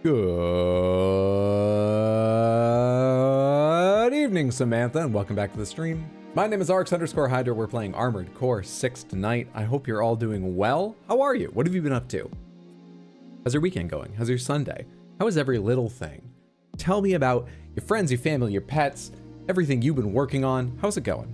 Good evening, Samantha, and welcome back to the stream. My name is Arx_Hydra. We're playing Armored Core 6 tonight. I hope you're all doing well. How are you? What have you been up to? How's your weekend going? How's your Sunday? How is every little thing? Tell me about your friends, your family, your pets, everything you've been working on. How's it going?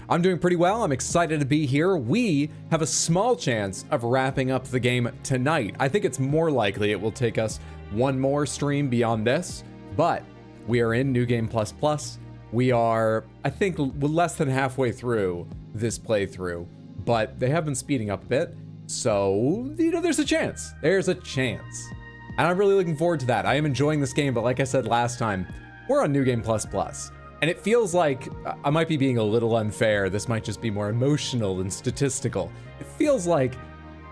I'm doing pretty well. I'm excited to be here. We have a small chance of wrapping up the game tonight. I think it's more likely it will take us one more stream beyond this, but we are in New Game Plus Plus. We are, I think, less than halfway through this playthrough, but they have been speeding up a bit. So, you know, there's a chance. There's a chance. And I'm really looking forward to that. I am enjoying this game, but like I said last time, we're on New Game Plus Plus. And it feels like I might be being a little unfair. This might just be more emotional than statistical. It feels like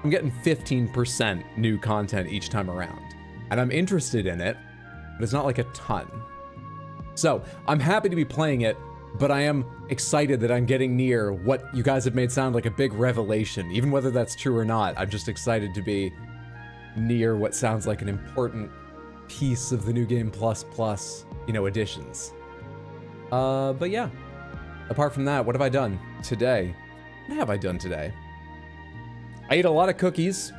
I'm getting 15% new content each time around. And I'm interested in it, but it's not like a ton. So I'm happy to be playing it, but I am excited that I'm getting near what you guys have made sound like a big revelation. Even whether that's true or not, I'm just excited to be near what sounds like an important piece of the New Game Plus Plus, you know, additions. But yeah, apart from that, what have I done today? What have I done today? I ate a lot of cookies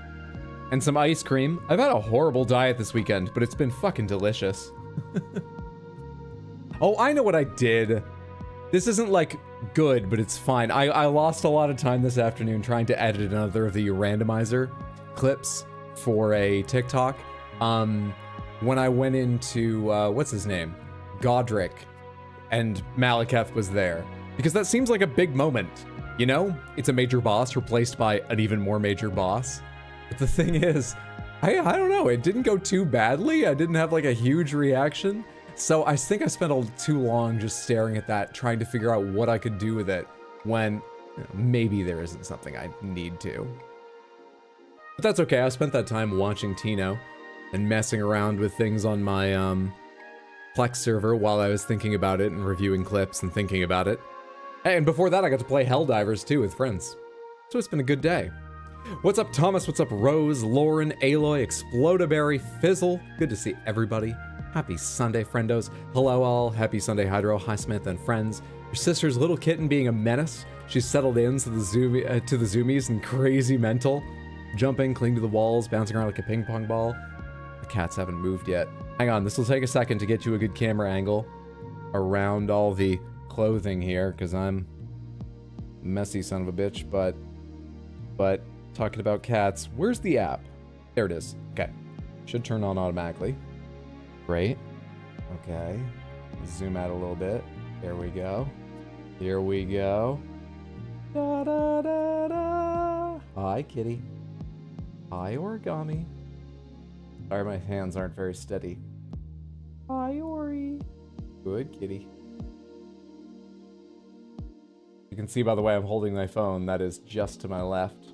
and some ice cream. I've had a horrible diet this weekend, but it's been fucking delicious. Oh, I know what I did. This isn't like good, but it's fine. I lost a lot of time this afternoon trying to edit another of the randomizer clips for a TikTok. When I went into, what's his name? Godric, and Malekith was there. Because that seems like a big moment, you know? It's a major boss replaced by an even more major boss. But the thing is, I don't know, it didn't go too badly. I didn't have like a huge reaction. So I think I spent too long just staring at that, trying to figure out what I could do with it when you know, maybe there isn't something I need to. But that's okay, I spent that time watching Tino and messing around with things on my Plex server while I was thinking about it and reviewing clips and thinking about it. Hey, and before that I got to play Helldivers too with friends. So it's been a good day. What's up, Thomas? What's up, Rose, Lauren, Aloy, Explodaberry, Fizzle? Good to see everybody. Happy Sunday, friendos. Hello all, happy Sunday, Hydro. Hi, Samantha and friends. Your sister's little kitten being a menace. She's settled in to the zoomies and crazy mental. Jumping, clinging to the walls, bouncing around like a ping pong ball. The cats haven't moved yet. Hang on, this will take a second to get you a good camera angle around all the clothing here, because I'm a messy son of a bitch, but talking about cats, where's the app? There it is. Okay. Should turn on automatically. Great. Okay. Zoom out a little bit. There we go. Here we go. Da da da da. Hi, kitty. Hi, origami. Sorry, my hands aren't very steady. Hi, Ori. Good kitty. You can see by the way I'm holding my phone, that is just to my left.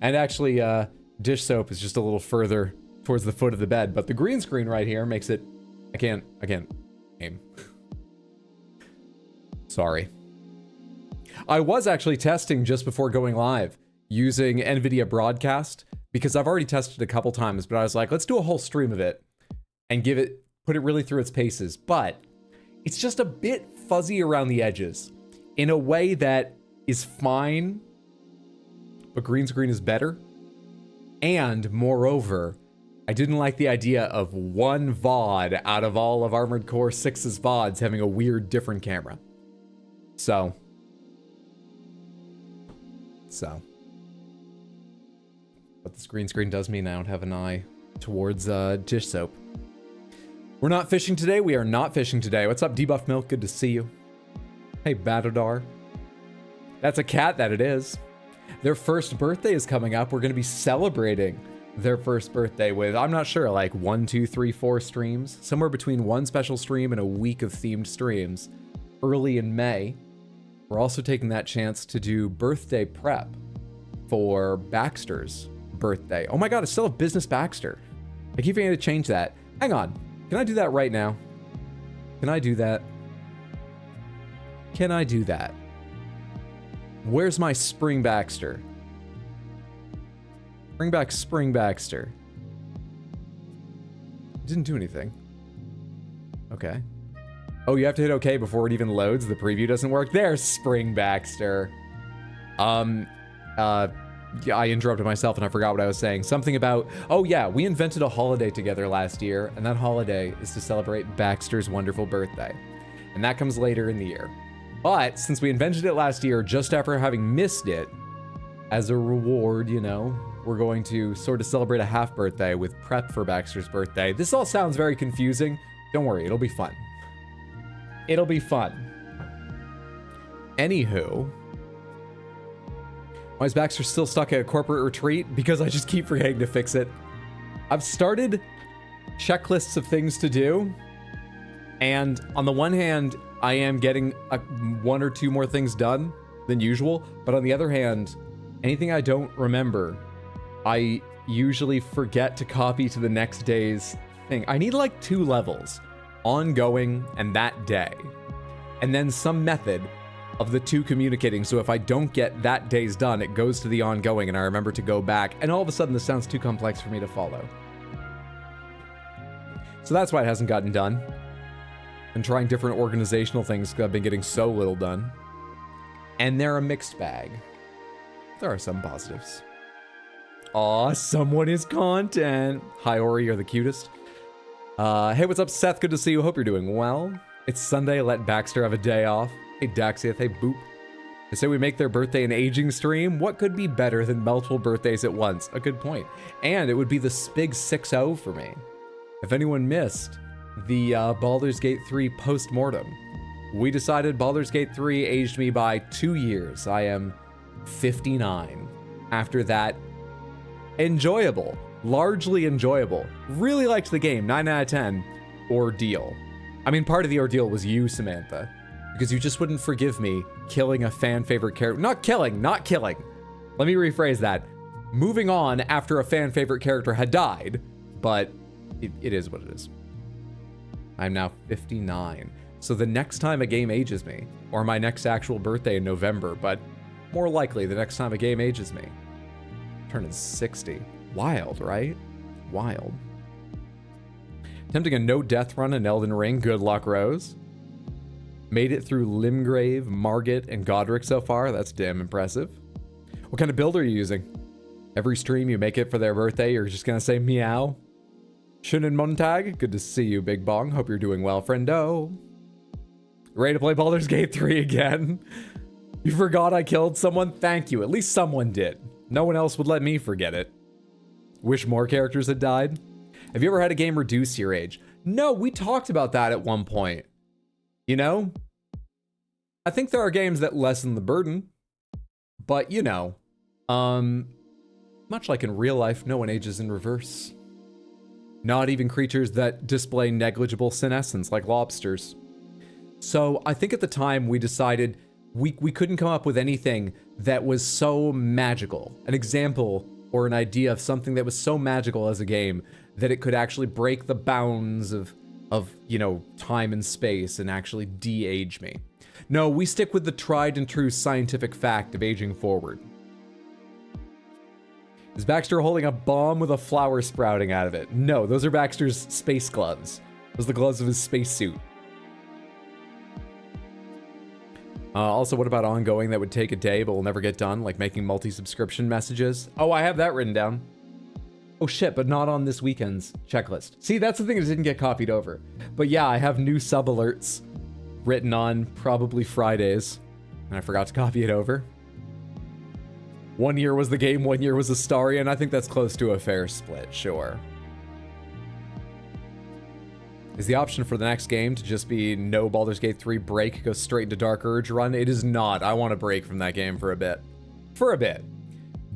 And actually, dish soap is just a little further towards the foot of the bed, but the green screen right here makes it... I can't aim. Sorry. I was actually testing just before going live using NVIDIA Broadcast because I've already tested a couple times, but I was like, let's do a whole stream of it and put it really through its paces. But it's just a bit fuzzy around the edges in a way that is fine, but green screen is better. And moreover, I didn't like the idea of one VOD out of all of Armored Core 6's VODs having a weird different camera. So. But this green screen does mean I don't have an eye towards dish soap. We're not fishing today. We are not fishing today. What's up, Debuff Milk? Good to see you. Hey, Batodar. That's a cat, that it is. Their first birthday is coming up. We're going to be celebrating their first birthday with, I'm not sure, like 1, 2, 3, 4 streams. Somewhere between one special stream and a week of themed streams early in May. We're also taking that chance to do birthday prep for Baxter's birthday. Oh my god, I still have Business Baxter. I keep forgetting to change that. Hang on. Can I do that right now? Can I do that? Can I do that? Where's my Spring Baxter? Bring back Spring Baxter. Didn't do anything. Okay. Oh, you have to hit OK before it even loads. The preview doesn't work. There's Spring Baxter. Yeah, I interrupted myself and I forgot what I was saying. Something about, oh yeah, we invented a holiday together last year, and that holiday is to celebrate Baxter's wonderful birthday. And that comes later in the year. But since we invented it last year, just after having missed it, as a reward, you know, we're going to sort of celebrate a half birthday with prep for Baxter's birthday. This all sounds very confusing. Don't worry, it'll be fun. It'll be fun. Anywho, why is Baxter still stuck at a corporate retreat? Because I just keep forgetting to fix it. I've started checklists of things to do, and on the one hand, I am getting one or two more things done than usual, but on the other hand, anything I don't remember, I usually forget to copy to the next day's thing. I need like 2 levels, ongoing and that day, and then some method of the 2 communicating, so if I don't get that day's done, it goes to the ongoing and I remember to go back, and all of a sudden this sounds too complex for me to follow. So that's why it hasn't gotten done. And trying different organizational things because I've been getting so little done. And they're a mixed bag. There are some positives. Aw, someone is content. Hi, Ori, you're the cutest. Hey, what's up, Seth? Good to see you. Hope you're doing well. It's Sunday. Let Baxter have a day off. Hey, Daxieth. Hey, Boop. They say we make their birthday an aging stream. What could be better than multiple birthdays at once? A good point. And it would be the big 6-0 for me. If anyone missed the Baldur's Gate 3 post-mortem, we decided Baldur's Gate 3 aged me by 2 years. I am 59. After that, enjoyable. Largely enjoyable. Really liked the game. 9 out of 10. Ordeal. I mean, part of the ordeal was you, Samantha. Because you just wouldn't forgive me killing a fan favorite character. Not killing. Let me rephrase that. Moving on after a fan favorite character had died, but it is what it is. I'm now 59. So the next time a game ages me, or my next actual birthday in November, but more likely the next time a game ages me, I'm turning 60. Wild, right? Wild. Attempting a no-death run in Elden Ring. Good luck, Rose. Made it through Limgrave, Margit, and Godric so far. That's damn impressive. What kind of build are you using? Every stream you make it for their birthday, you're just gonna say meow. Shunin Montag, good to see you, Big Bong. Hope you're doing well, friendo. Ready to play Baldur's Gate 3 again? You forgot I killed someone? Thank you. At least someone did. No one else would let me forget it. Wish more characters had died. Have you ever had a game reduce your age? No, we talked about that at one point. You know? I think there are games that lessen the burden. But, you know. Much like in real life, no one ages in reverse. Not even creatures that display negligible senescence like lobsters. So I think at the time we decided we couldn't come up with anything that was so magical. An example or an idea of something that was so magical as a game that it could actually break the bounds of you know, time and space and actually de-age me. No, we stick with the tried and true scientific fact of aging forward. Is Baxter holding a bomb with a flower sprouting out of it? No, those are Baxter's space gloves. Those are the gloves of his spacesuit. Also, what about ongoing that would take a day but will never get done, like making multi-subscription messages? Oh, I have that written down. Oh shit, but not on this weekend's checklist. See, that's the thing that didn't get copied over. But yeah, I have new sub alerts written on probably Fridays, and I forgot to copy it over. 1 year was the game, 1 year was Astaria, and I think that's close to a fair split, sure. Is the option for the next game to just be no Baldur's Gate 3 break, go straight into Dark Urge run? It is not. I want to break from that game for a bit. For a bit.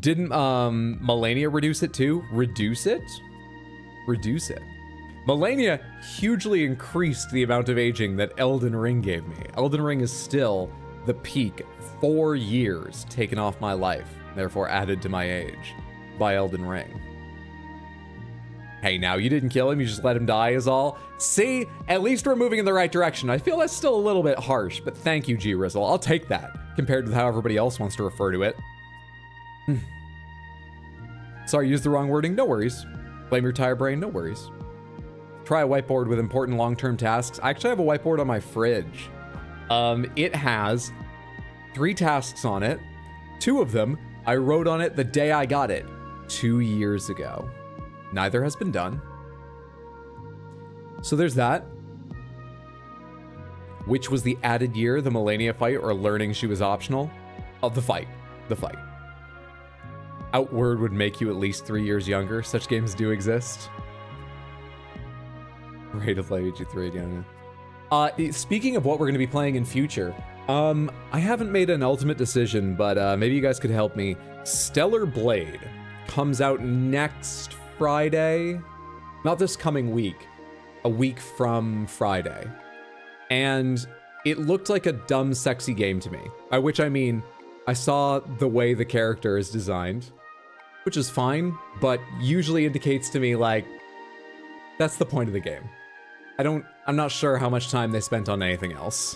Didn't Melania reduce it too? Reduce it? Reduce it. Melania hugely increased the amount of aging that Elden Ring gave me. Elden Ring is still the peak 4 years taken off my life, therefore added to my age by Elden Ring. Hey, now you didn't kill him, you just let him die is all. See, at least we're moving in the right direction. I feel that's still a little bit harsh, but thank you, G-Rizzle. I'll take that, compared with how everybody else wants to refer to it. Sorry, used the wrong wording, no worries. Blame your tire brain, no worries. Try a whiteboard with important long-term tasks. I actually have a whiteboard on my fridge. It has 3 tasks on it. 2 of them, I wrote on it the day I got it, 2 years ago. Neither has been done. So there's that. Which was the added year, the Melania fight, or learning she was optional? Oh, the fight. The fight. Outward would make you at least 3 years younger. Such games do exist. Ready to play UG3 again. Speaking of what we're going to be playing in future, I haven't made an ultimate decision, but maybe you guys could help me. Stellar Blade comes out next Friday. Not this coming week. A week from Friday. And it looked like a dumb, sexy game to me. By which I mean, I saw the way the character is designed, which is fine, but usually indicates to me, like, that's the point of the game. I'm not sure how much time they spent on anything else.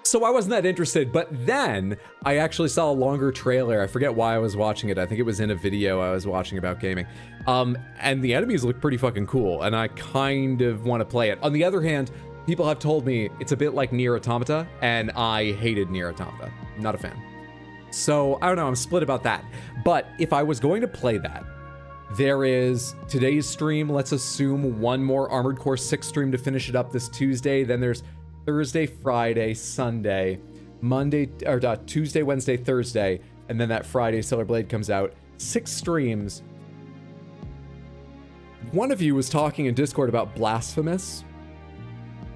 So I wasn't that interested, but then I actually saw a longer trailer. I forget why I was watching it. I think it was in a video I was watching about gaming. And the enemies look pretty fucking cool, and I kind of want to play it. On the other hand, people have told me it's a bit like Nier Automata, and I hated Nier Automata. Not a fan. So, I don't know, I'm split about that. But if I was going to play that, there is today's stream, let's assume one more Armored Core 6 stream to finish it up this Tuesday. Then there's Thursday, Friday, Sunday, Monday, or Tuesday, Wednesday, Thursday, and then that Friday Stellar Blade comes out. 6 streams. One of you was talking in Discord about Blasphemous,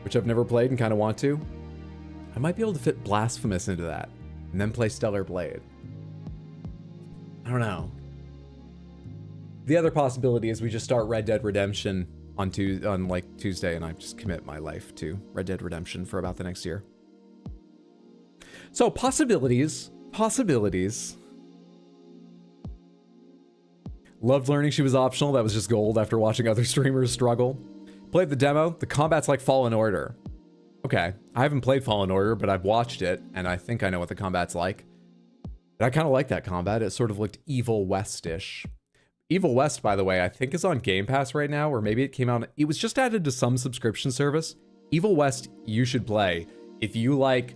which I've never played and kind of want to. I might be able to fit Blasphemous into that and then play Stellar Blade. I don't know. The other possibility is we just start Red Dead Redemption on Tuesday, and I just commit my life to Red Dead Redemption for about the next year. So possibilities. Loved learning she was optional. That was just gold after watching other streamers struggle. Played the demo. The combat's like Fallen Order. Okay, I haven't played Fallen Order, but I've watched it, and I think I know what the combat's like. And I kind of like that combat. It sort of looked Evil West-ish. Evil West, by the way, I think is on Game Pass right now, or maybe it came out. It was just added to some subscription service. Evil West, you should play if you like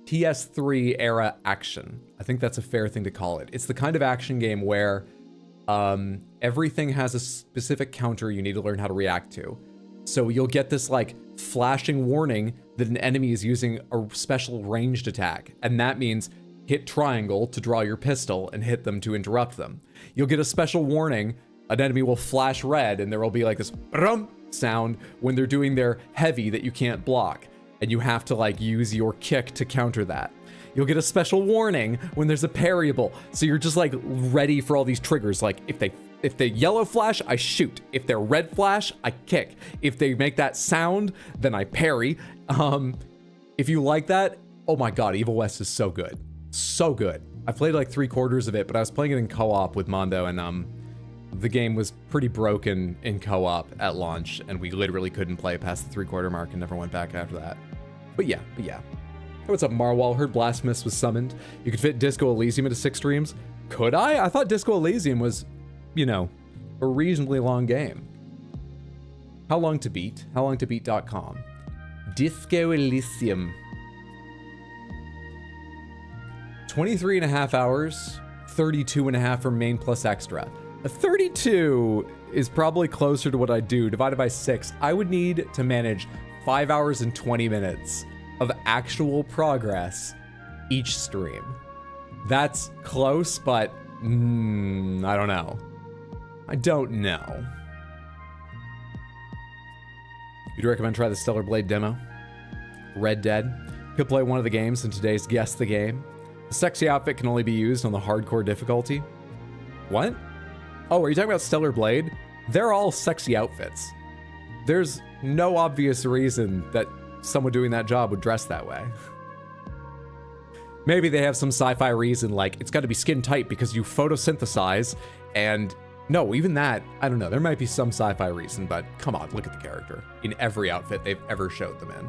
PS3 era action. I think that's a fair thing to call it. It's the kind of action game where everything has a specific counter you need to learn how to react to. So you'll get this like flashing warning that an enemy is using a special ranged attack, and that means hit triangle to draw your pistol and hit them to interrupt them. You'll get a special warning, an enemy will flash red, and there will be like this sound when they're doing their heavy that you can't block, and you have to like use your kick to counter that. You'll get a special warning when there's a parryable, so you're just like ready for all these triggers. Like if they yellow flash, I shoot. If they're red flash, I kick. If they make that sound, then I parry. If you like that, oh my god, Evil West is so good. So good. I played like 3/4 of it, but I was playing it in co-op with Mondo, and the game was pretty broken in co-op at launch, and we literally couldn't play past the 3/4 mark and never went back after that. But yeah. Hey, what's up, Marwal? Heard Blasphemous was summoned. You could fit Disco Elysium into 6 streams. Could I? I thought Disco Elysium was, you know, a reasonably long game. How long to beat? Howlongtobeat.com. Disco Elysium. 23.5 hours, 32.5 for main plus extra. A 32 is probably closer to what I do. Divided by 6, I would need to manage 5 hours and 20 minutes of actual progress each stream. That's close, but I don't know. I don't know. You'd recommend try the Stellar Blade demo? Red Dead. Could play one of the games in today's Guess the Game. The sexy outfit can only be used on the hardcore difficulty. What? Oh, are you talking about Stellar Blade? They're all sexy outfits. There's no obvious reason that someone doing that job would dress that way. Maybe they have some sci-fi reason, like it's got to be skin tight because you photosynthesize, and no, even that, I don't know. There might be some sci-fi reason, but come on, look at the character in every outfit they've ever showed them in,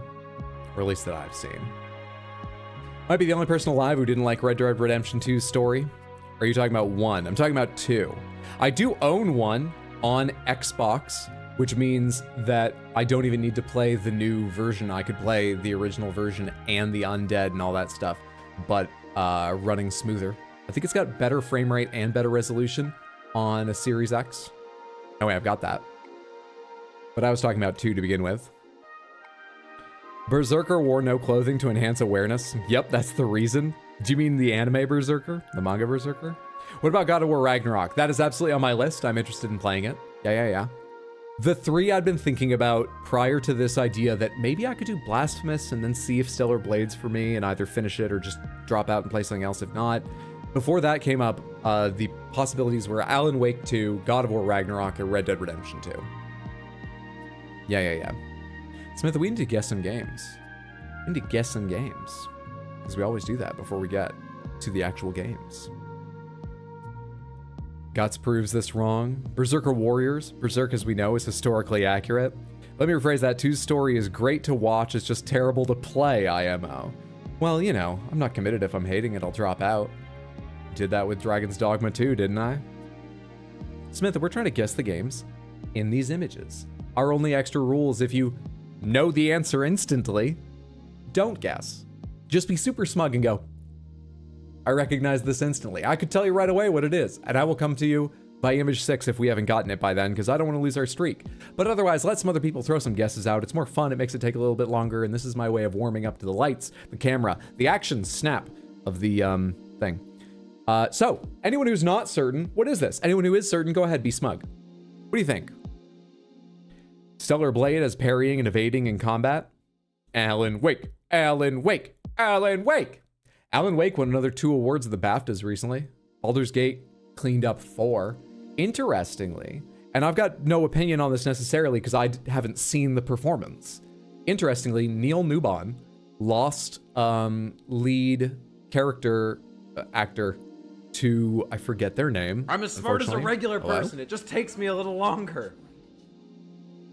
or at least that I've seen. Might be the only person alive who didn't like Red Dead Redemption 2's story. Or are you talking about 1? I'm talking about 2. I do own 1 on Xbox. which means that I don't even need to play the new version. I could play the original version and the undead and all that stuff, but running smoother. I think it's got better frame rate and better resolution on a Series X. Oh wait, I've got that. But I was talking about 2 to begin with. Berserker wore no clothing to enhance awareness. Yep, that's the reason. Do you mean the anime Berserker? The manga Berserker? What about God of War Ragnarok? That is absolutely on my list. I'm interested in playing it. Yeah. The 3 I'd been thinking about prior to this idea that maybe I could do Blasphemous and then see if Stellar Blades for me and either finish it or just drop out and play something else if not. Before that came up, the possibilities were Alan Wake 2, God of War Ragnarok, or Red Dead Redemption 2. Yeah. Smith, we need to guess some games. We need to guess some games. Because we always do that before we get to the actual games. Guts proves this wrong. Berserker Warriors. Berserk, as we know, is historically accurate. Let me rephrase that. 2's story is great to watch. It's just terrible to play, IMO. Well, you know, I'm not committed. If I'm hating it, I'll drop out. Did that with Dragon's Dogma 2, didn't I? Smith, we're trying to guess the games in these images. Our only extra rule is if you know the answer instantly, don't guess. Just be super smug and go, I recognize this instantly. I could tell you right away what it is, and I will come to you by image 6 if we haven't gotten it by then, because I don't want to lose our streak. But otherwise, let some other people throw some guesses out. It's more fun. It makes it take a little bit longer, and this is my way of warming up to the lights, the camera, the action snap of the thing. So, anyone who's not certain, what is this? Anyone who is certain, go ahead, be smug. What do you think? Stellar Blade as parrying and evading in combat? Alan Wake. Alan Wake. Alan Wake. Alan Wake won another 2 awards at the BAFTAs recently. Baldur's Gate cleaned up 4. Interestingly, and I've got no opinion on this necessarily because I haven't seen the performance. Interestingly, Neil Newbon lost lead character actor to, I forget their name. I'm as smart as a regular person. It just takes me a little longer.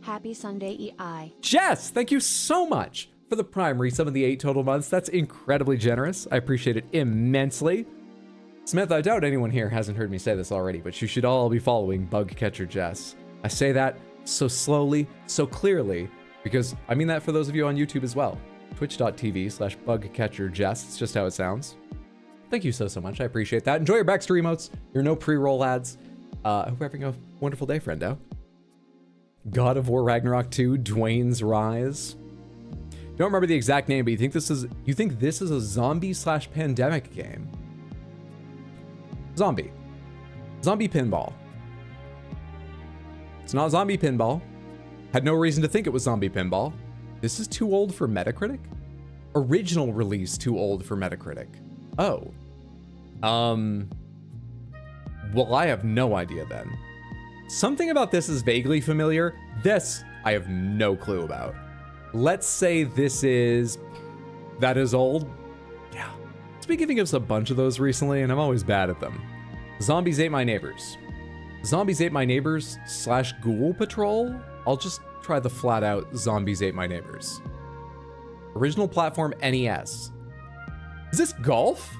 Happy Sunday, EI. Jess, thank you so much for the Prime resub of the 8 total months. That's incredibly generous. I appreciate it immensely. Smith, I doubt anyone here hasn't heard me say this already, but you should all be following Bugcatcher Jess. I say that so slowly, so clearly, because I mean that for those of you on YouTube as well. Twitch.tv/BugcatcherJess. It's just how it sounds. Thank you so much. I appreciate that. Enjoy your Baxter emotes, your no pre-roll ads. I hope you're having a wonderful day, friendo. God of War Ragnarok 2, Dwayne's Rise. Don't remember the exact name, but you think this is a zombie/pandemic game? Zombie pinball. It's not zombie pinball. Had no reason to think it was zombie pinball. This is too old for Metacritic? Original release too old for Metacritic. Oh. Well, I have no idea then. Something about this is vaguely familiar. This, I have no clue about. Let's say that is old. Yeah. It's been giving us a bunch of those recently, and I'm always bad at them. Zombies Ate My Neighbors. Zombies Ate My Neighbors / Ghoul Patrol? I'll just try the flat out Zombies Ate My Neighbors. Original platform NES. Is this Golf?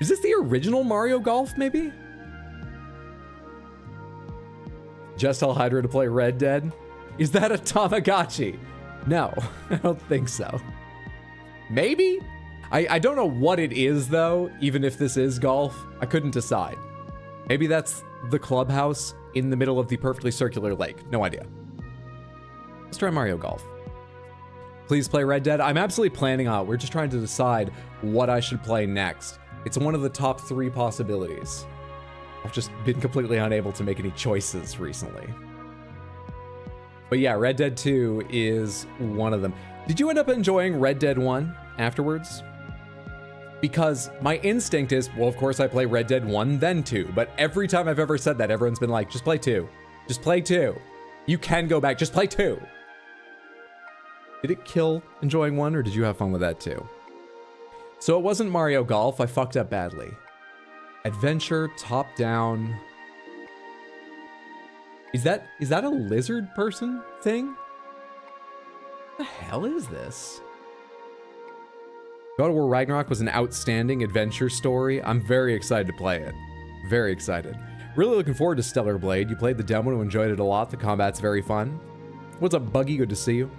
Is this the original Mario Golf, maybe? Just tell Hydra to play Red Dead? Is that a Tamagotchi? No, I don't think so. Maybe? I don't know what it is, though, even if this is golf. I couldn't decide. Maybe that's the clubhouse in the middle of the perfectly circular lake. No idea. Let's try Mario Golf. Please play Red Dead. I'm absolutely planning on it. We're just trying to decide what I should play next. It's one of the top 3 possibilities. I've just been completely unable to make any choices recently. But yeah, Red Dead 2 is one of them. Did you end up enjoying Red Dead 1 afterwards? Because my instinct is, well, of course I play Red Dead 1, then 2. But every time I've ever said that, everyone's been like, just play 2. Just play 2. You can go back, just play 2. Did it kill enjoying 1, or did you have fun with that too? So it wasn't Mario Golf, I fucked up badly. Adventure, top down. Is that a lizard person thing? What the hell is this? God of War Ragnarok was an outstanding adventure story. I'm very excited to play it. Very excited. Really looking forward to Stellar Blade. You played the demo and enjoyed it a lot. The combat's very fun. What's up, Buggy? Good to see you.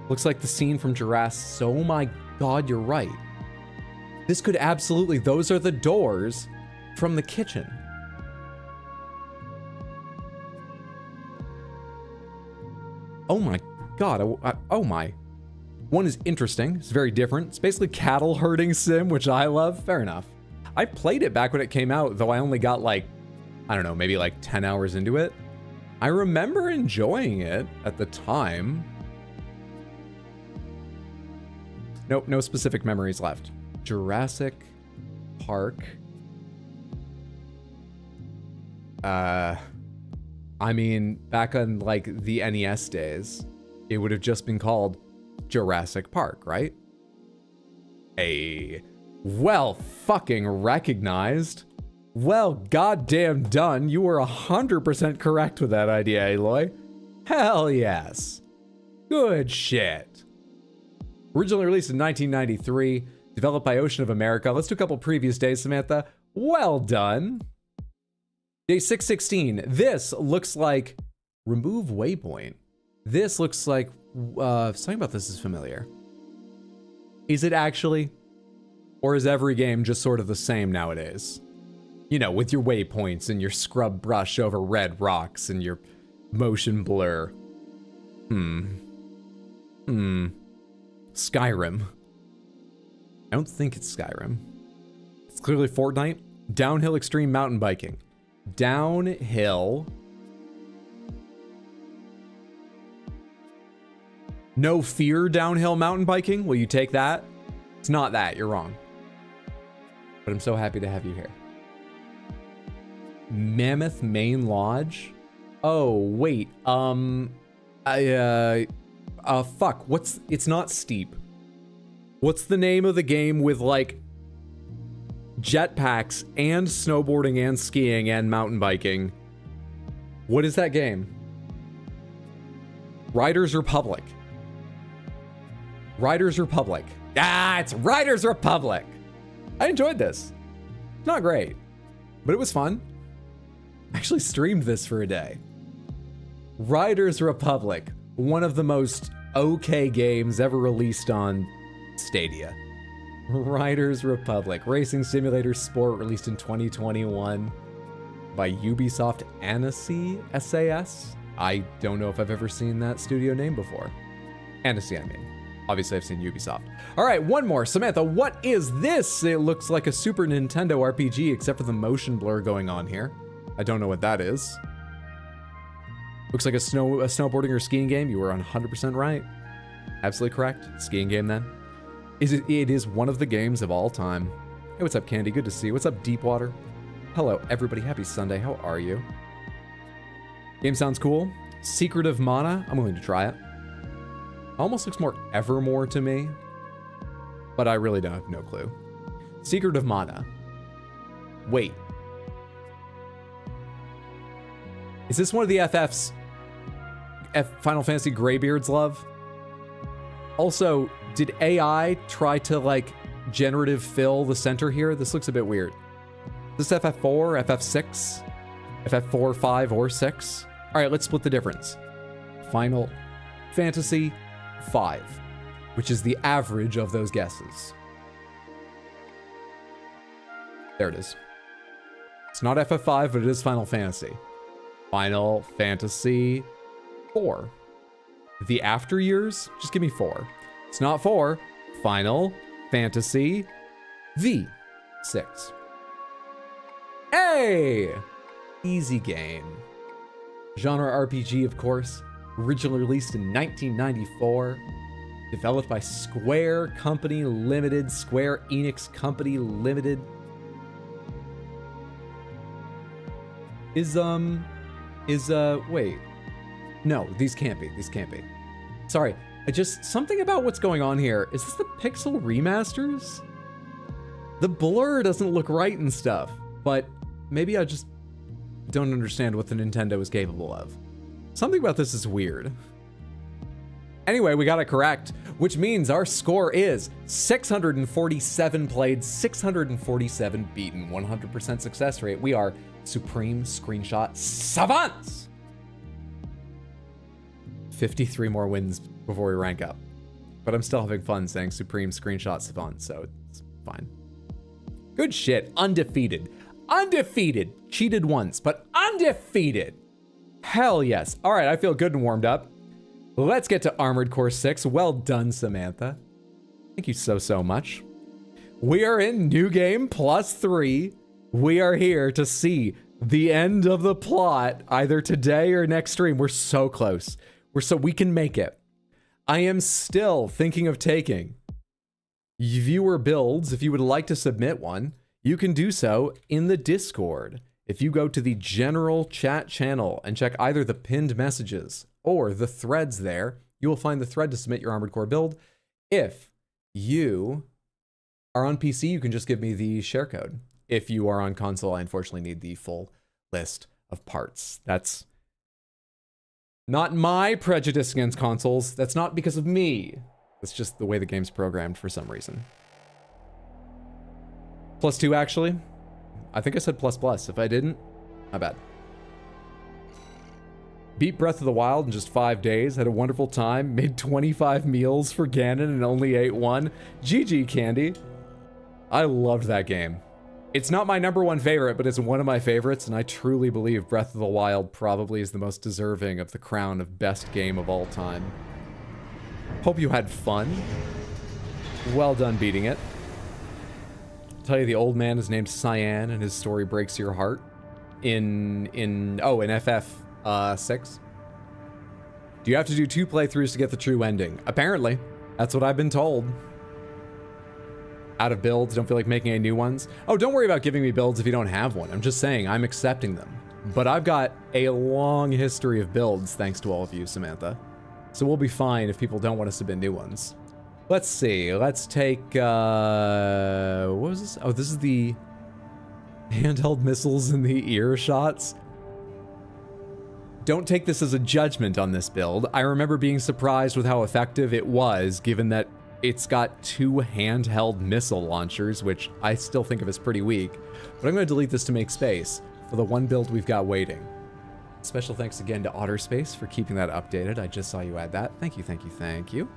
Looks like the scene from Jurassic. Oh my god, you're right. This could absolutely... Those are the doors from the kitchen. Oh my god. Oh my. One is interesting. It's very different. It's basically cattle herding sim, which I love. Fair enough. I played it back when it came out, though I only got like, I don't know, maybe like 10 hours into it. I remember enjoying it at the time. Nope, no specific memories left. Jurassic Park. I mean, back on like the NES days, it would have just been called Jurassic Park, right? Hey, well fucking recognized. Well goddamn done. You were 100% correct with that idea, Aloy. Hell yes. Good shit. Originally released in 1993, developed by Ocean of America. Let's do a couple previous days, Samantha. Well done. Day 616. This looks like remove waypoint. This looks like something about this is familiar. Is it actually? Or is every game just sort of the same nowadays? You know, with your waypoints and your scrub brush over red rocks and your motion blur. Skyrim. I don't think it's Skyrim. It's clearly Fortnite. Downhill extreme mountain biking. Downhill. No fear downhill mountain biking. Will you take that? It's not that. You're wrong. But I'm so happy to have you here. Mammoth Main Lodge. Oh, wait. Fuck. It's not steep. What's the name of the game with like jetpacks and snowboarding and skiing and mountain biking? What is that game? Riders Republic. Riders Republic. Ah, it's Riders Republic. I enjoyed this. Not great, but it was fun. I actually streamed this for a day. Riders Republic, one of the most okay games ever released on Stadia. Riders Republic, racing simulator sport, released in 2021 by Ubisoft Annecy SAS. I don't know if I've ever seen that studio name before. Annecy, I mean. Obviously, I've seen Ubisoft. All right, one more. Samantha, what is this? It looks like a Super Nintendo RPG, except for the motion blur going on here. I don't know what that is. Looks like a snowboarding or skiing game. You were 100% right. Absolutely correct. Skiing game, then. It is one of the games of all time. Hey, what's up, Candy? Good to see you. What's up, Deepwater? Hello, everybody. Happy Sunday. How are you? Game sounds cool. Secret of Mana. I'm willing to try it. Almost looks more Evermore to me, but I really don't have no clue. Secret of Mana. Wait. Is this one of the FF's Final Fantasy Greybeards love? Also, did AI try to like generative fill the center here? This looks a bit weird. Is this FF4, FF6, FF4, 5, or 6? All right, let's split the difference. Final Fantasy 5, which is the average of those guesses. There it is. It's not FF5, but it is Final Fantasy. Final Fantasy 4. The after years, just give me 4. It's not 4. Final Fantasy V6. Hey! Easy game. Genre RPG, of course. Originally released in 1994. Developed by Square Company Limited. Square Enix Company Limited. Wait. No, these can't be. These can't be. Sorry. Something about what's going on here. Is this the Pixel remasters? The blur doesn't look right and stuff, but maybe I just don't understand what the Nintendo is capable of. Something about this is weird. Anyway, we got it correct. which means our score is 647 played, 647 beaten, 100% success rate. We are Supreme Screenshot Savants. 53 more wins before we rank up. But I'm still having fun saying Supreme Screenshot Savant, so it's fine. Good shit. Undefeated. Undefeated. Cheated once, but undefeated. Hell yes. All right, I feel good and warmed up. Let's get to Armored Core 6. Well done, Samantha. Thank you so much. We are in New Game +3. We are here to see the end of the plot either today or next stream. We're so close. We can make it. I am still thinking of taking viewer builds. If you would like to submit one, you can do so in the Discord. If you go to the general chat channel and check either the pinned messages or the threads there, you will find the thread to submit your Armored Core build. If you are on PC, you can just give me the share code. If you are on console, I unfortunately need the full list of parts. That's not my prejudice against consoles. That's not because of me. It's just the way the game's programmed for some reason. +2, actually. I think I said ++. If I didn't, my bad. Beat Breath of the Wild in just 5 days. Had a wonderful time. Made 25 meals for Ganon and only ate one. GG, Candy. I loved that game. It's not my #1 favorite, but it's one of my favorites, and I truly believe Breath of the Wild probably is the most deserving of the crown of best game of all time. Hope you had fun. Well done beating it. I'll tell you, the old man is named Cyan, and his story breaks your heart. In FF6. Do you have to do 2 playthroughs to get the true ending? Apparently. That's what I've been told. Out of builds, don't feel like making any new ones. Oh, don't worry about giving me builds if you don't have one. I'm just saying, I'm accepting them. But I've got a long history of builds, thanks to all of you, Samantha. So we'll be fine if people don't want to submit new ones. Let's see, let's take, what was this? Oh, this is the handheld missiles in the ear shots. Don't take this as a judgment on this build. I remember being surprised with how effective it was, given that it's got 2 handheld missile launchers, which I still think of as pretty weak. But I'm going to delete this to make space for the one build we've got waiting. Special thanks again to Otterspace for keeping that updated. I just saw you add that. Thank you, thank you, thank you.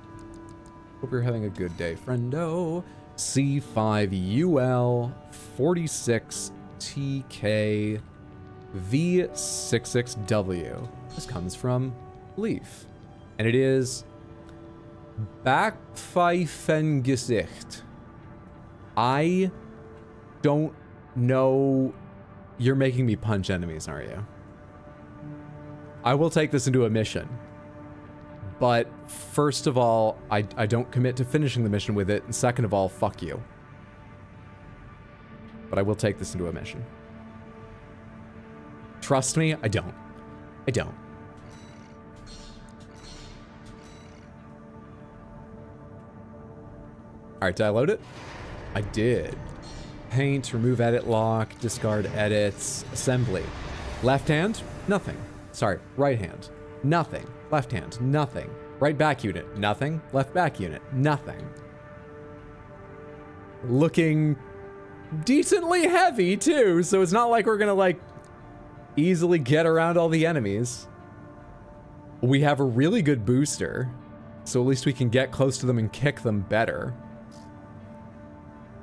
Hope you're having a good day, friendo. C5UL 46TK V66W. This comes from Leaf. And it is Backpfeifengesicht. I don't know. You're making me punch enemies, aren't you? I will take this into a mission. But first of all, I don't commit to finishing the mission with it. And second of all, fuck you. But I will take this into a mission. Trust me, I don't. I don't. Alright, did I load it? I did. Paint, remove edit lock, discard edits, assembly. Left hand, nothing. Sorry, right hand, nothing. Left hand, nothing. Right back unit, nothing. Left back unit, nothing. Looking decently heavy too, so it's not like we're gonna like easily get around all the enemies. We have a really good booster, so at least we can get close to them and kick them better.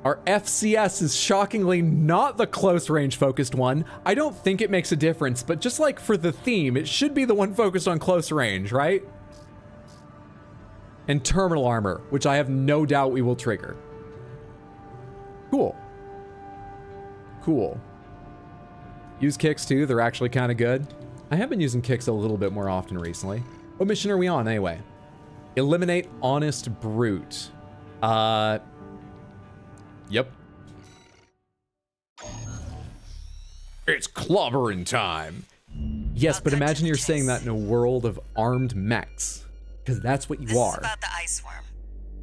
Our FCS is shockingly not the close range focused one. I don't think it makes a difference, but just like for the theme, it should be the one focused on close range, right? And terminal armor, which I have no doubt we will trigger. Cool. Cool. Use kicks too, they're actually kind of good. I have been using kicks a little bit more often recently. What mission are we on anyway? Eliminate Honest Brute. Yep. It's clobbering time. Yes, but imagine you're saying that in a world of armed mechs. Because that's what you are. This is about the ice worm.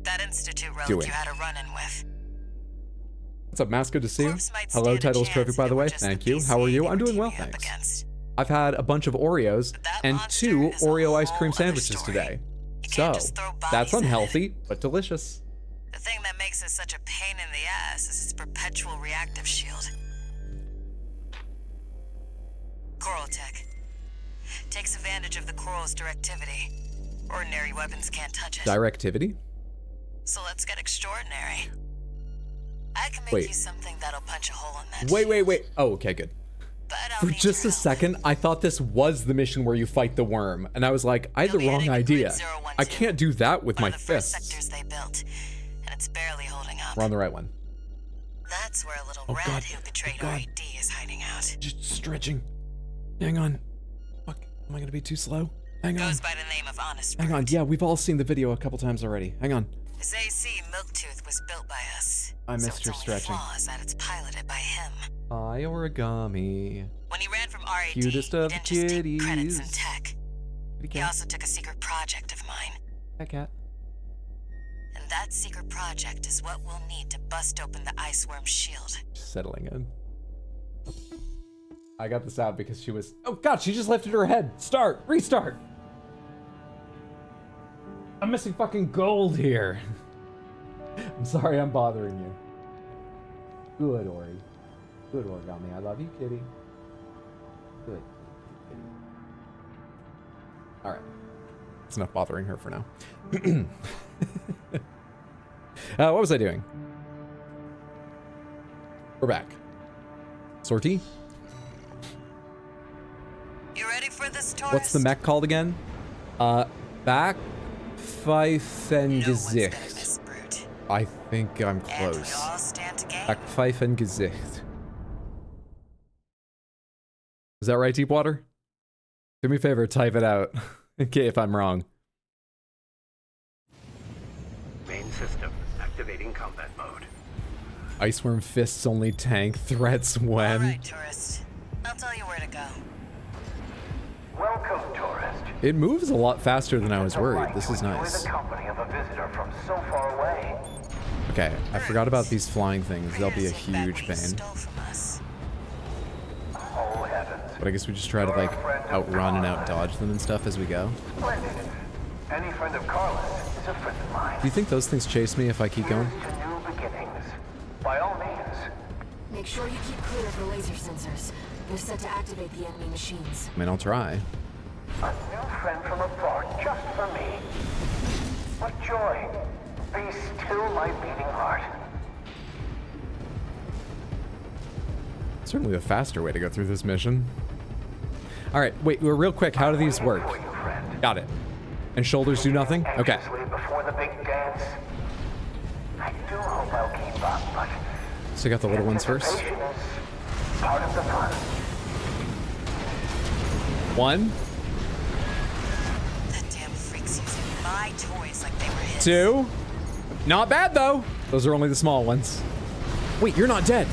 That institute relic Doing. you had a run-in with. What's up, Mass? Good to see you. Corpse might Hello, stand a Titles chance Trophic, by if the it were way. just Thank the you. How are PC you? they I'm were doing well, teaming up thanks. against. I've had a bunch of Oreos That and monster 2 is a Oreo ice whole cream other sandwiches story. today. It So, just throw bodies that's at it. unhealthy, but delicious. The thing that makes it such a pain in the ass is its perpetual reactive shield. Coral tech. Takes advantage of the coral's directivity. Ordinary weapons can't touch it. Directivity? So let's get extraordinary. I can make Wait. you something that'll punch a hole in that Wait. Oh, okay, good. But I'll For need just your a help. second, I thought this was the mission where you fight the worm, and I was like, I had the You'll be wrong heading to idea. Grid 012, I can't do that with one my of the first fists. sectors they built, and it's barely holding up. We're on the right one. That's where a little Oh, rat God. who betrayed Oh, our God. ID is hiding out. Just stretching. Hang on. Fuck, am I gonna be too slow? Hang on. Goes by the name of Honest Hang on. Brute. Yeah, we've all seen the video a couple times already. Hang on. His AC Milktooth was built by us. I missed so your its stretching. only flaw is that it's piloted by him. Hi, origami. When he ran from RAD, Cutest he of didn't just take credits kitties. in tech. He also took a secret project of mine. Hi, cat. And that secret project is what we'll need to bust open the iceworm shield. Settling in. I got this out because she was. Oh God, she just lifted her head. Start. Restart. I'm missing fucking gold here. I'm sorry I'm bothering you. Good, Ori. Good, origami. I love you, kitty. Good. Alright. It's enough bothering her for now. What was I doing? We're back. Sortie? You ready for this, Taurus? What's the mech called again? Back No one's gonna Gesicht. miss Brute. I think I'm And we close. all stand to gain. Back Gesicht. Is that right, Deepwater? Do me a favor, type it out. Okay, if I'm wrong. Main system activating combat mode. Iceworm fists only tank threats when. All right, tourist. I'll tell you where to go. Welcome, tourist. It moves a lot faster than I was worried. This is Enjoy nice. the company of a visitor from so far away. Okay, I forgot about these flying things. They'll be a Take back huge what you pain. stole from us. Oh heavens. But I guess we just try to like outrun and outdodge them and stuff as we go. Splendid. Any friend of Carlos is a friend of mine. Do you think those things chase me if I keep going? Here's to new beginnings. By all means. Make sure you keep clear of the laser sensors. They're set to activate the enemy machines. I mean, I'll try. A new friend from afar just for me. What joy. Be still my beating heart. Certainly the faster way to go through this mission. All right, wait, real quick, how do these work? For you, friend. Got it. And shoulders do nothing? Okay. Anxiously before the big dance. I do hope I'll keep up, but So I got the little ones first. anticipation is part of the fun. One, That damn freak's using my toys like they were his. two. Not bad though. Those are only the small ones. Wait, you're not dead.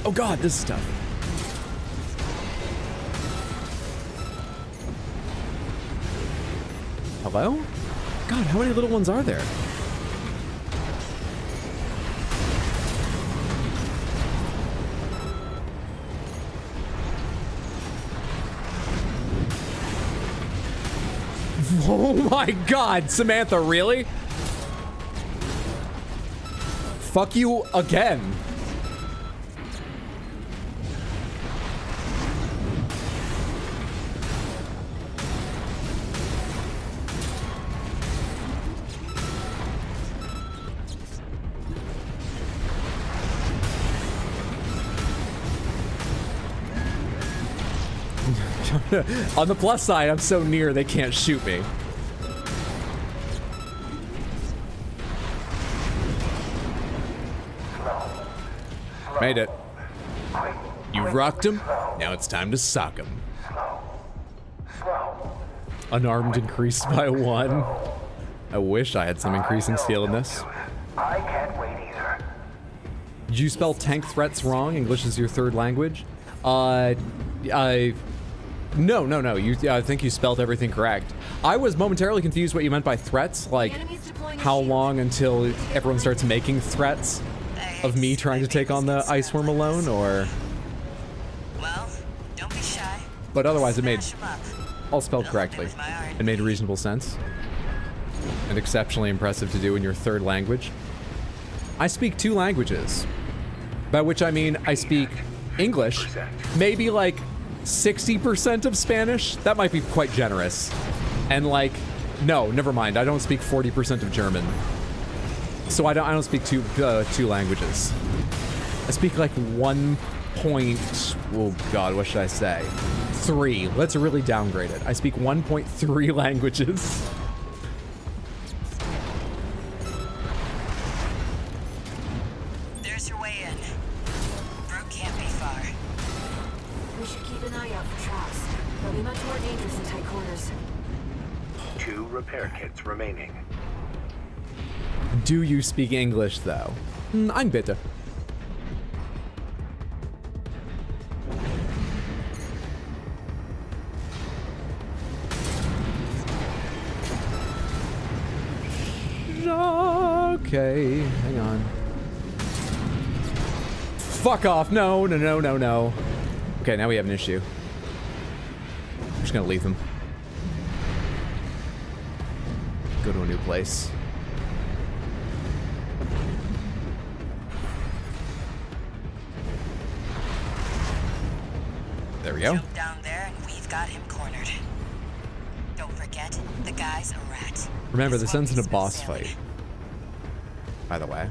Oh God, this is tough. Hello? God, how many little ones are there? Oh my God, Samantha, really? Fuck you again. On the plus side, I'm so near they can't shoot me. Made it. You rocked him. Now it's time to sock him. Slow. Unarmed increased by 1. I wish I had some increasing skill in this. I can't wait either. Did you spell tank threats wrong? English is your third language? No. I think you spelled everything correct. I was momentarily confused what you meant by threats. Like, how long until everyone starts making threats of me trying to take on the ice worm alone, or... Well, don't be shy. But otherwise it made Smash 'em up. all spelled correctly. It made reasonable sense. and exceptionally impressive to do in your third language. I speak 2 languages, by which I mean I speak English, maybe like 60% of Spanish. That might be quite generous. And like, no, never mind. I don't speak 40% of German. So I don't speak two languages. I speak like 1 point, oh God, what should I say? 3. Let's really downgrade it. I speak 1.3 languages. There's your way in. Brute can't be far. We should keep an eye out for traps. They'll be much more dangerous in tight quarters. 2 repair kits remaining. Do you speak English though? I'm bitter. Okay, hang on. Fuck off. No, no, no, no, no. Okay, now we have an issue. I'm just gonna leave them. Go to a new place. There we go. Jump down there and we've got him cornered. Don't forget, the guy's a rat. Remember, This this ends in a won't be boss smooth sailing. fight. By the way.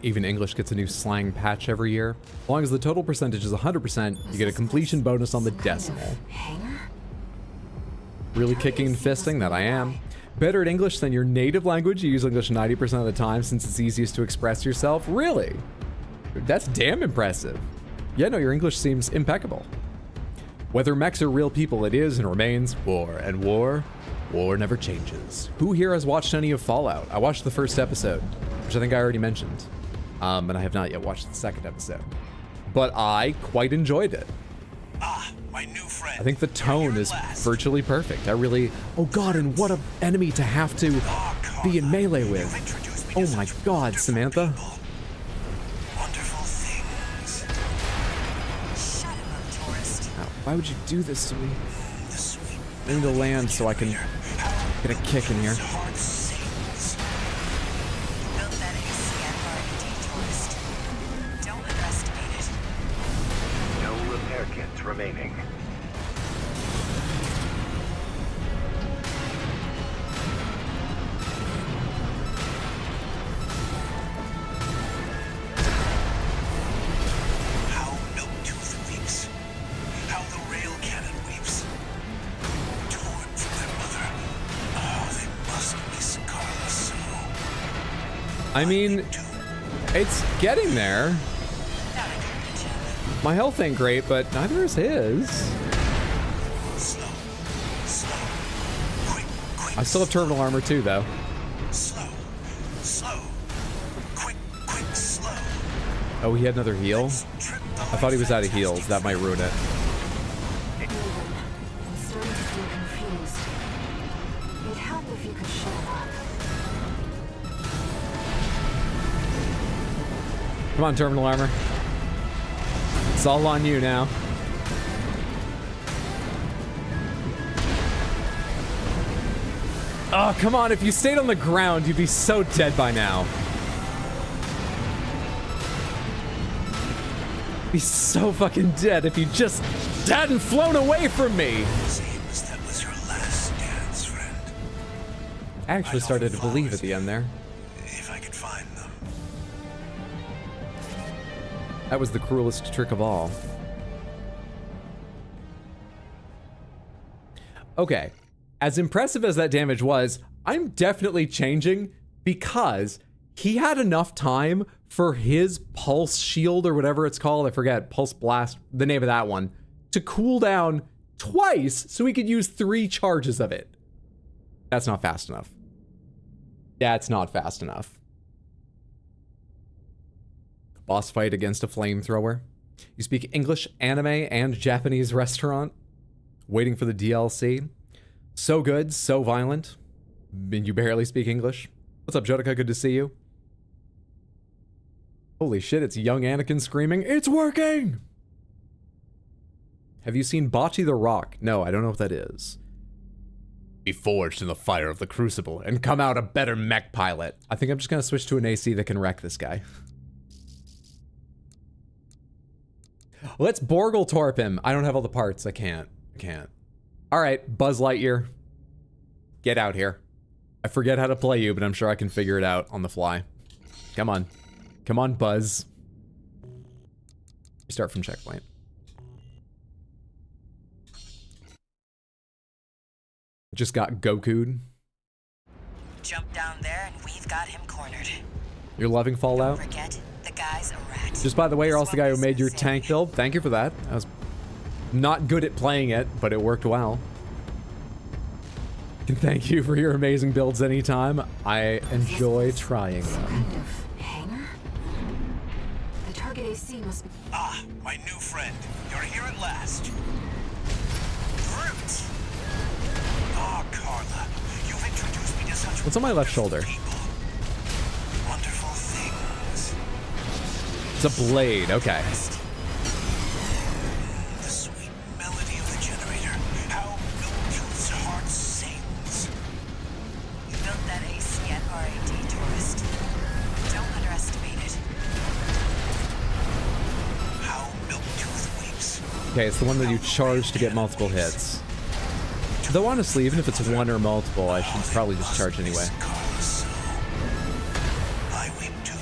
Even English gets a new slang patch every year. As long as the total percentage is 100%, you get a completion bonus on the decimal. Hanger? Really kicking and fisting? That I am. Better at English than your native language? You use English 90% of the time since it's easiest to express yourself? Really? That's damn impressive. Yeah, no, your English seems impeccable. Whether mechs are real people, it is and remains war. And war never changes. Who here has watched any of Fallout? I watched the first episode, which I think I already mentioned. And I have not yet watched the second episode. But I quite enjoyed it. Ah, my new friend. I think the tone is virtually perfect. I really... Oh god, and what an enemy to have to be in melee with. Oh my god, Samantha. Wonderful things. Shut him up, tourist. Ow, why would you do this to me? The sweet I need to land so I can get a kick in here. heart sings. Built that AC at R&D, tourist. Don't underestimate it. No repair kits remaining. How Milktooth weeps. How the rail cannon weeps. Torn from their mother. Oh, they must miss Carla so. I mean, it's getting there. Not a good mention. My health ain't great, but neither is his. Slow. Slow. Quick, quick. I still have terminal armor too, though. Slow. Slow. Quick, quick, slow. Oh, he had another heal? Trip the I thought he was out of heals. That might ruin it. I'm starting to feel confused. It'd help if you could shut up. Come on, terminal armor. It's all on you now. Oh, come on. If you stayed on the ground, you'd be so dead by now. Be so fucking dead if you just hadn't flown away from me. Seems that was your last dance, friend. I actually started to believe at the end there. If I could find them. That was the cruelest trick of all. Okay, as impressive as that damage was, I'm definitely changing because he had enough time for his pulse shield or whatever it's called, I forget, pulse blast, the name of that one, to cool down twice so he could use 3 charges of it. That's not fast enough. That's not fast enough. Boss fight against a flamethrower. You speak English, anime, and Japanese restaurant. Waiting for the DLC. So good, so violent. And you barely speak English. What's up, Jodica? Good to see you. Holy shit, it's young Anakin screaming, "It's working!" Have you seen Bocce the Rock? No, I don't know what that is. Be forged in the fire of the crucible and come out a better mech pilot. I think I'm just gonna switch to an AC that can wreck this guy. Let's Borgletorp him. I don't have all the parts. I can't. All right, Buzz Lightyear. Get out here. I forget how to play you, but I'm sure I can figure it out on the fly. Come on. Come on, Buzz. Start from checkpoint. Just got Goku'd. Jump down there and we've got him cornered. You're loving Fallout? Don't forget, the guy's a rat. Just by the way, you're also the guy who made your tank build. Thank you for that. I was not good at playing it, but it worked well. And thank you for your amazing builds anytime. I enjoy trying them. Kind of hangar? The target AC must be... Ah, my new friend. You're here at last. Brute! Oh, Carla, you've introduced me to such What's on my left shoulder? people. Wonderful things. It's a blade, okay. The sweet melody of the generator. How Miltooth's heart sings. You built that AC at RAD, tourist. Don't underestimate it. How Miltooth weeps. Okay, it's the one that you charge to get multiple hits. Though honestly, even if it's one or multiple, I should probably just charge anyway. Carla, so I weep too.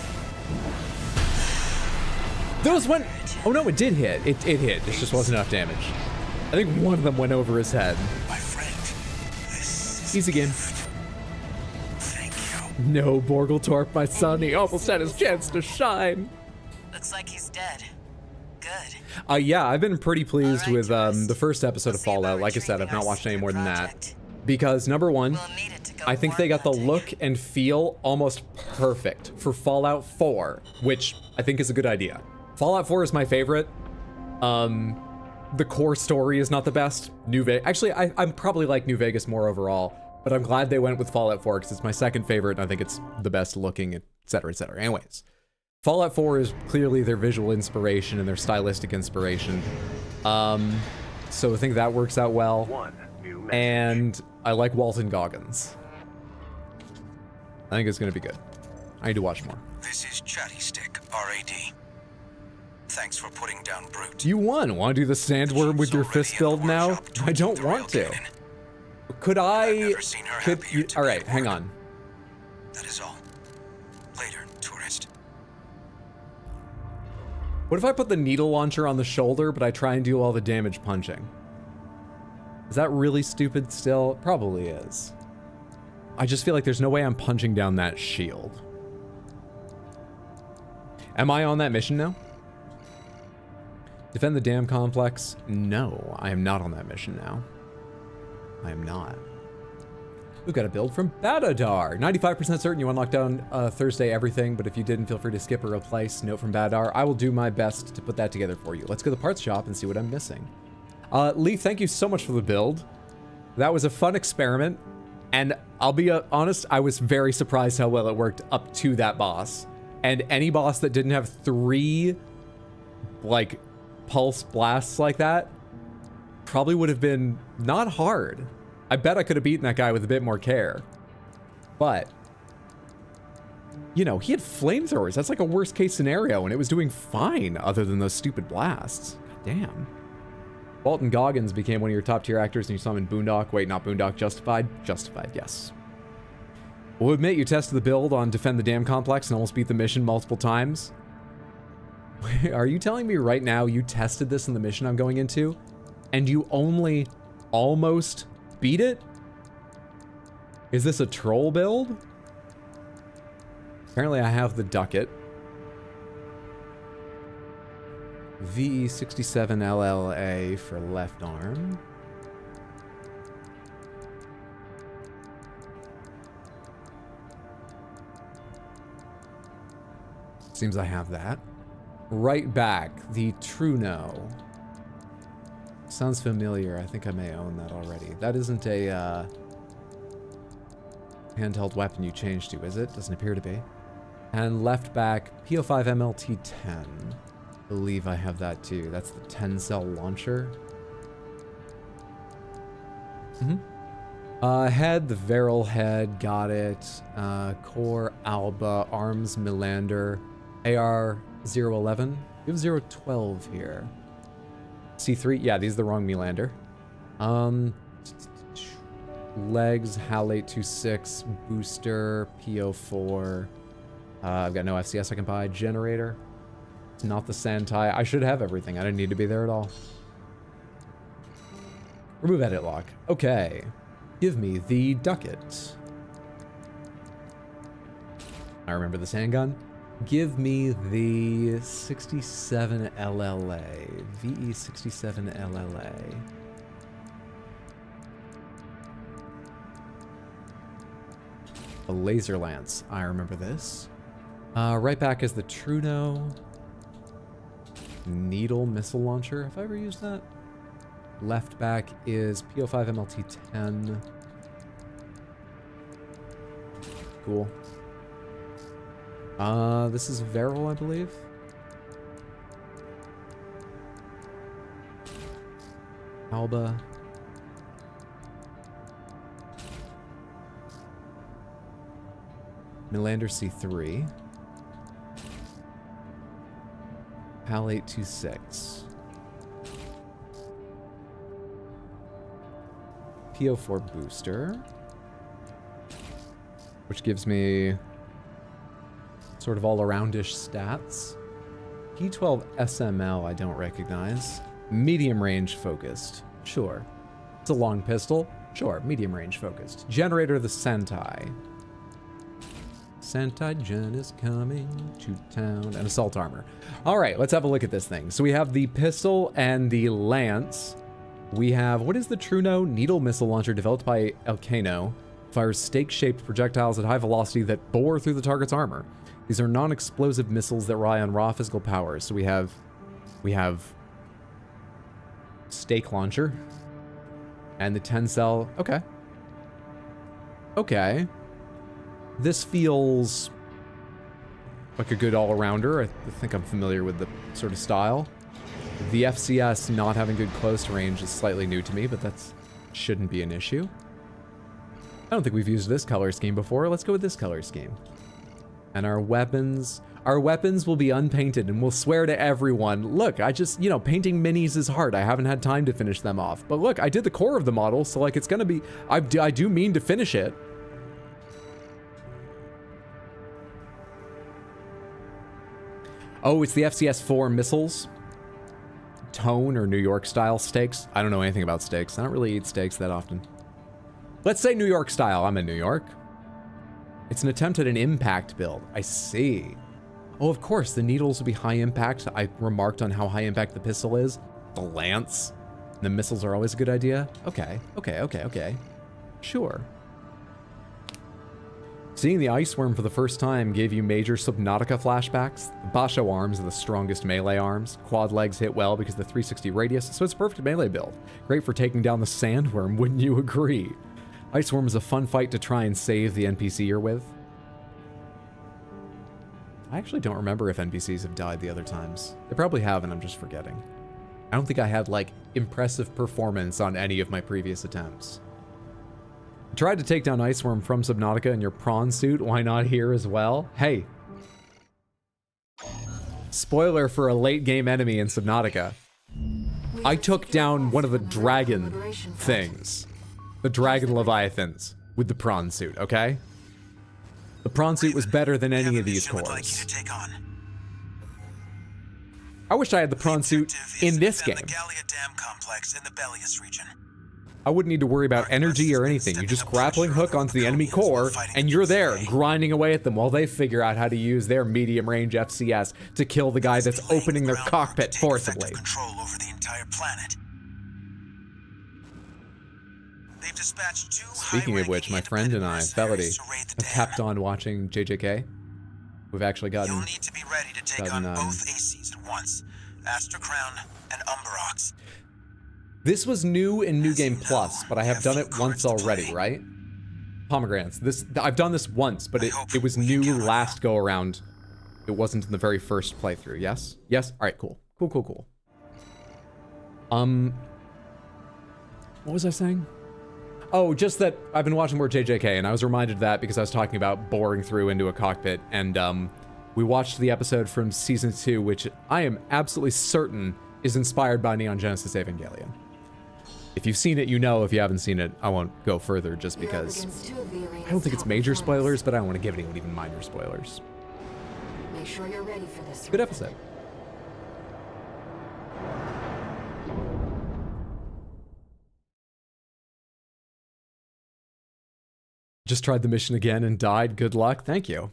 Those went... Oh no, it did hit. It hit. It just wasn't enough damage. I think one of them went over his head. My friend, this is Easy game. Thank you. No, Borgletorp, my son. He almost had his chance to shine. Looks like he's dead. Good. Yeah, I've been pretty pleased All right, with tourist. the first episode We'll of see about Fallout. Like I said, I've retrieving not our watched any more than that. project. Because number one, We'll need it to go I think they got the worm look hunting. and feel almost perfect for Fallout 4, which I think is a good idea. Fallout 4 is my favorite. The core story is not the best. Actually, I'm probably like New Vegas more overall, but I'm glad they went with Fallout 4 because it's my second favorite and I think it's the best looking, etc., etc. Anyways, Fallout 4 is clearly their visual inspiration and their stylistic inspiration. So I think that works out well. And I like Walton Goggins. I think it's gonna be good. I need to watch more. This is Chatty Stick, RAD. Thanks for putting down Brute. You won. Want to do the sandworm with your fist build now? I don't want to. Could I? never seen her Could happier you? to All be right, at hang work. on. That is all. Later, tourist. What if I put the needle launcher on the shoulder, but I try and do all the damage punching? Is that really stupid still? It probably is. I just feel like there's no way I'm punching down that shield. Am I on that mission now? Defend the dam complex? No, I am not on that mission now. I am not. We've got a build from Badadar. 95% certain you unlocked on Thursday everything, but if you didn't, feel free to skip or replace. Note from Badadar. I will do my best to put that together for you. Let's go to the parts shop and see what I'm missing. Leaf, thank you so much for the build. That was a fun experiment, and I'll be honest, I was very surprised how well it worked up to that boss. And any boss that didn't have 3, like, pulse blasts like that probably would have been not hard. I bet I could have beaten that guy with a bit more care. But, you know, he had flamethrowers. That's like a worst case scenario, and it was doing fine other than those stupid blasts. Damn. Walton Goggins became one of your top tier actors and you saw him in Boondock. Wait, not Boondock. Justified? Justified, yes. We'll admit you tested the build on Defend the Dam Complex and almost beat the mission multiple times. Are you telling me right now you tested this in the mission I'm going into and you only almost beat it? Is this a troll build? Apparently I have the ducket. VE67 LLA for left arm. Seems I have that. Right back, the Truno. Sounds familiar. I think I may own that already. That isn't a handheld weapon you changed to, is it? Doesn't appear to be. And left back, PO5 MLT-10. Believe I have that too. That's the 10-cell launcher. Head, the Varel head, got it. Core, Alba, Arms, Milander, AR 011. We have 012 here. C3, yeah, these are the wrong Milander. Legs, HAL 826, booster, PO4. I've got no FCS I can buy. Generator. It's not the Santai. I should have everything. I didn't need to be there at all. Remove edit lock. Okay. Give me the ducat. I remember this handgun. Give me the 67 LLA. VE 67 LLA. A laser lance. I remember this. Right back is the Truno. Needle missile launcher. Have I ever used that? Left back is PO5 MLT-10. Cool. This is Varel, I believe. Alba. Milander C3. HAL 826. PO4 booster. Which gives me sort of all-aroundish stats. P12 SML I don't recognize. Medium range focused. Sure. It's a long pistol. Sure, medium range focused. Generator the Sentai. Sentai Gen is coming to town. And assault armor. All right, let's have a look at this thing. So we have the pistol and the lance. We have, what is the Truno? Needle missile launcher developed by Elcano. Fires stake-shaped projectiles at high velocity that bore through the target's armor. These are non-explosive missiles that rely on raw physical powers. So we have stake launcher and the 10 cell. Okay. Okay. This feels like a good all-arounder. I think I'm familiar with the sort of style. The FCS not having good close range is slightly new to me, but that shouldn't be an issue. I don't think we've used this color scheme before. Let's go with this color scheme. And our weapons will be unpainted, and we'll swear to everyone, look, I just, you know, painting minis is hard. I haven't had time to finish them off. But look, I did the core of the model, so like it's gonna be, I do mean to finish it. Oh, it's the FCS-4 missiles. Tone or New York style stakes. I don't know anything about stakes. I don't really eat steaks that often. Let's say New York style. I'm in New York. It's an attempt at an impact build. I see. Oh, of course, the needles will be high impact. I remarked on how high impact the pistol is. The lance. The missiles are always a good idea. Okay, okay. Sure. Seeing the Ice Worm for the first time gave you major Subnautica flashbacks. The Basho arms are the strongest melee arms. Quad legs hit well because of the 360 radius, so it's a perfect melee build. Great for taking down the Sandworm, wouldn't you agree? Ice Worm is a fun fight to try and save the NPC you're with. I actually don't remember if NPCs have died the other times. They probably have, and I'm just forgetting. I don't think I had, like, impressive performance on any of my previous attempts. Tried to take down Ice Worm from Subnautica in your prawn suit. Why not here as well? Hey. Spoiler for a late game enemy in Subnautica. I took down one of the dragon things. The dragon leviathans with the prawn suit, okay? The prawn suit was better than any of these cores. I wish I had the prawn suit in this game. I wouldn't need to worry about energy or anything. You just grappling hook onto the enemy core, and you're there, grinding away at them while they figure out how to use their medium-range FCS to kill the guy that's opening their cockpit forcibly. Speaking of which, my friend and I, Felody, have kept on watching JJK. We've actually gotten... You'll need to be ready to take on both ACs at once. Astra Crown and Umberox. This was new in New Game Plus, but I have done it once already, right? Pomegranates. I've done this once, but it was new last go around. It wasn't in the very first playthrough, yes? Yes? Alright, cool. Cool. What was I saying? Oh, just that I've been watching more JJK, and I was reminded of that because I was talking about boring through into a cockpit, and we watched the episode from season 2, which I am absolutely certain is inspired by Neon Genesis Evangelion. If you've seen it, you know. If you haven't seen it, I won't go further just because I don't think it's major spoilers, but I don't want to give anyone even minor spoilers. Make sure you're ready for this. Good episode. Just tried the mission again and died. Good luck. Thank you.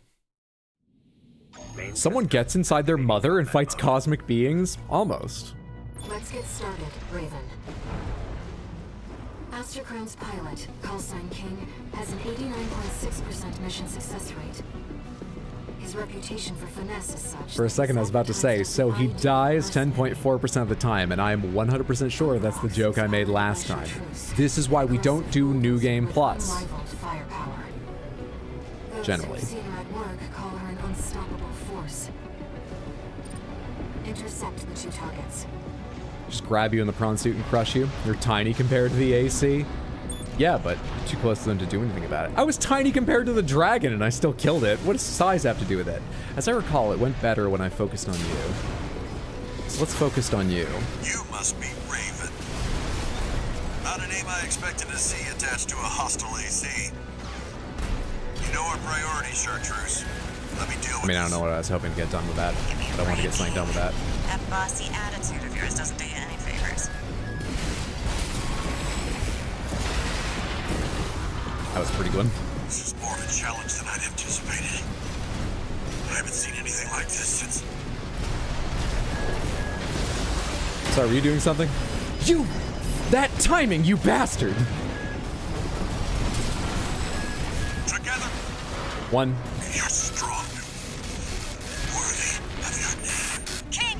Someone gets inside their mother and fights cosmic beings? Almost. Let's get started, Raven. Astrocrone's pilot, callsign King, has an 89.6% mission success rate. His reputation for finesse is such. For a second, I was about to say, so he dies 10.4% of the time, and I'm 100% sure that's the joke I made last time. This is why we don't do New Game Plus. Generally. Those who've seen her at work call her an unstoppable force. Intercept the 2 targets. Just grab you in the prawn suit and crush you? You're tiny compared to the AC? Yeah, but too close to them to do anything about it. I was tiny compared to the dragon and I still killed it. What does size have to do with it? As I recall, it went better when I focused on you. So let's focus on you. You must be Raven. Not a name I expected to see attached to a hostile AC. You know our priority, Chartreuse. Let me deal with I mean, I don't know what I was hoping to get done with that. I don't want to get something done with that. That bossy attitude of yours doesn't do you any favors. That was pretty good. This is more of a challenge than I'd anticipated. I haven't seen anything like this since... Sorry, were you doing something? You! That timing, you bastard! Together! 1. You're strong. Worthy of your name. King,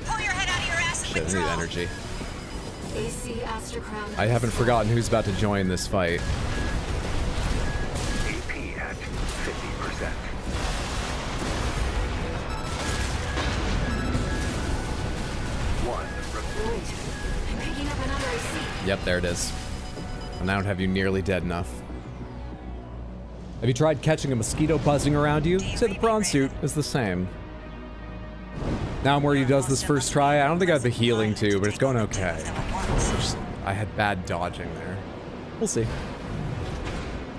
pull your head out of your ass and Shit, I need withdraw. energy. AC Astrocrown. I haven't forgotten who's about to join this fight. AP at 50%. Wait, I'm picking up another AC. Yep, there it is. And I don't have you nearly dead enough. Have you tried catching a mosquito buzzing around you? Say the prawn suit is the same. Now I'm where he does this first try. I don't think I have the healing too, but it's going okay. I had bad dodging there. We'll see.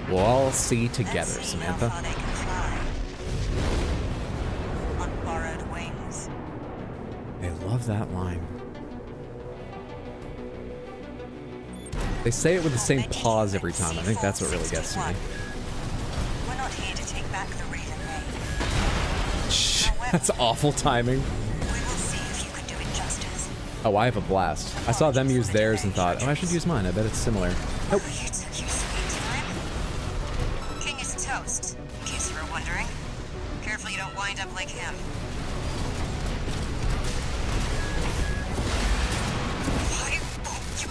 We'll all see together, Samantha. How far they can fly. On borrowed wings. They love that line. They say it with the same pause every time. I think that's what really gets to me. We're not here to take back the Raven name. Shh, that's awful timing. We will see if you can do it justice. Oh, I have a blast. I saw them use theirs and thought, oh, I should use mine. I bet it's similar. Nope. You took your sweet time. King is toast, in case you were wondering. Careful you don't wind up like him.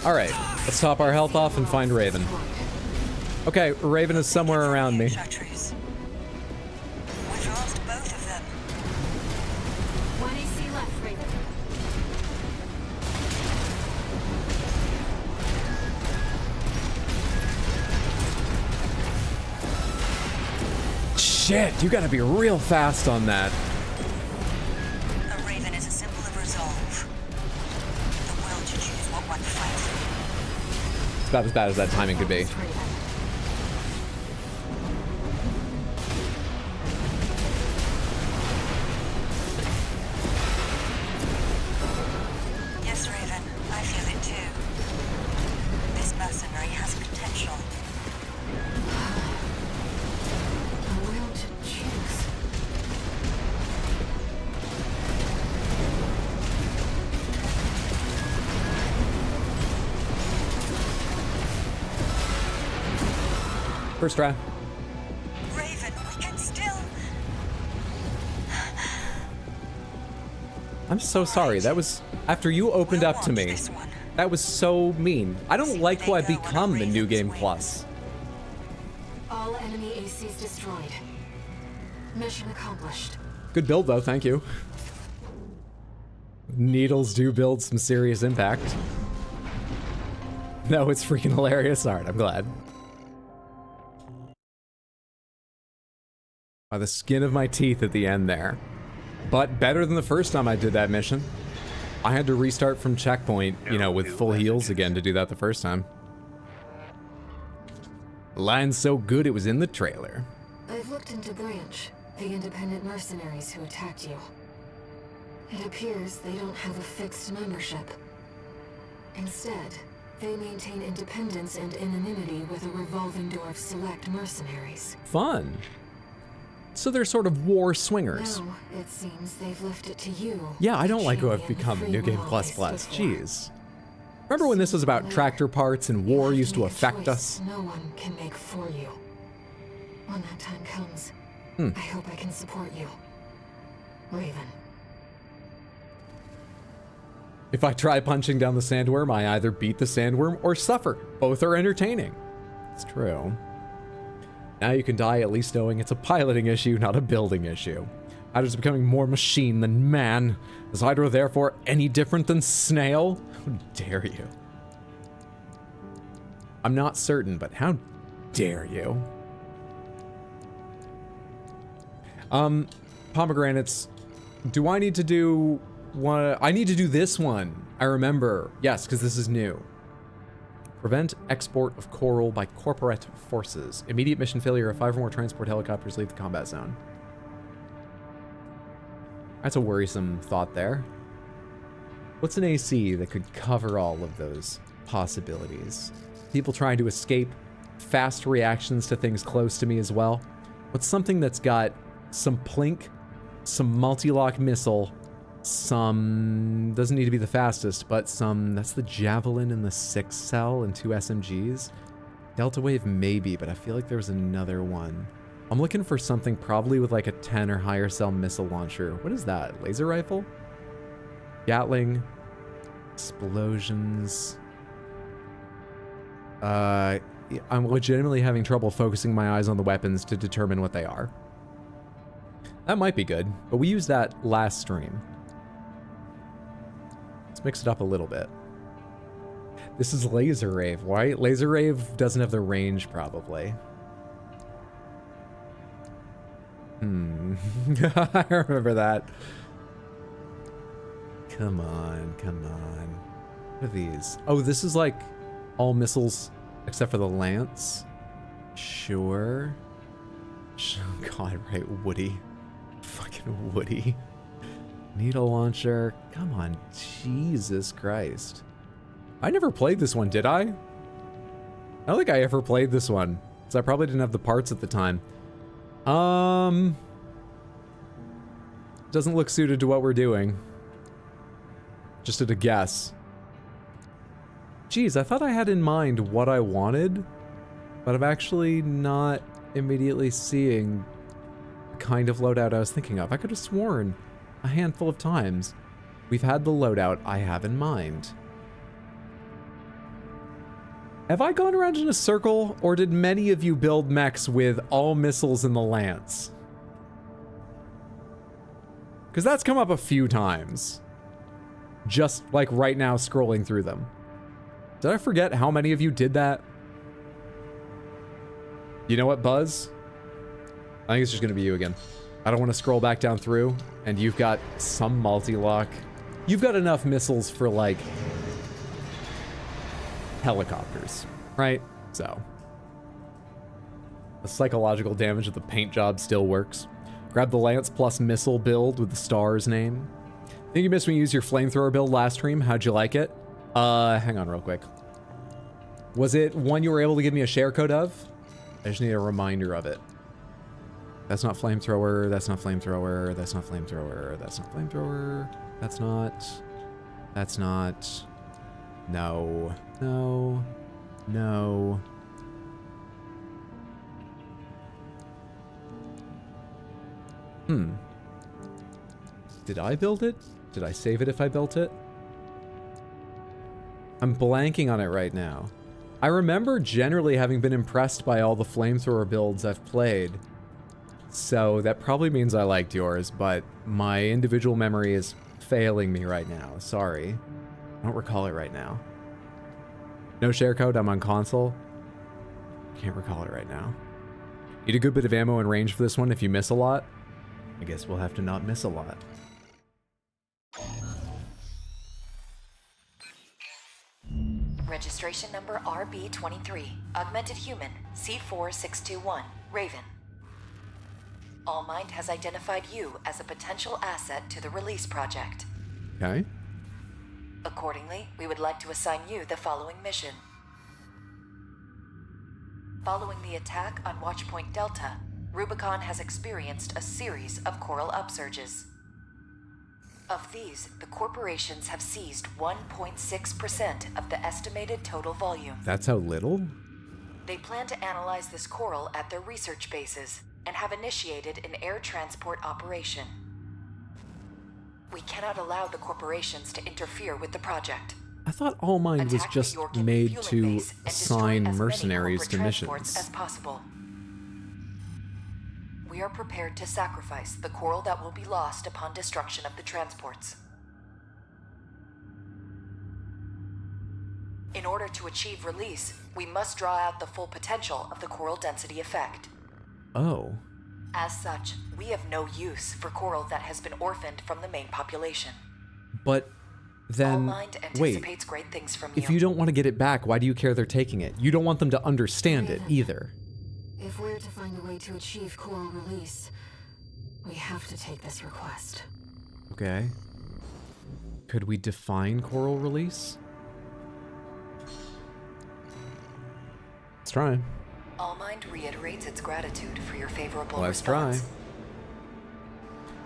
Alright, let's top our health off and find Raven. Okay, Raven is somewhere around me. Chartreuse. We've lost both of them. 1 AC left, Raven. Shit, you gotta be real fast on that. A Raven is a symbol of resolve. The will to choose what one fights. It's about as bad as that timing could be. Raven. Yes, Raven, I feel it too. This mercenary has potential. The will to choose. First try. Raven, we can still... I'm so sorry. That was after you opened up to me. That was so mean. I don't like who I've become in New Game Plus. All enemy ACs destroyed. Mission accomplished. Good build though, thank you. Needles do build some serious impact. No, it's freaking hilarious. Alright, I'm glad. By the skin of my teeth at the end there. But better than the first time I did that mission. I had to restart from checkpoint, you know, with full heals again to do that the first time. The line's so good it was in the trailer. I've looked into Branch, the independent mercenaries who attacked you. It appears they don't have a fixed membership. Instead, they maintain independence and anonymity with a revolving door of select mercenaries. Fun. So they're sort of war swingers. Now, it seems they've left it to you. Yeah, I don't like who I've champion become free New Game will Plus I Plus. stood for. Jeez. Remember when this was about tractor parts and You war have to used to make a affect choice us? No one can make for you. When that time comes, I hope I can support you. Raven. If I try punching down the sandworm, I either beat the sandworm or suffer. Both are entertaining. It's true. Now you can die at least knowing it's a piloting issue, not a building issue. Hydra's becoming more machine than man. Is Hydra therefore any different than Snail? How dare you? I'm not certain, but how dare you? Pomegranates. Do I need to do one? I need to do this one. I remember. Yes, because this is new. Prevent export of coral by corporate forces. Immediate mission failure if 5 or more transport helicopters leave the combat zone. That's a worrisome thought there. What's an AC that could cover all of those possibilities? People trying to escape, fast reactions to things close to me as well. What's something that's got some plink, some multi-lock missile, some, doesn't need to be the fastest, but some, that's the Javelin and the 6 cell and 2 SMGs. Delta Wave maybe, but I feel like there's another one. I'm looking for something probably with like a 10 or higher cell missile launcher. What is that? Laser rifle? Gatling. Explosions. I'm legitimately having trouble focusing my eyes on the weapons to determine what they are. That might be good, but we used that last stream. Let's mix it up a little bit. This is Laser Rave, right? Laser Rave doesn't have the range, probably. I remember that. Come on, come on. What are these? Oh, this is like all missiles except for the Lance. Sure. God, right, Woody. Fucking Woody. Needle launcher. Come on, Jesus Christ. I never played this one, did I? I don't think I ever played this one, because I probably didn't have the parts at the time. Doesn't look suited to what we're doing. Just at a guess. Geez, I thought I had in mind what I wanted, but I'm actually not immediately seeing the kind of loadout I was thinking of. I could have sworn a handful of times we've had the loadout I have in mind. Have I gone around in a circle, or did many of you build mechs with all missiles in the Lance? Because that's come up a few times. Just like right now scrolling through them. Did I forget how many of you did that? You know what, Buzz? I think it's just going to be you again. I don't want to scroll back down through, and you've got some multi-lock. You've got enough missiles for, like, helicopters, right? So, the psychological damage of the paint job still works. Grab the Lance plus missile build with the star's name. Think you missed when you used your flamethrower build last stream? How'd you like it? Hang on real quick. Was it one you were able to give me a share code of? I just need a reminder of it. That's not flamethrower, that's not flamethrower, that's not flamethrower, that's not flamethrower, that's not, no, no, no. Did I build it? Did I save it if I built it? I'm blanking on it right now. I remember generally having been impressed by all the flamethrower builds I've played. So that probably means I liked yours, but my individual memory is failing me right now. Sorry. I don't recall it right now. No share code, I'm on console. Can't recall it right now. Need a good bit of ammo and range for this one. If you miss a lot, I guess we'll have to not miss a lot. Registration number RB23, Augmented Human, C4621, Raven. ALLMIND has identified you as a potential asset to the release project. Okay. Accordingly, we would like to assign you the following mission. Following the attack on Watchpoint Delta, Rubicon has experienced a series of coral upsurges. Of these, the corporations have seized 1.6% of the estimated total volume. That's how little? They plan to analyze this coral at their research bases and have initiated an air transport operation. We cannot allow the corporations to interfere with the project. I thought ALLMIND was Attack the just Yorkin made fueling to base and destroy assign as many mercenaries corporate to transports missions. as possible. We are prepared to sacrifice the coral that will be lost upon destruction of the transports. In order to achieve release, we must draw out the full potential of the coral density effect. Oh. As such, we have no use for coral that has been orphaned from the main population. But then, ALLMIND wait. anticipates great things from If you don't want to get it back, why do you care they're taking it? You don't want them to understand it either. If we're to find a way to achieve coral release, we have to take this request. Okay. Could we define coral release? Let's try. ALLMIND reiterates its gratitude for your favorable Let's try. response.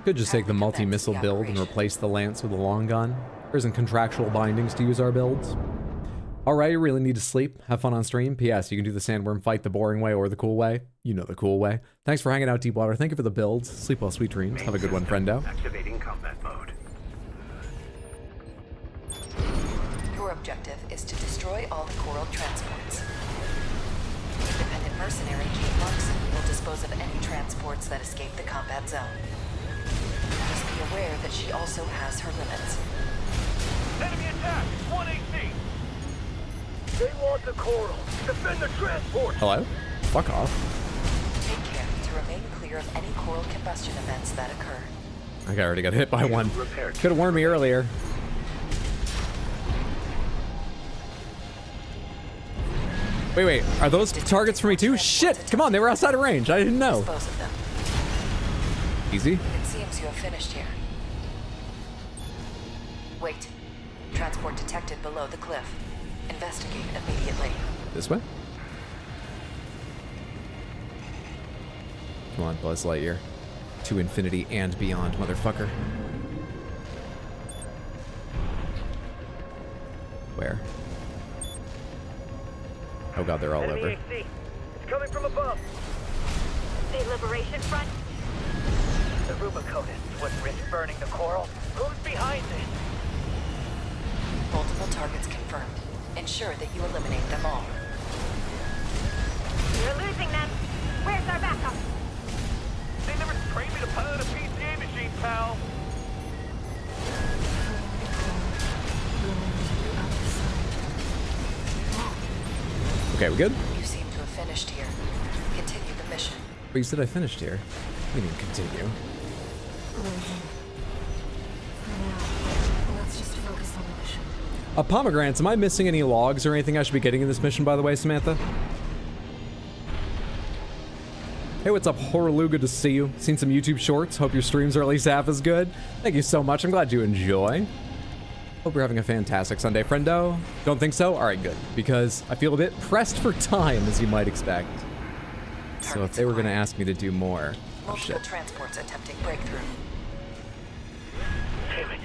Could just take the Have the multi-missile defense build and operation. replace the lance with a long gun. There isn't contractual bindings to use our builds. Alright, you really need to sleep. Have fun on stream. P.S. You can do the sandworm fight the boring way or the cool way. You know the cool way. Thanks for hanging out, Deepwater. Thank you for the builds. Sleep well, sweet dreams. Have a good one, friendo. Activating combat mode. Your objective is to destroy all the coral transports. Independent mercenary Kate Larkson will dispose of any transports that escape the combat zone. Just be aware that she also has her limits. Enemy attack! 1AC! They want the coral! Defend the transport! Hello? Fuck off. Take care to remain clear of any coral combustion events that occur. I already got hit by one. Could have warned me earlier. Wait, are those targets for me too? Shit! Come on, they were outside of range. I didn't know. Dispose of them. Easy. It seems you have finished here. Wait. Transport detected below the cliff. Investigate immediately. This way? Come on, Buzz Lightyear. To infinity and beyond, motherfucker. Where? Oh god, they're all over. AC. It's coming from above. The Liberation Front? The Rubiconists wouldn't risk burning the coral. Who's behind this? Multiple targets confirmed. Ensure that you eliminate them all. We're losing them. Where's our backup? They never trained me to pilot a PCA machine, pal. Okay, we good? You seem to have finished here. Continue the mission. But you said I finished here. We didn't continue. Let's just focus on the mission. Pomegranates, am I missing any logs or anything I should be getting in this mission, by the way, Samantha? Hey, what's up, Horaloo? Good to see you. Seen some YouTube shorts. Hope your streams are at least half as good. Thank you so much. I'm glad you enjoy. Hope you're having a fantastic Sunday, friendo. Don't think so? Alright, good. Because I feel a bit pressed for time, as you might expect. So if they were going to ask me to do more... Oh, Multiple shit. transports attempting breakthrough. Damn it.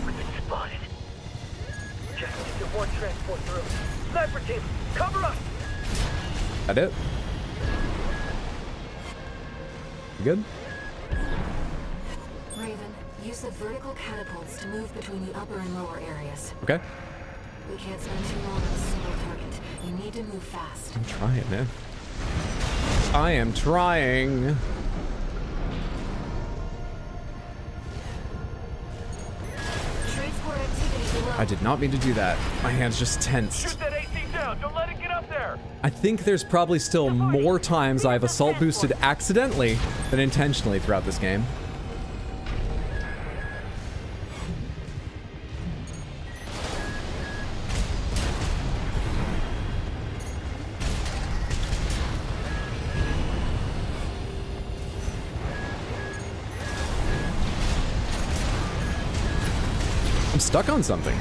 We've been spotted. Just need to get one transport through. Sniper team, cover us! That it? You good? Raven, use the vertical catapults to move between the upper and lower areas. Okay. We can't spend too long on a single target. You need to move fast. I'm trying, man. I am trying. Transport activity below. I did not mean to do that. My hand's just tensed. Shoot that AC down! Don't let it get up there! I think there's probably still more times I've assault boosted accidentally than intentionally throughout this game. I'm stuck on something.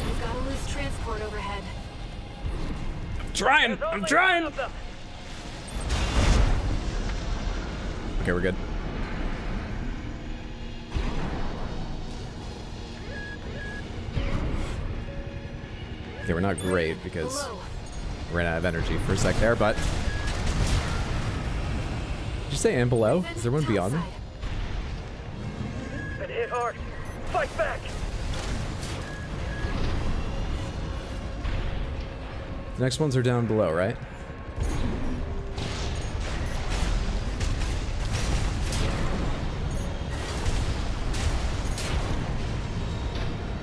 We've got a loose transport overhead. I'm trying! Okay, we're good. Okay, we're not great because we ran out of energy for a sec there, but... Did you say and below? Is there one beyond me? Been hit hard. Fight back. The next ones are down below, right?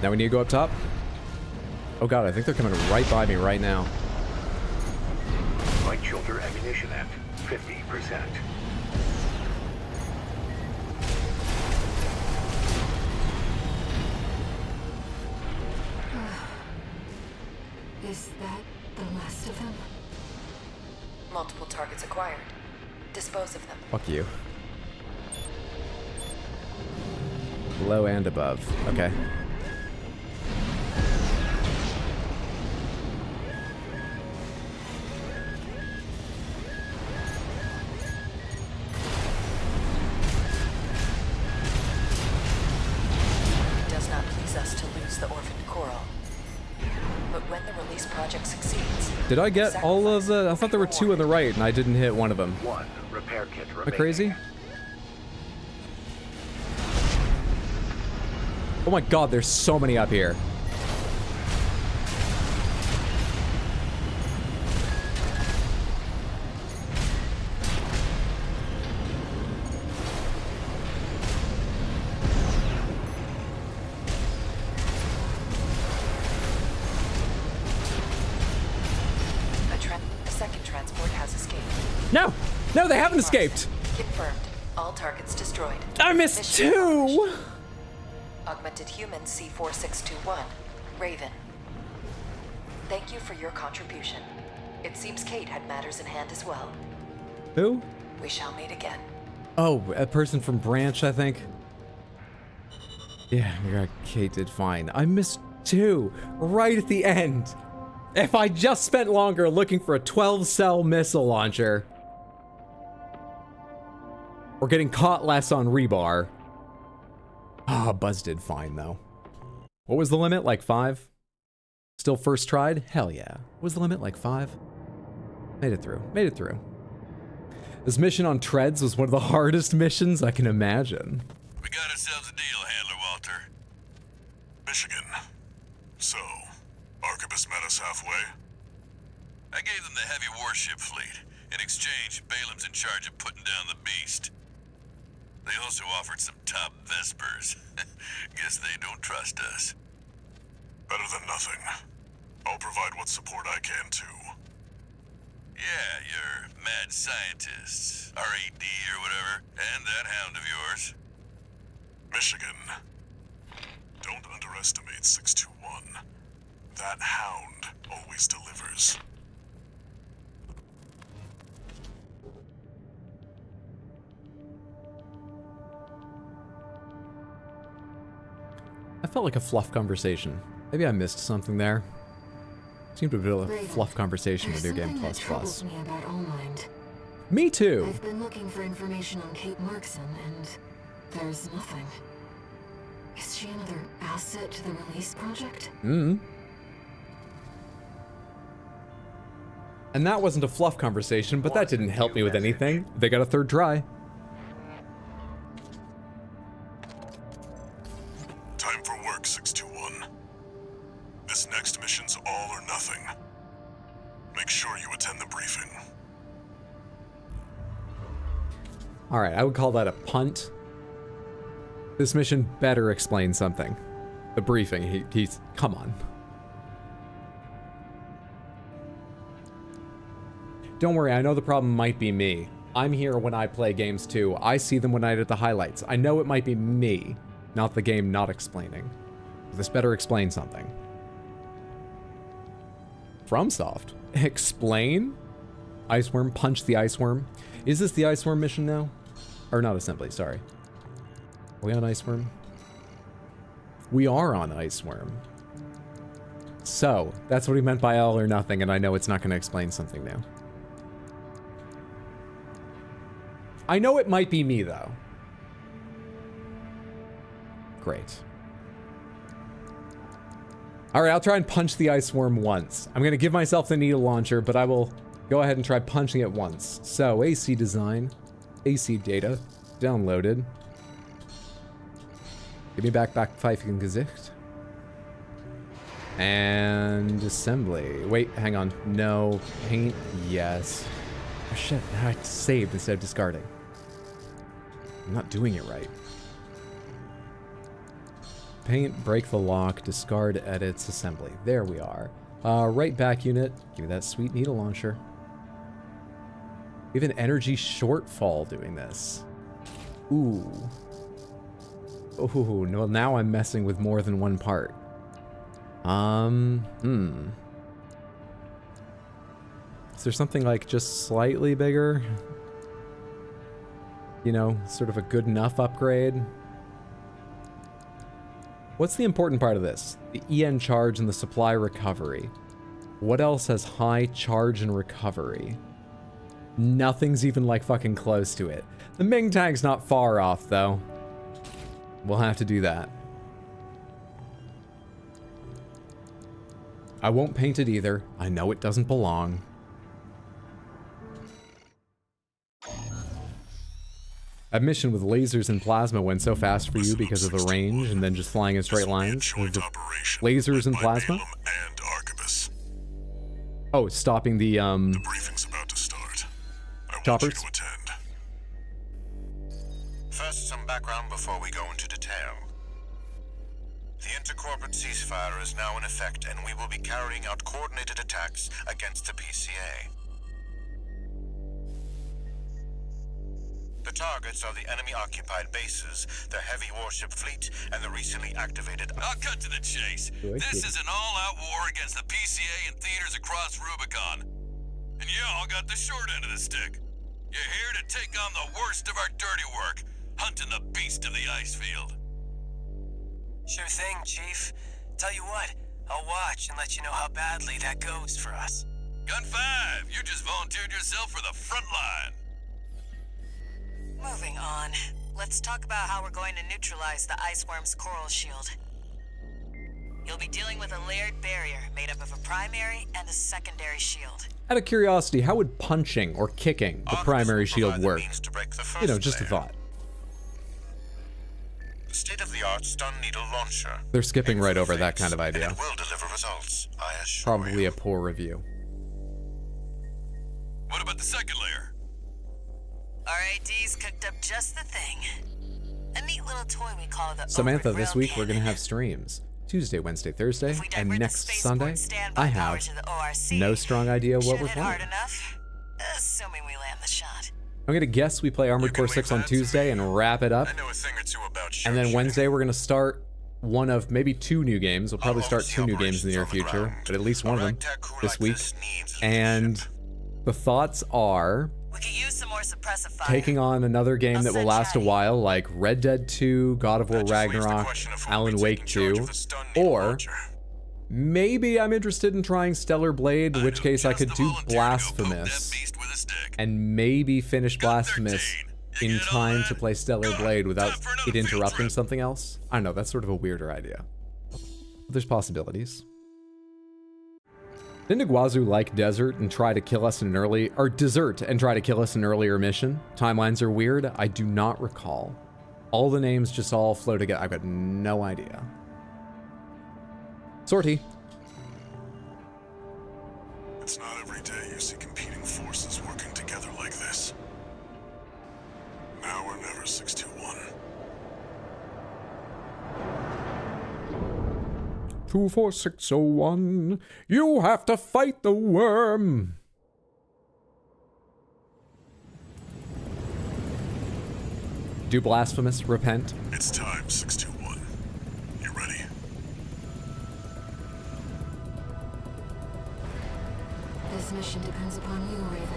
Now we need to go up top? Oh god, I think they're coming right by me right now. Light shoulder ammunition at 50%. Is that the last of them? Multiple targets acquired. Dispose of them. Fuck you. Below and above. Okay. It does not please us to lose the orphaned coral. But when the release project succeeds... Did I get all of the... I thought there were two on the right and I didn't hit one of them. One repair kit Am I remaining. crazy? Oh my god, there's so many up here. A second transport has escaped. No! No, they haven't escaped! Confirmed. All targets destroyed. I missed Mission two! accomplished. Augmented Human C4621, Raven. Thank you for your contribution. It seems Kate had matters in hand as well. Who? We shall meet again. Oh, a person from Branch, I think. Yeah, Kate did fine. I missed two right at the end. If I just spent longer looking for a 12-cell missile launcher, or getting caught less on rebar. Ah, Buzz did fine, though. What was the limit? Like 5? Still first tried? Hell yeah. What was the limit? Like 5? Made it through. Made it through. This mission on treads was one of the hardest missions I can imagine. We got ourselves a deal, Handler Walter. Michigan. So, Arquebus met us halfway? I gave them the heavy warship fleet. In exchange, Balaam's in charge of putting down the beast. They also offered some top Vespers. Guess they don't trust us. Better than nothing. I'll provide what support I can, too. Yeah, your mad scientists, RAD or whatever, and that hound of yours. Michigan. Don't underestimate 621. That hound always delivers. I felt like a fluff conversation. Maybe I missed something there. Seemed to be a Raven, fluff conversation with New Game There's Plus something that troubles me about ALLMIND. Me too. I've been looking for information on Kate Markson, and there's nothing. Is she another asset to the release project? And that wasn't a fluff conversation, but that didn't help me with anything. They got a third try. Time for work, 621. This next mission's all or nothing. Make sure you attend the briefing. All right, I would call that a punt. This mission better explain something. The briefing, he's... Come on. Don't worry, I know the problem might be me. I'm here when I play games too. I see them when I edit the highlights. I know it might be me, not the game not explaining. This better explain something. FromSoft. Explain? Iceworm, punch the Iceworm. Is this the Iceworm mission now? Or not Assembly, sorry. Are we on Iceworm? We are on Iceworm. So, that's what he meant by all or nothing, and I know it's not going to explain something new. I know it might be me, though. Great. Alright, I'll try and punch the Iceworm once. I'm going to give myself the needle launcher, but I will go ahead and try punching it once. So, AC design, AC data, downloaded. Give me back 5 Gesicht. And assembly. Wait, hang on. No. Paint, yes. Oh shit, now I saved instead of discarding. I'm not doing it right. Paint, break the lock, discard, edits, assembly. There we are. Right back unit. Give me that sweet needle launcher. We have an energy shortfall doing this. Ooh. Ooh, no, now I'm messing with more than one part. Is there something like just slightly bigger? You know, sort of a good enough upgrade? What's the important part of this? The EN charge and the supply recovery. What else has high charge and recovery? Nothing's even like fucking close to it. The Ming tag's not far off though. We'll have to do that. I won't paint it either. I know it doesn't belong. A mission with lasers and plasma went so fast for you because of the range and then just flying in straight lines. With the lasers and plasma? Oh, stopping the briefing's about to start. I want choppers? you to attend. First, some background before we go into detail. The intercorporate ceasefire is now in effect, and we will be carrying out coordinated attacks against the PCA. The targets are the enemy-occupied bases, the heavy warship fleet, and the recently activated... I'll cut to the chase. This is an all-out war against the PCA and theaters across Rubicon. And y'all got the short end of the stick. You're here to take on the worst of our dirty work, hunting the beast of the ice field. Sure thing, Chief. Tell you what, I'll watch and let you know how badly that goes for us. Gun 5, you just volunteered yourself for the front line. Moving on. Let's talk about how we're going to neutralize the Iceworm's coral shield. You'll be dealing with a layered barrier made up of a primary and a secondary shield. Out of curiosity, how would punching or kicking the primary shield work? You know, just a thought. State-of-the-art stun needle launcher. They're skipping right over that kind of idea. It will deliver results, I assure Probably a poor review. What about the second layer? RAD's cooked up just the thing. A neat little toy we call the Samantha, overgrilled this week we're cannon. gonna have streams. Tuesday, Wednesday, Thursday, and divert the next spaceport Sunday, standby I power have to the ORC, no strong idea what should we're hit playing. hard enough, assuming we land the shot. I'm gonna guess we play Armored Core 6 on Tuesday and wrap it up. I know a thing or two about And then Wednesday we're gonna start one of maybe 2 new games. We'll probably start 2 new games in the near future, but at least one of them this week. And the thoughts are We could use some more suppressive fire. taking on another game that will last a while, like Red Dead 2, God of War Ragnarok, Alan Wake 2, or maybe I'm interested in trying Stellar Blade, in which case I could do Blasphemous, and maybe finish Blasphemous in time to play Stellar Blade without it interrupting something else. I don't know, that's sort of a weirder idea. But there's possibilities. Didn't Iguazu like desert and try to kill us in an early, or desert and try to kill us in an earlier mission? Timelines are weird. I do not recall. All the names just all flow together. I've got no idea. Sortie. It's not every day you see competing forces working together like this. Now or never, 621. 24601. You have to fight the worm. Do blasphemous, repent. It's time, 621. You ready? This mission depends upon you, Raven.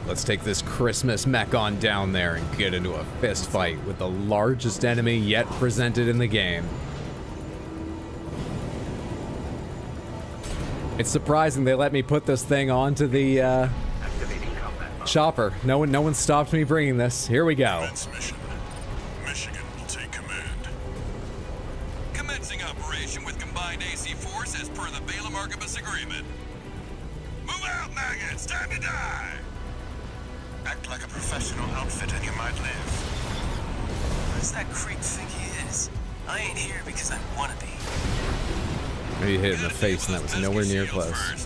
Let's take this Christmas mech on down there and get into a fist fight with the largest enemy yet presented in the game. It's surprising they let me put this thing onto the chopper. No one stopped me bringing this. Here we go. Mission. Michigan will take command. Commencing operation with combined AC force as per the Balaam Archibus agreement. Move out, maggots! Time to die! Act like a professional outfit and you might live. What does that creep think he is? I ain't here because I wanna be. Maybe hit it in the face and that was nowhere near close.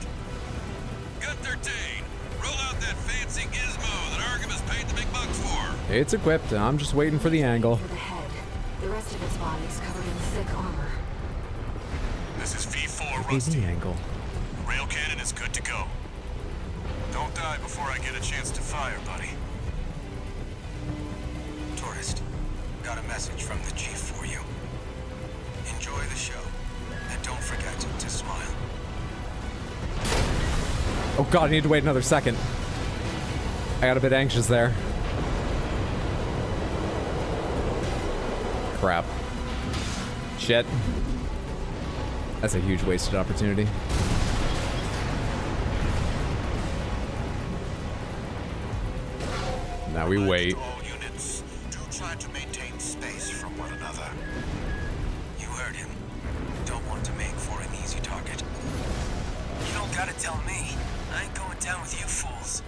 Gun 13, roll out that fancy gizmo that Archibus paid the big bucks for. It's equipped. I'm just waiting for the angle. For the head. The rest of its body is covered in thick armor. This is V4 Where's Rusty. the angle? Rail cannon is good to go. Don't die before I get a chance to fire, buddy. Tourist, got a message from the chief for you. Enjoy the show, and don't forget to smile. Oh god, I need to wait another second. I got a bit anxious there. Crap. Shit. That's a huge wasted opportunity. Now we wait. All units, do try to maintain space from one another. You heard him. Don't want to make for an easy target. You don't gotta tell me. I ain't going down with you fools.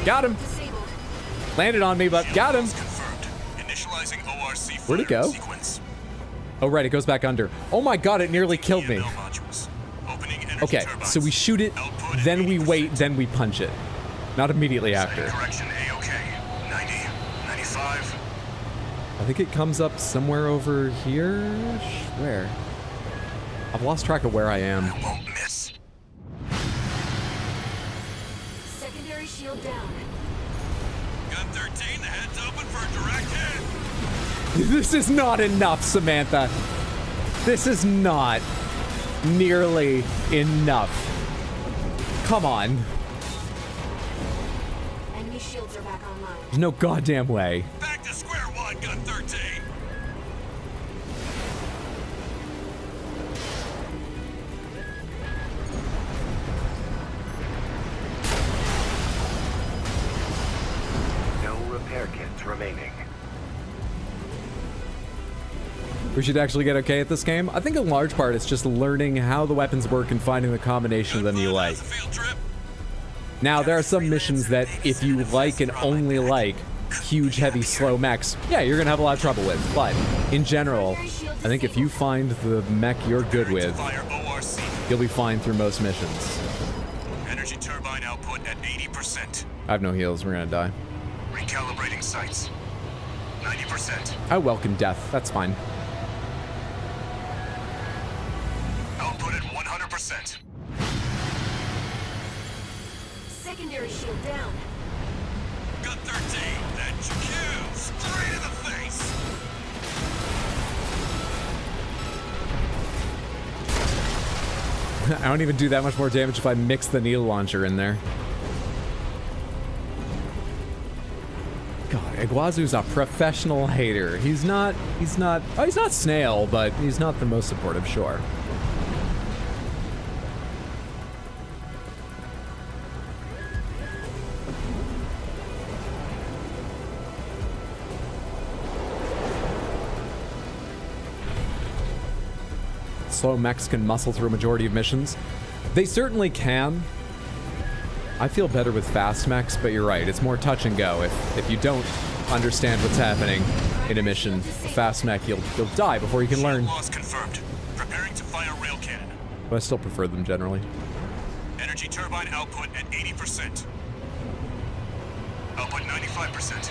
Got him. Landed on me, but got him. Confirmed. Initializing ORC Where'd it go? sequence. Oh, right, it goes back under. Oh my god, it nearly killed me. EML modules. Opening energy Okay, turbines. so we shoot it, Output then we 80%. wait, then we punch it. Not immediately after. Correction A-OK. 90, 95. I think it comes up somewhere over here. Where? I've lost track of where I am. I won't miss. Secondary shield down. Gun 13, the head's open for a direct hit. This is not enough, Samantha. This is not nearly enough. Come on. Enemy shields are back online. There's no goddamn way. Back to square one, Gun 13. No repair kits remaining. We should actually get okay at this game. I think in large part it's just learning how the weapons work and finding the combination of them you like. Now, there are some missions that if you like and only like huge, heavy, slow mechs, yeah, you're gonna have a lot of trouble with. But in general, I think if you find the mech you're good with, Fire ORC. you'll be fine through most missions. Energy turbine output at 80%. I have no heals, we're gonna die. Recalibrating sights. 90%. I welcome death, that's fine. Output at 100%. Secondary shield down. Gun 13, that's your cue. Straight in the face. I don't even do that much more damage if I mix the needle launcher in there. God, Iguazu's a professional hater. He's not Snail, but he's not the most supportive, sure. Slow mechs can muscle through a majority of missions. They certainly can. I feel better with fast mechs, but you're right. It's more touch and go. If you don't understand what's happening in a mission, a fast mech, you'll die before you can learn. Loss confirmed. Preparing to fire rail cannon. But I still prefer them generally. Energy turbine output at 80%. Output 95%.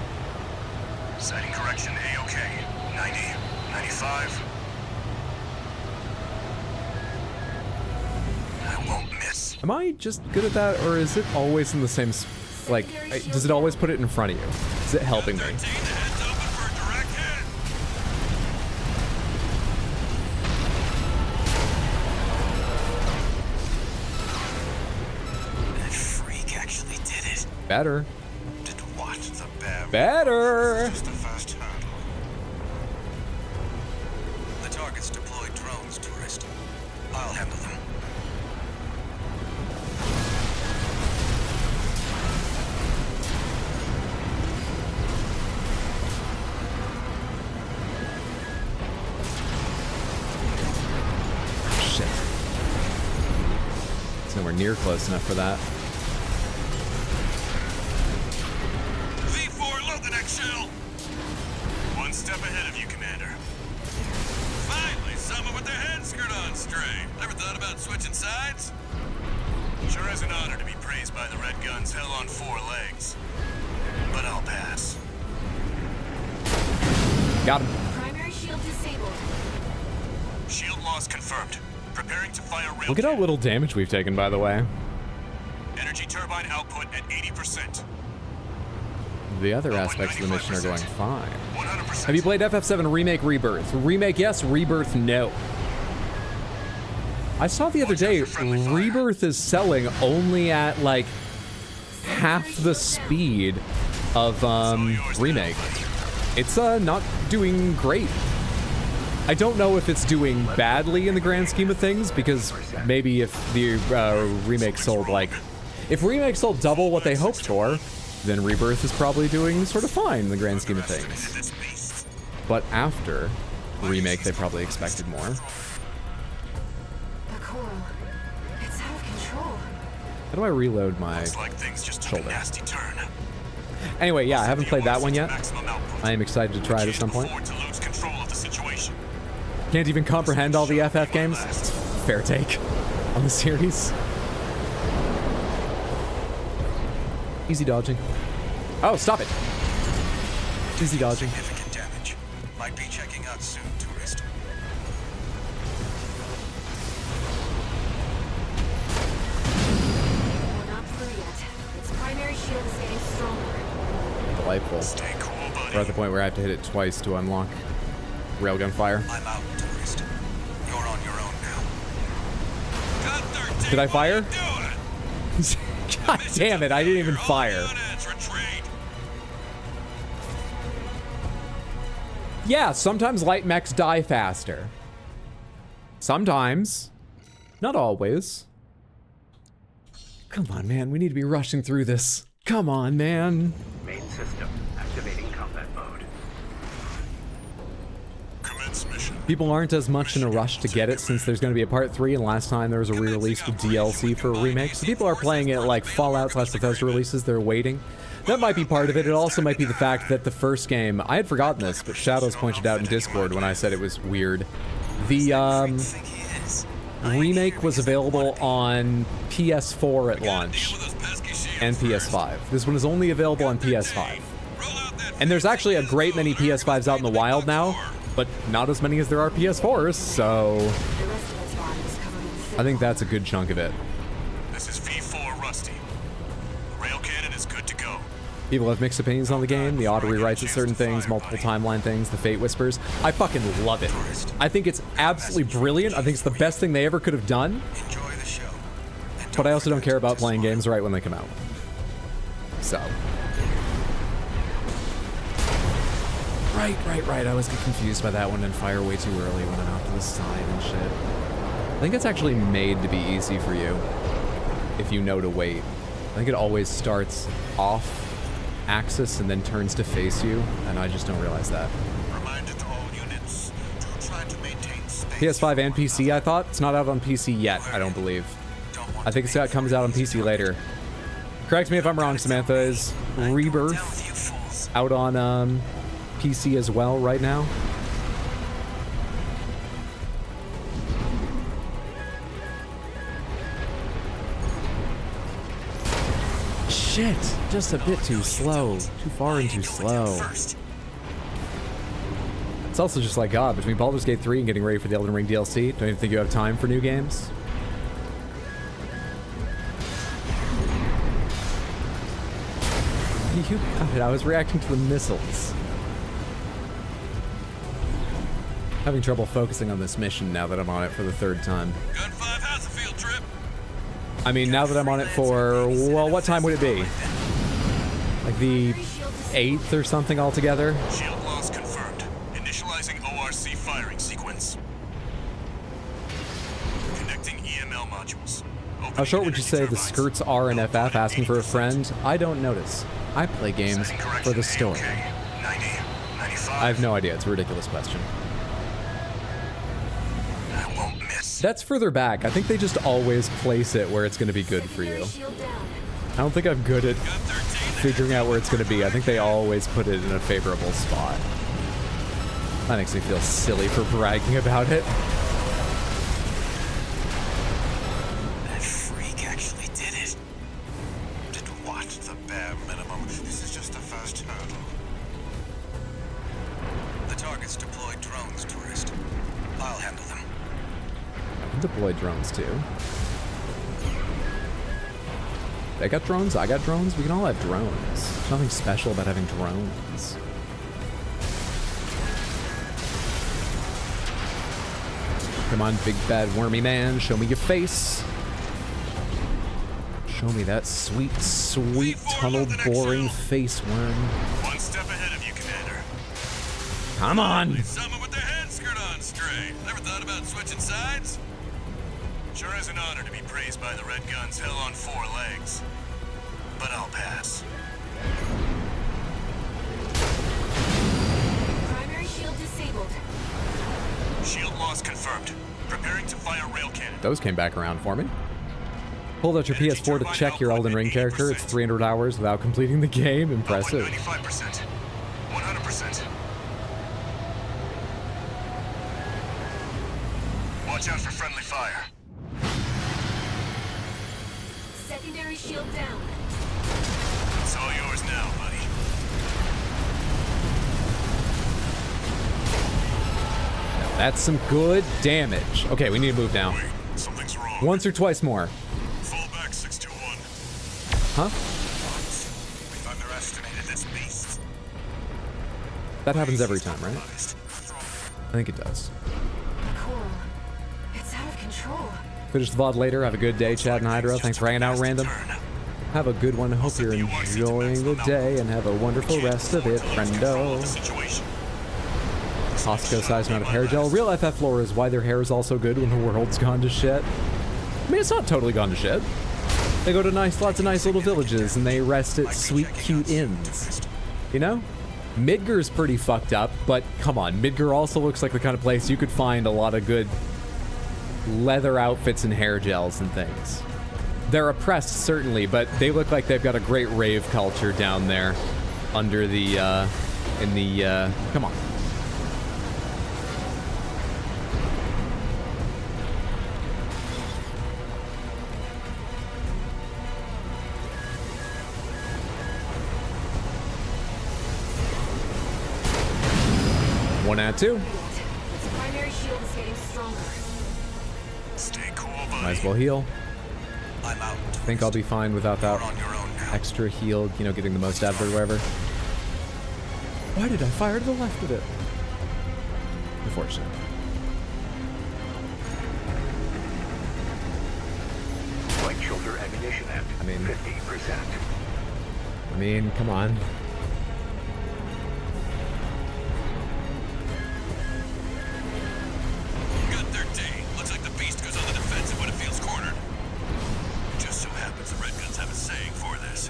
Sighting correction A-OK. 90, 95. I won't miss. Am I just good at that, or is it always in the same, like, does it always put it in front of you? Is it helping me? That freak actually did it. Better. Did what? The bear? Better. Just the first hurdle. The target's deployed drones, tourist. I'll handle them. Shit. It's nowhere near close enough for that. V4, load the next shell. One step ahead of you, Commander. Finally, someone with their head screwed on straight. Ever thought about switching sides? Sure is an honor to be praised by the Red Guns hell on 4 legs. But I'll pass. Got him. Primary shield disabled. Shield loss confirmed. Preparing to fire rail. Look at how little damage we've taken, by the way. Energy turbine output at 80%. The other aspects of the mission are going fine. 100%. Have you played FF7 Remake Rebirth? Remake, yes. Rebirth, no. I saw the other day, Rebirth is selling only at, like, half the speed of, Remake. It's, not doing great. I don't know if it's doing badly in the grand scheme of things, because maybe if the, Remake sold, like... If Remake sold double what they hoped for, then Rebirth is probably doing sort of fine in the grand scheme of things. But after Remake, they probably expected more. The coral. It's out of control. How do I reload my Looks like things just took a shoulder? nasty turn. Anyway, yeah, I haven't played that one yet. I am excited to try it at some point. Can't afford to lose control of the situation. Can't even comprehend all the FF games. It's a fair take on the series. Easy dodging. Oh, stop it. Easy dodging. Significant damage. Might be checking out soon, tourist. We're not through yet. Its primary shield is getting stronger. Delightful. Stay cool, buddy. We're at the point where I have to hit it twice to unlock railgun fire. I'm out, tourist. You're on your own now. Cut 13, Did I fire? what are you doing? God damn it, I didn't even All fire. units, retreat. Yeah, sometimes light mechs die faster. Sometimes. Not always. Come on, man. We need to be rushing through this. Come on, man. Main system activating combat mode. Commence mission. People aren't as much in a rush to get it since there's going to be a part 3, and last time there was a re-release with DLC for a remake. So people are playing it like Fallout/Bethesda releases. They're waiting. That might be part of it. It also might be the fact that the first game... I had forgotten this, but Shadows pointed out in Discord when I said it was weird. The, remake was available on PS4 at launch and PS5. This one is only available on PS5. And there's actually a great many PS5s out in the wild now, but not as many as there are PS4s, so The rest of its body is covered in thick I think that's a good chunk of it. This is V4 Rusty. Rail cannon is good to go. People have mixed opinions on the game, the auto rewrites of certain things, multiple timeline things, the Fate Whispers. I fucking love it. I think it's absolutely brilliant. I think it's the best thing they ever could have done, Enjoy the show. but I also don't care about playing games right when they come out. So. Right. I always get confused by that one and fire way too early when I'm out to the side and shit. I think it's actually made to be easy for you if you know to wait. I think it always starts off axis and then turns to face you, and I just don't realize that. Reminder to all units to try to maintain space. PS5 and PC, I thought? It's not out on PC yet, I don't believe. I think it comes out on PC later. Correct me if I'm wrong, Samantha. Is Rebirth out on PC as well right now? Shit, just a bit too slow. Too far and too slow. It's also just like, God, between Baldur's Gate 3 and getting ready for the Elden Ring DLC, don't you think you have time for new games? You got it. I was reacting to the missiles. Having trouble focusing on this mission now that I'm on it for the 3rd time. Gun 5, how's the field trip? I mean, now that I'm on it for, well, what time would it be? Like the 8th or something altogether? Shield loss confirmed. Initializing ORC firing sequence. Connecting EML modules. How short would you say the skirts are in FF? Asking for a friend? I don't notice. I play games for the story. 90, 95. I have no idea. It's a ridiculous question. I won't miss. That's further back. I think they just always place it where it's going to be good for you. I don't think I'm good at figuring out where it's going to be. I think they always put it in a favorable spot. That makes me feel silly for bragging about it. That freak actually did it. Did what? The bare minimum. This is just the first hurdle. The target's deployed drones, tourist. I'll handle them. I can deploy drones too. They got drones, I got drones, we can all have drones. There's nothing special about having drones. Come on, big bad wormy man, show me your face. Show me that sweet, sweet tunnel boring face worm. One step ahead of you, Commander. Come on! Someone with their head skirt on straight. Never thought about switching sides? Sure is an honor to be praised by the Red Guns hell on 4 legs. But I'll pass. Primary shield disabled. Shield loss confirmed. Preparing to fire rail cannon. Those came back around for me. Pulled out your PS4 to check your Elden Ring character. It's 300 hours without completing the game. Impressive. 95%. 100%. Watch out for friendly fire. Secondary shield down. It's all yours now, buddy. Now that's some good damage. Okay, we need to move now. Wait, something's wrong. Once or twice more. Fall back 621. Huh? We've underestimated this beast. That happens every time, right? I think it does. Coral. It's out of control. Finish the VOD later. Have a good day, Chad and Hydra. Thanks for hanging out random. Have a good one. Hope you're enjoying the day and have a wonderful rest of it, friendo. Costco-sized amount of hair gel. Real FF lore is why their hair is also good when the world's gone to shit. I mean, it's not totally gone to shit. They go to lots of nice little villages and they rest at sweet, cute inns. You know? Midgar's pretty fucked up, but come on. Midgar also looks like the kind of place you could find a lot of good leather outfits and hair gels and things. They're oppressed, certainly, but they look like they've got a great rave culture down there under the, come on. One out two. Its primary shield is getting stronger. Stay cool, buddy. Might as well heal. I'm out. I think I'll be fine without that You're on your own now. extra healed, you know, getting the most out of it or whatever. Why did I fire to the left of it? Unfortunate. Right shoulder ammunition at 50%. I mean, come on. Gun 13. Looks like the beast goes on the defensive when it feels cornered. Just so happens the Red Guns have a saying for this.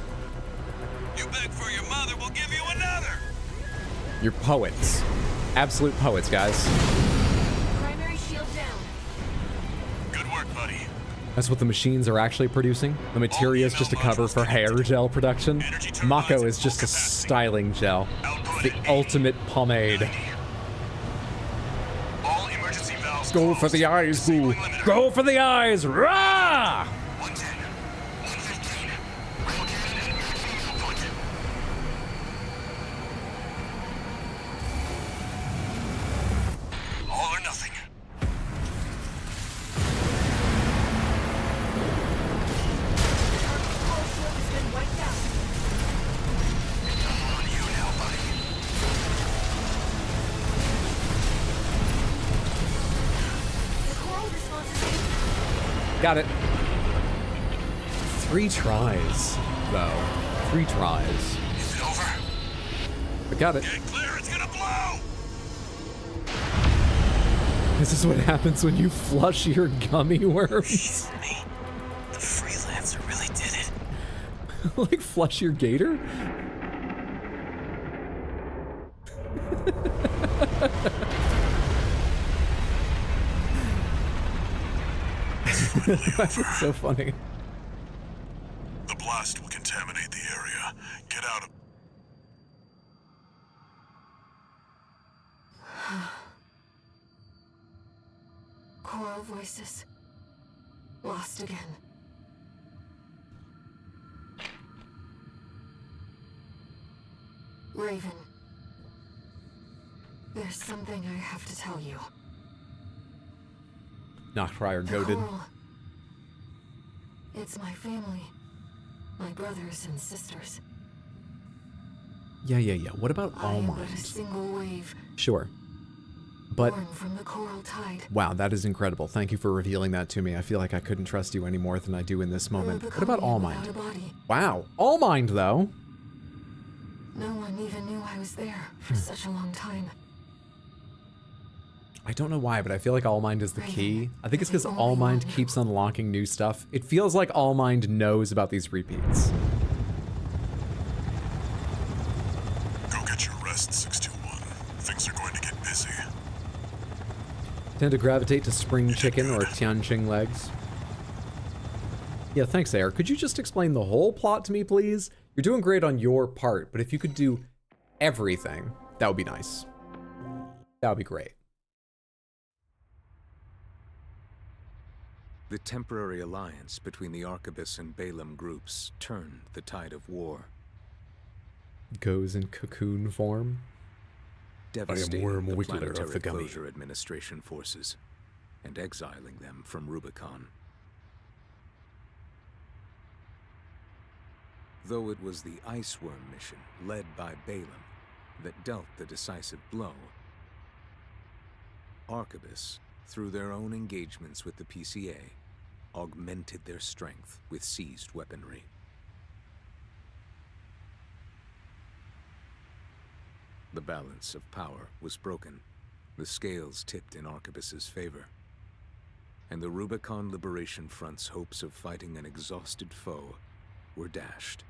You beg for your mother, we'll give you another! You're poets. Absolute poets, guys. Primary shield down. Good work, buddy. That's what the machines are actually producing. The materia is just a cover for hair gel production. Mako is just a styling gel. The ultimate pomade. All emergency valves Go for the eyes, boo. Go for the eyes. Rah! 110. 115. Rail cannon and emergency input. Got it. 3 tries, though. 3 tries. Is it over? I got it. Get clear, it's gonna blow! This is what happens when you flush your gummy worms. Me. The freelancer really did it. Like flush your gator? That's so funny. The blast will contaminate the area. Get out of... Choral voices. Lost again. Raven. There's something I have to tell you. Knockfriar The goaded. coral. It's my family. My brothers and sisters. Yeah. What about I am but a ALLMIND? single wave. Sure. But born from the coral tide. wow, that is incredible. Thank you for revealing that to me. I feel like I couldn't trust you any more than I do in this moment. What about ALLMIND? Wow, ALLMIND though. No one even knew I was there for such a long time. I don't know why, but I feel like ALLMIND is the key. I think it's because ALLMIND keeps unlocking new stuff. It feels like ALLMIND knows about these repeats. Go get your rest, 621. Things are going to get busy. Tend to gravitate to spring chicken or Tianqing legs. Yeah, thanks, Air. Could you just explain the whole plot to me, please? You're doing great on your part, but if you could do everything, that would be nice. That would be great. The temporary alliance between the Arquebus and Balaam groups turned the tide of war. Goes in cocoon form. Devastating Worm the Wiggler of Planetary the Gummy. Closure Administration forces and exiling them from Rubicon. Though it was the Iceworm mission led by Balaam that dealt the decisive blow, Arquebus, through their own engagements with the PCA, augmented their strength with seized weaponry. The balance of power was broken, the scales tipped in Arquebus's favor, and the Rubicon Liberation Front's hopes of fighting an exhausted foe were dashed.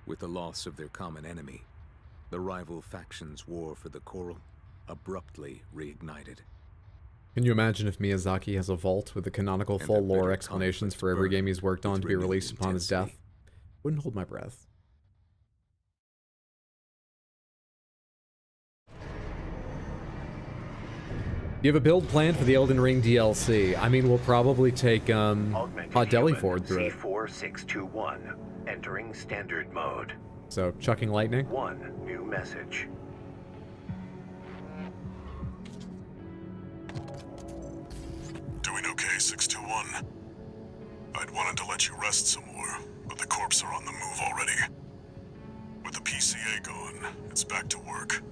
With the loss of their common enemy, the rival factions' war for the coral abruptly reignited. Can you imagine if Miyazaki has a vault with the canonical full lore explanations for every game he's worked on to be released upon his death? Wouldn't hold my breath. You have a build planned for the Elden Ring DLC. I mean, we'll probably take Hot Deli Ford through it. C4621, entering standard mode. So, chucking lightning? One new message. Doing okay, 621? I'd wanted to let you rest some more, but the corps are on the move already. With the PCA gone, it's back to work,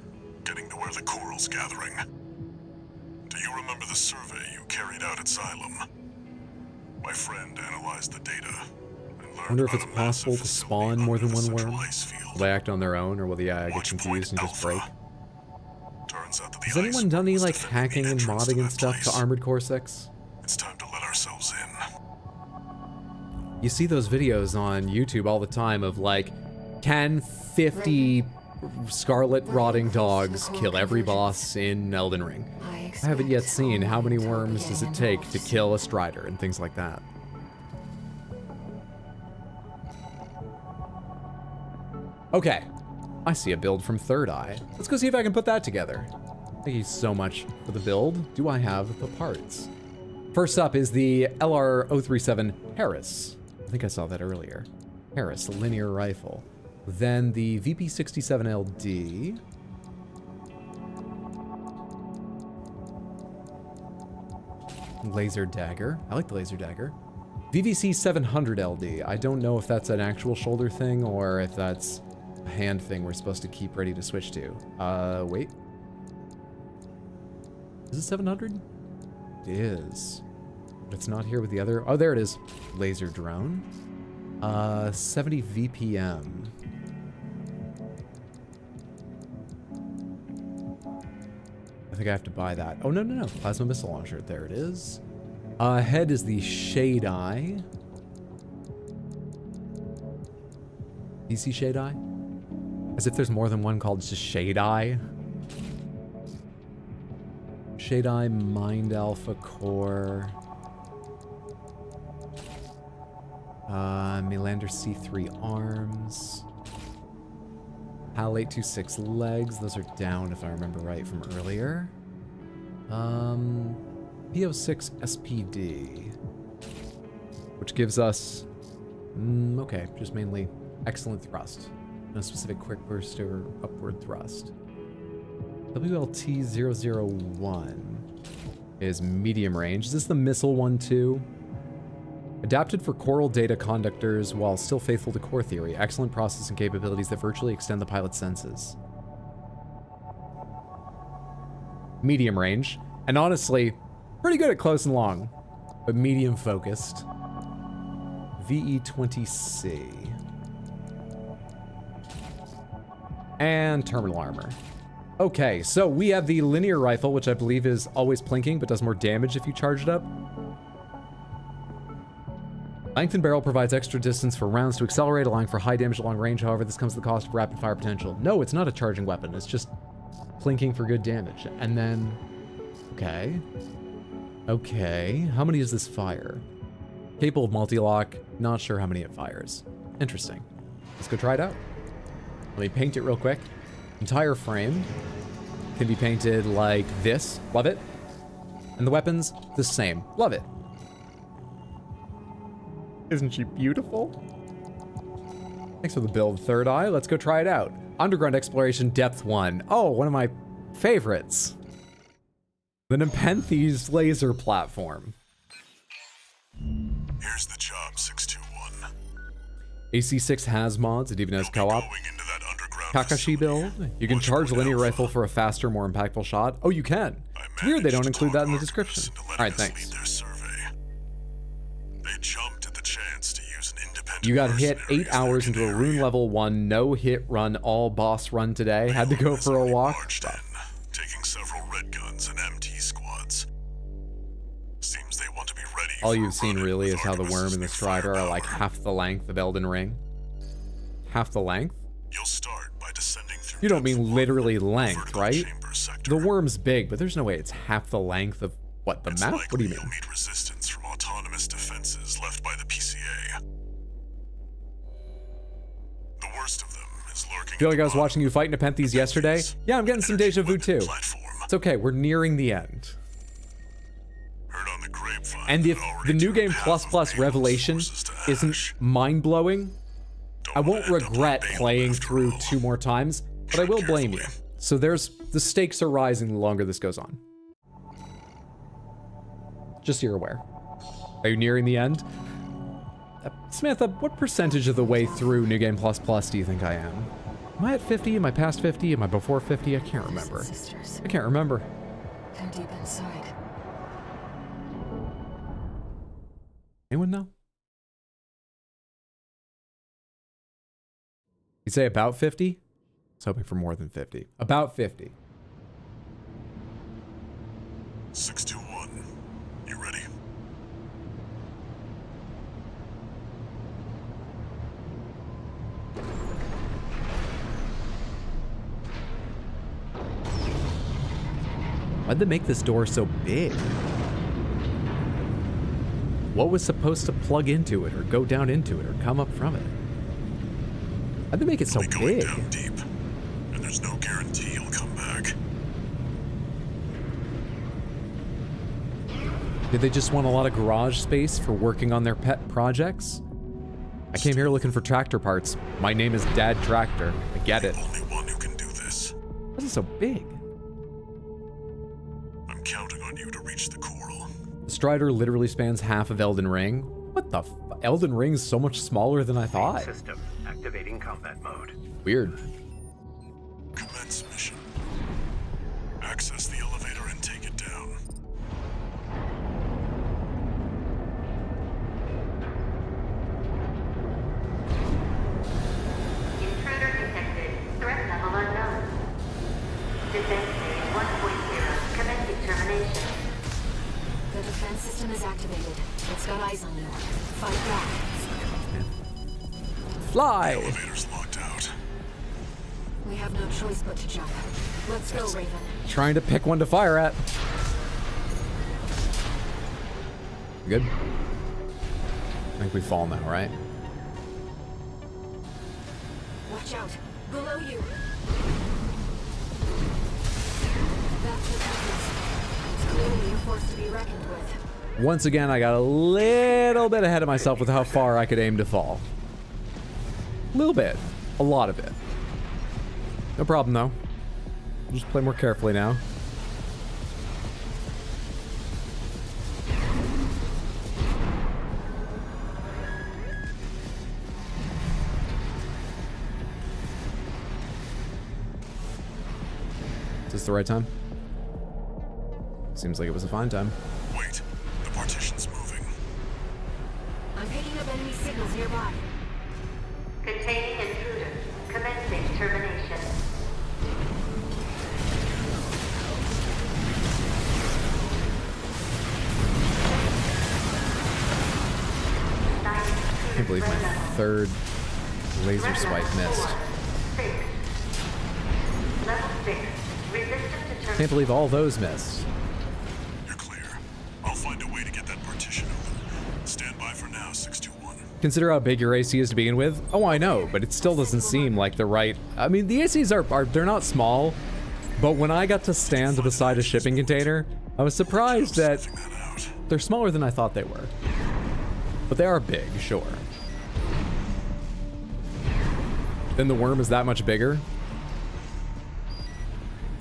getting to where the coral's gathering. Do you remember the survey you carried out at Xylem? My friend analyzed the data. I wonder if it's possible to spawn more than one worm. Will they act on their own, or will the AI get confused and just break? Has anyone done any, like, hacking and modding and stuff to Armored Core 6? It's time to let ourselves in. You see those videos on YouTube all the time of, like, can 50 scarlet rotting dogs kill every boss in Elden Ring? I haven't yet seen how many worms does it take to kill a Strider and things like that. Okay, I see a build from Third Eye. Let's go see if I can put that together. Thank you so much for the build. Do I have the parts? First up is the LR-037 Harris. I think I saw that earlier. Harris linear rifle. Then the VP67LD. Laser dagger. I like the laser dagger. VVC 700LD. I don't know if that's an actual shoulder thing or if that's a hand thing we're supposed to keep ready to switch to. Wait. Is it 700? It is. But it's not here with the other. Oh, there it is. Laser drone. 70 VPM. I think I have to buy that. Oh, no, no, no. Plasma missile launcher. There it is. Head is the Shade Eye. DC Shade Eye? As if there's more than one called just Shade Eye. Shade Eye, Mind Alpha Core. Melander C3 arms. HAL 826 legs. Those are down if I remember right from earlier. PO6 SPD. Which gives us... okay, just mainly excellent thrust. No specific quick burst or upward thrust. WLT-001 is medium range. Is this the missile one too? Adapted for coral data conductors while still faithful to core theory. Excellent processing capabilities that virtually extend the pilot's senses. Medium range. And honestly, pretty good at close and long, but medium focused. VE-20C. And terminal armor. Okay, so we have the linear rifle, which I believe is always plinking, but does more damage if you charge it up. Lengthened barrel provides extra distance for rounds to accelerate, allowing for high damage at long range. However, this comes at the cost of rapid fire potential. No, it's not a charging weapon. It's just plinking for good damage. And then, okay. Okay, how many does this fire? Capable of multi-lock. Not sure how many it fires. Interesting. Let's go try it out. Let me paint it real quick. Entire frame can be painted like this. Love it. And the weapons, the same. Love it. Isn't she beautiful? Thanks for the build, Third Eye. Let's go try it out. Underground Exploration Depth 1. Oh, one of my favorites. The Nepenthes laser platform. Here's the job, 621. AC6 has mods. It even has co-op. Kakashi build. You can charge linear rifle for a faster, more impactful shot. Oh, you can. It's weird they don't include that in the description. All right, thanks. They jumped at the chance to use an independent. You got hit 8 hours into a rune level 1 no hit run all boss run today. Had to go for a walk. Taking several red guns and MT squads. Seems they want to be ready. All you've seen really is how the worm and the strider are like half the length of Elden Ring. Half the length? You'll start by descending through. You don't mean literally length, right? The worm's big, but there's no way it's half the length of what, the map? What do you mean? You'll meet resistance from autonomous defenses left by the PCA. The worst of them is lurking. Feel like I was watching you fight Nepenthes yesterday? Yeah, I'm getting some deja vu too. It's okay, we're nearing the end. And if the New Game Plus Revelation isn't mind-blowing, I won't regret playing through 2 more times, but I will blame you. So the stakes are rising the longer this goes on. Just so you're aware. Are you nearing the end? Samantha, what percentage of the way through New Game Plus do you think I am? Am I at 50? Am I past 50? Am I before 50? I can't remember. I can't remember. How deep inside? Anyone know? You say about 50? I was hoping for more than 50. About 50. 621. You ready? Why'd they make this door so big? What was supposed to plug into it, or go down into it, or come up from it? How'd they make it so big? Down deep, and there's no guarantee you'll come back. Did they just want a lot of garage space for working on their pet projects? I came here looking for tractor parts. My name is Dad Tractor. I get it. Only one who can do this. Why is it so big? I'm counting on you to reach the coral. The Strider literally spans half of Elden Ring. What the f? Elden Ring's so much smaller than I thought. System activating combat mode. Weird. Commence mission. Access the elevator and take it down. is activated. It's got eyes on you. Fight back. Fly! Elevator's locked out. We have no choice but to jump. Let's go, Raven. Trying to pick one to fire at. Good? I think we fall now, right? Watch out. Below you. That's the difference. It's clearly a force to be reckoned with. Once again, I got a little bit ahead of myself with how far I could aim to fall. A little bit. A lot of it. No problem, though. I'll just play more carefully now. Is this the right time? Seems like it was a fine time. Wait, the partition's moving. I'm picking up enemy signals nearby. Containing intruder. Commencing termination. I can't believe my third laser swipe missed. Level 6. Resistant to Can't believe all those missed. You're clear. I'll find a way to get that partition open. Stand by for now, 621. Consider how big your AC is to begin with. Oh, I know, but it still doesn't seem like the right... I mean, the ACs are they're not small, but when I got to stand beside a shipping container, I was surprised that they're smaller than I thought they were. But they are big, sure. Then the worm is that much bigger.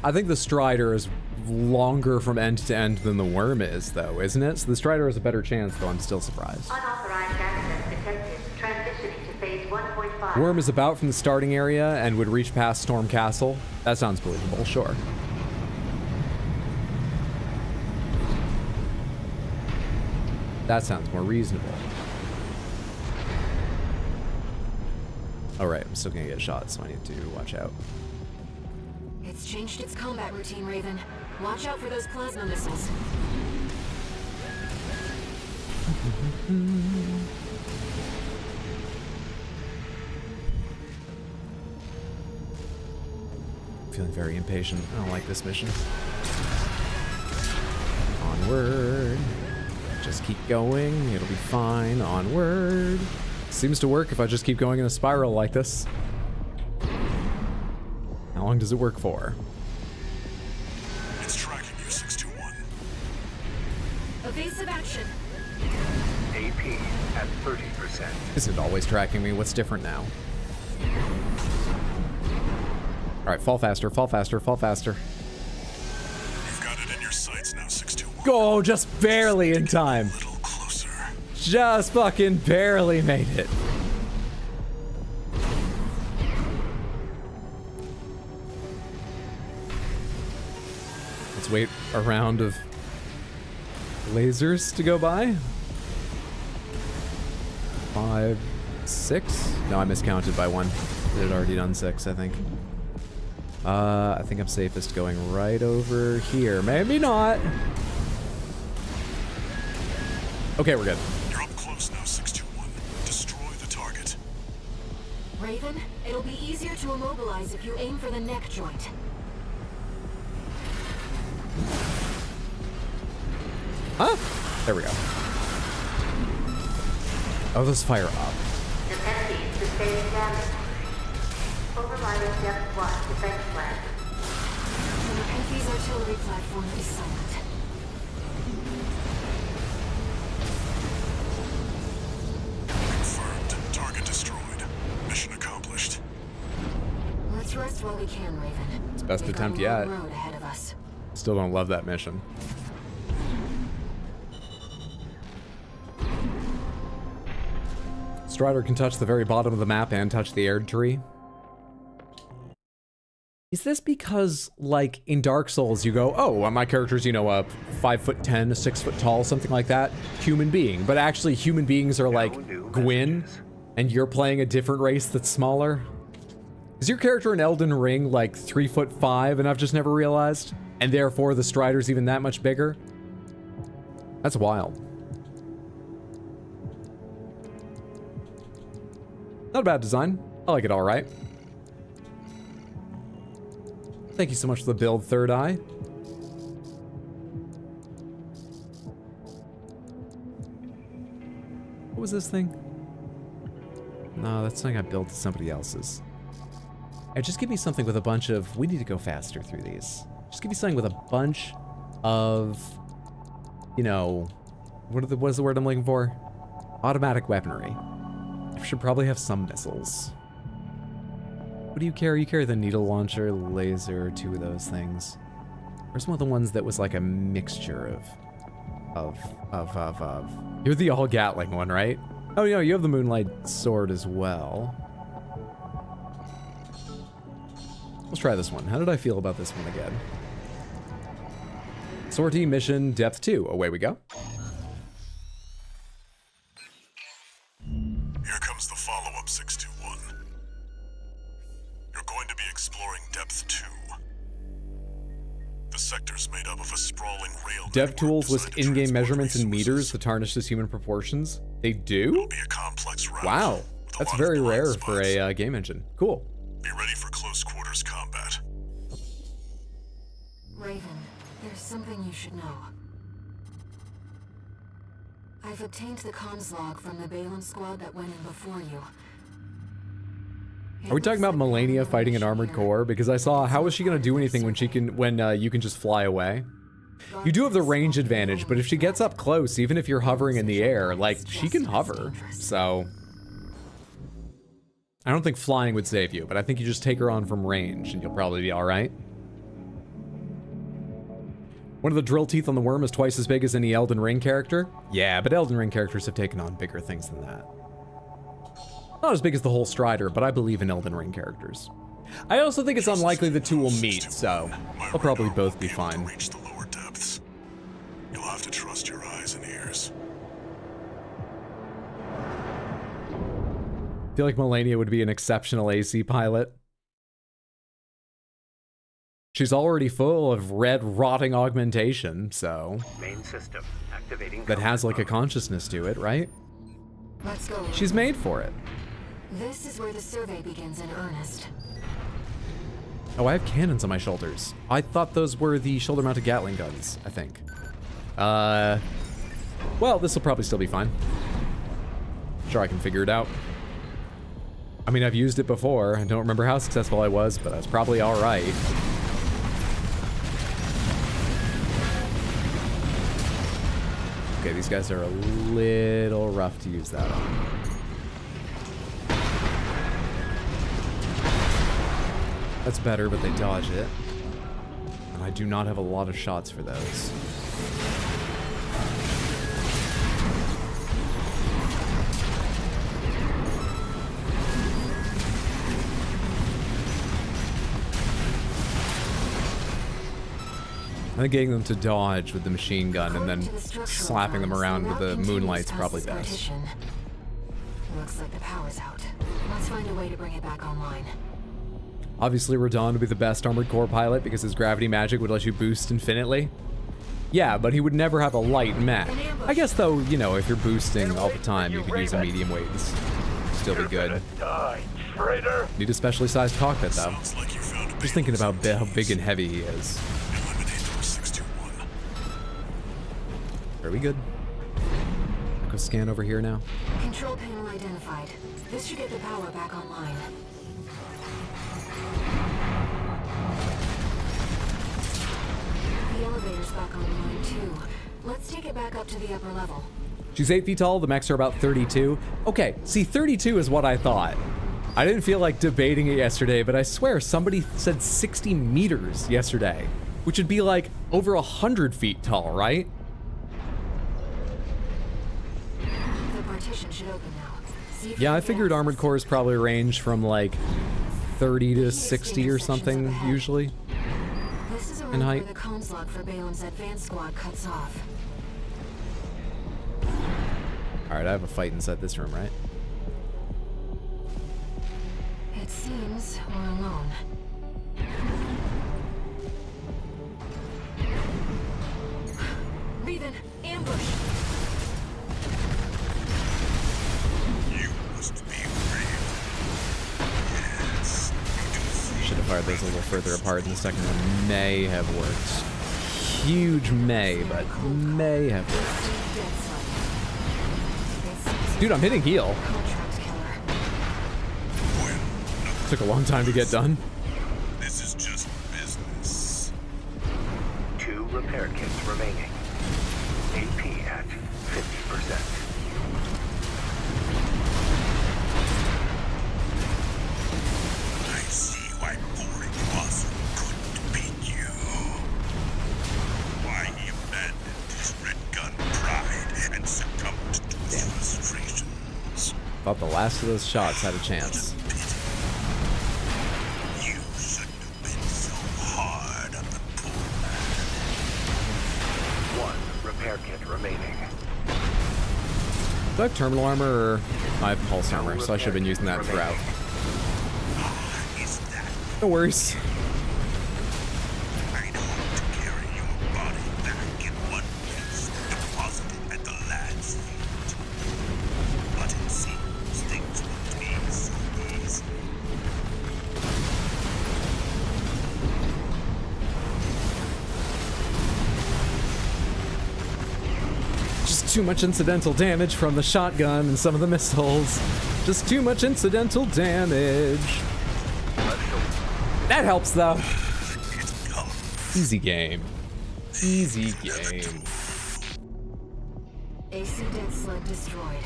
I think the Strider is longer from end to end than the worm is, though, isn't it? So the Strider has a better chance, though I'm still surprised. Unauthorized access detected. Transitioning to phase 1.5. Worm is about from the starting area and would reach past Storm Castle. That sounds believable, sure. That sounds more reasonable. Alright, I'm still gonna get shot, so I need to watch out. It's changed its combat routine, Raven. Watch out for those plasma missiles. Feeling very impatient. I don't like this mission. Onward. Just keep going. It'll be fine. Onward. Seems to work if I just keep going in a spiral like this. How long does it work for? It's tracking you, 621. Evasive action. AP at 30%. Is it always tracking me? What's different now? Alright, fall faster, fall faster, fall faster. You've got it in your sights now, 621. Go, just barely in time. A little closer. Just fucking barely made it. Let's wait a round of lasers to go by. 5, 6? No, I miscounted by 1. It had already done 6, I think. I think I'm safest going right over here. Maybe not. Okay, we're good. You're up close now, 621. Destroy the target. Raven, it'll be easier to immobilize if you aim for the neck joint. Huh? There we go. Oh, those fire up. Dependencies sustaining damage. Overrider depth 1 defense plan. The Nepenthes artillery platform is silent. Confirmed. Target destroyed. Mission accomplished. Let's rest while we can, Raven. It's best We've attempt got a yet. long road ahead of us. Still don't love that mission. Strider can touch the very bottom of the map and touch the air tree. Is this because, like, in Dark Souls, you go, oh, my character's, you know, a 5'10", 6 foot tall, something like that, human being. But actually, human beings are like Gwyn, and you're playing a different race that's smaller. Is your character in Elden Ring like 3'5", and I've just never realized? And therefore, the Strider's even that much bigger? That's wild. Not a bad design. I like it all right. Thank you so much for the build, Third Eye. What was this thing? No, that's something I built to somebody else's. Hey, just give me something with a bunch of... We need to go faster through these. Just give me something with a bunch of... You know... What is the word I'm looking for? Automatic weaponry. I should probably have some missiles. What do you carry? You carry the needle launcher, laser, 2 of those things. Where's one of the ones that was like a mixture of... You're the all Gatling one, right? Oh, no, you have the Moonlight Sword as well. Let's try this one. How did I feel about this one again? Sortie mission depth 2. Away we go. Here comes the follow-up, 621. You're going to be exploring depth 2. The sector's made up of a sprawling rail. Dev tools list in-game measurements in meters to tarnish as human proportions. They do? It'll be a complex route. Wow. That's very rare for a game engine. Cool. Be ready for close quarters combat. Raven, there's something you should know. I've obtained the comms log from the Balin squad that went in before you. Are we talking about Melania fighting an armored core? Because I saw, how is she gonna do anything when you can just fly away? You do have the range advantage, but if she gets up close, even if you're hovering in the air, like, she can hover, so... I don't think flying would save you, but I think you just take her on from range and you'll probably be alright. One of the drill teeth on the worm is twice as big as any Elden Ring character. Yeah, but Elden Ring characters have taken on bigger things than that. Not as big as the whole Strider, but I believe in Elden Ring characters. I also think it's unlikely the two will meet, so they'll probably both be fine. Reach the lower depths. You'll have to trust your eyes and ears. I feel like Melania would be an exceptional AC pilot. She's already full of red rotting augmentation, so... Main system activating. That has like a consciousness to it, right? Let's go. She's made for it. This is where the survey begins in earnest. Oh, I have cannons on my shoulders. I thought those were the shoulder-mounted Gatling guns, I think. Well, this will probably still be fine. Sure, I can figure it out. I mean, I've used it before. I don't remember how successful I was, but I was probably all right. Okay, these guys are a little rough to use that on. That's better, but they dodge it. And I do not have a lot of shots for those. I think getting them to dodge with the machine gun and then slapping them around with the moonlight's probably best. Looks like the power's out. Let's find a way to bring it back online. Obviously, Radon would be the best armored core pilot because his gravity magic would let you boost infinitely. Yeah, but he would never have a light mech. I guess, though, you know, if you're boosting all the time, you could use a medium weight and still be good. Need a specially sized cockpit, though. Just thinking about how big and heavy he is. Are we good? I'll go scan over here now. Control panel identified. This should get the power back online. The elevator's back online too. Let's take it back up to the upper level. She's 8 feet tall, the mechs are about 32. Okay, see, 32 is what I thought. I didn't feel like debating it yesterday, but I swear somebody said 60 meters yesterday, which would be like over 100 feet tall, right? The partition should open now. Yeah, I figured armored cores probably range from like 30 to 60 or something, usually. This is in height. where the comms log for Balin's advanced squad cuts off. Alright, I have a fight inside this room, right? It seems we're alone. Raven, ambush! You must be brave. those a little further apart, and the second one may have worked. Huge may, but may have worked. Dude, I'm hitting heal. Took a long time to get done. This is just business. 2 repair kits remaining. AP at 50%. I see why boring awesome couldn't beat you. Why he abandoned his red gun pride and succumbed to frustrations. Thought the last of those shots had a chance. You shouldn't have been so hard on the poor man. 1 repair kit remaining. Do I have terminal armor or I have pulse armor, so I should have been using that throughout. No worries. I know how to carry your body back in one piece, deposited at the lad's feet. But it seems things won't be so easy. Just too much incidental damage from the shotgun and some of the missiles. Just too much incidental damage. That helps though. Easy game. Easy game. AC dead sled destroyed.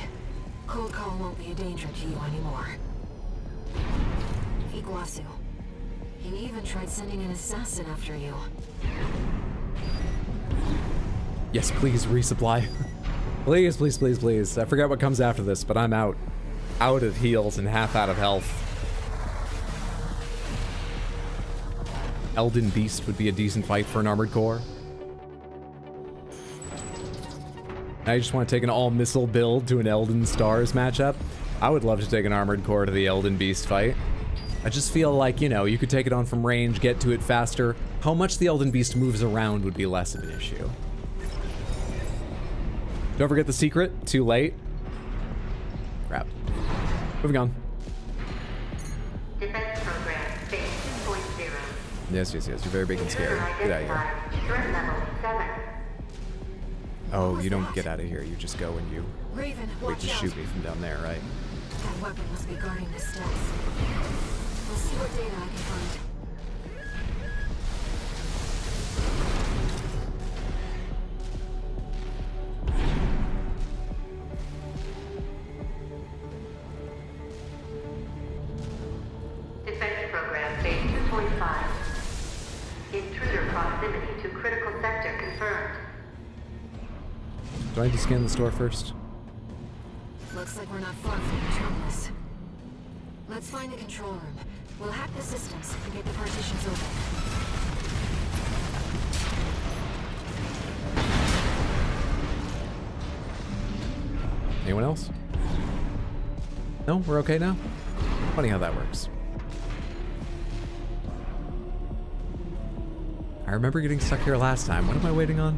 Cold call won't be a danger to you anymore. Iguazu. He even tried sending an assassin after you. Yes, please resupply. Please, please, please, please. I forget what comes after this, but I'm out. Out of heals and half out of health. Elden Beast would be a decent fight for an armored core. I just want to take an all-missile build to an Elden Stars matchup. I would love to take an armored core to the Elden Beast fight. I just feel like, you know, you could take it on from range, get to it faster. How much the Elden Beast moves around would be less of an issue. Don't forget the secret. Too late. Crap. Moving on. Defense program, phase 2.0. Yes, yes, yes. You're very big and scary. Get out of here. Threat level 7. Oh, you don't get out of here. You just go and you Raven, wait watch to out. shoot me from down there, right? That weapon must be guarding the steps. We'll see what data I can find. Defense program, phase 2.5. Intruder proximity to critical sector confirmed. Do I need to scan the store first? Looks like we're not far from the terminus. Let's find the control room. We'll hack the systems and get the partitions open. Anyone else? No? We're okay now? Funny how that works. I remember getting stuck here last time. What am I waiting on?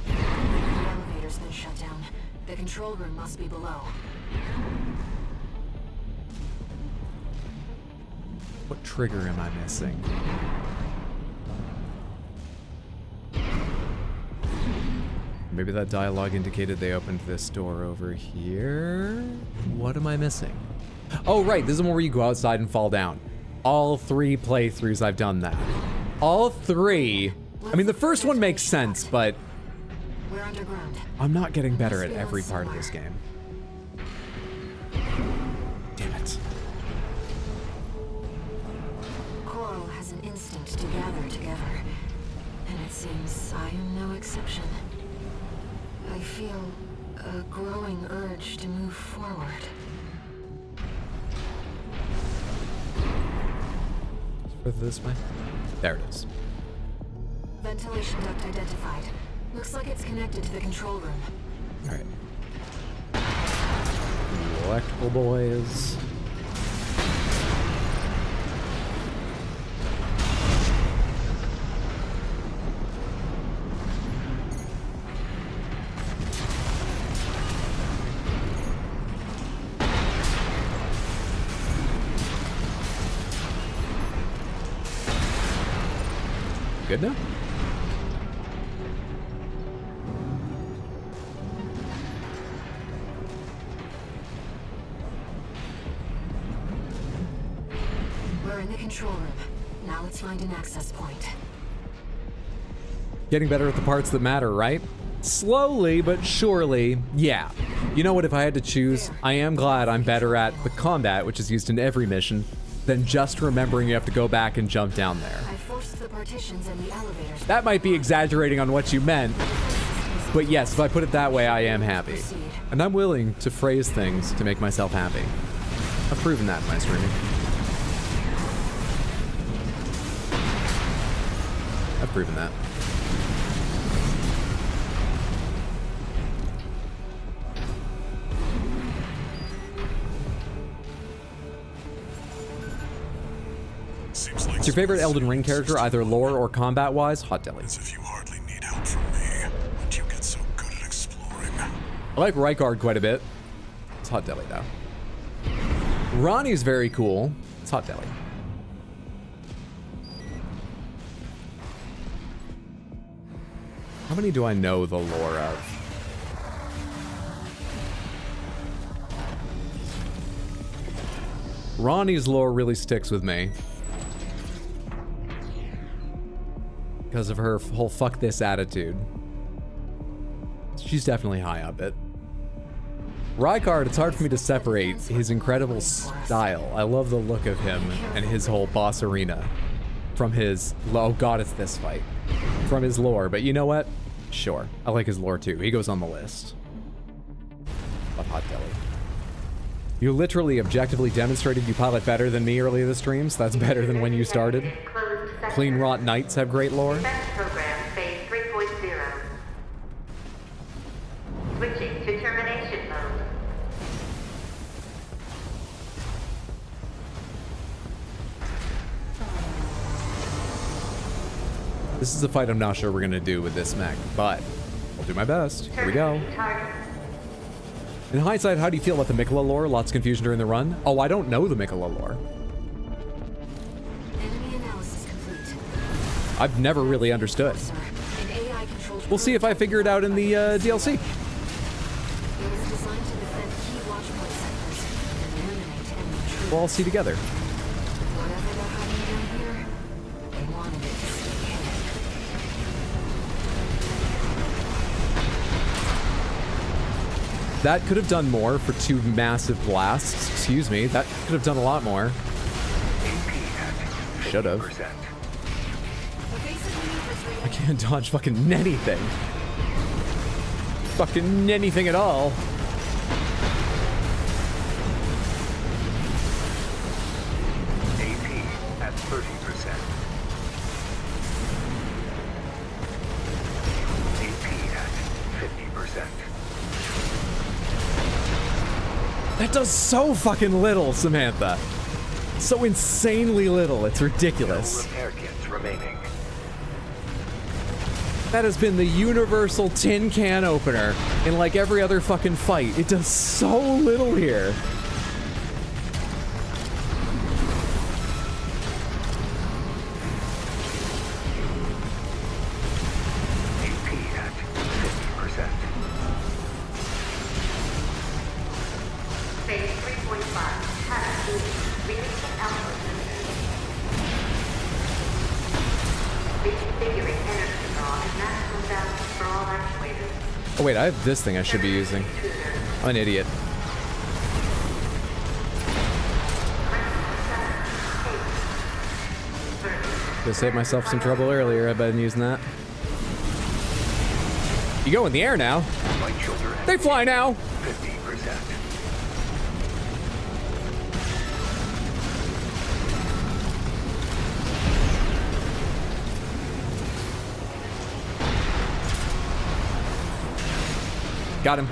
The elevator's been shut down. The control room must be below. What trigger am I missing? Maybe that dialogue indicated they opened this door over here? What am I missing? Oh, right. This is one where you go outside and fall down. All 3 playthroughs I've done that. All 3. I mean, the first one makes sense, but We're underground. I'm not getting better at every part of this game. Damn it. Coral has an instinct to gather together, and it seems I am no exception. I feel a growing urge to move forward. Further this way? There it is. Ventilation duct identified. Looks like it's connected to the control room. Alright. Electrical boys. good now? We're in the control room. Now let's find an access point. Getting better at the parts that matter, right? Slowly, but surely, yeah. You know what, if I had to choose, I am glad I'm better at the combat, which is used in every mission, than just remembering you have to go back and jump down there. I forced the partitions and the elevators. That might be exaggerating on what you meant, but yes, if I put it that way, I am happy. And I'm willing to phrase things to make myself happy. I've proven that in my streaming. I've proven that. What's your favorite Elden Ring character, either lore or combat-wise? Hot Deli. As if you hardly need help from me, but you get so good at exploring. I like Rykard quite a bit. It's Hot Deli, though. Ronnie's very cool. It's Hot Deli. How many do I know the lore of? Ronnie's lore really sticks with me. Because of her whole fuck this attitude. She's definitely high up it. Rykard, it's hard for me to separate his incredible style. I love the look of him and his whole boss arena. From his, oh god, it's this fight. From his lore, but you know what? Sure, I like his lore too. He goes on the list. But Hot Deli. You literally objectively demonstrated you pilot better than me earlier this stream, so that's better than when you started. Clean Rot Knights have great lore. Program phase 3.0. Switching to termination mode. This is a fight I'm not sure we're gonna do with this mech, but I'll do my best. Here we go. In hindsight, how do you feel about the Mikola lore? Lots of confusion during the run. Oh, I don't know the Mikola lore. Enemy analysis complete. I've never really understood. We'll see if I figure it out in the DLC. It was designed to defend key watchpoint sectors and eliminate enemy troops. We'll all see together. Whatever they're hiding down here, they wanted it to stay hidden. That could have done more for 2 massive blasts. Excuse me, that could have done a lot more. Should have. I can't dodge fucking anything. Fucking anything at all. AP at 30%. AP at 50%. That does so fucking little, Samantha. So insanely little, it's ridiculous. No repair kits remaining. That has been the universal tin can opener in like every other fucking fight. It does so little here. AP at 50%. Phase 3.5. Task releasing output systems. Reconfiguring energy draw and maximum balance for all actuators. Oh wait, I have this thing I should be using. I'm an idiot. Could save myself some trouble earlier. I've been using that. You go in the air now. They fly now. 50%. Got him.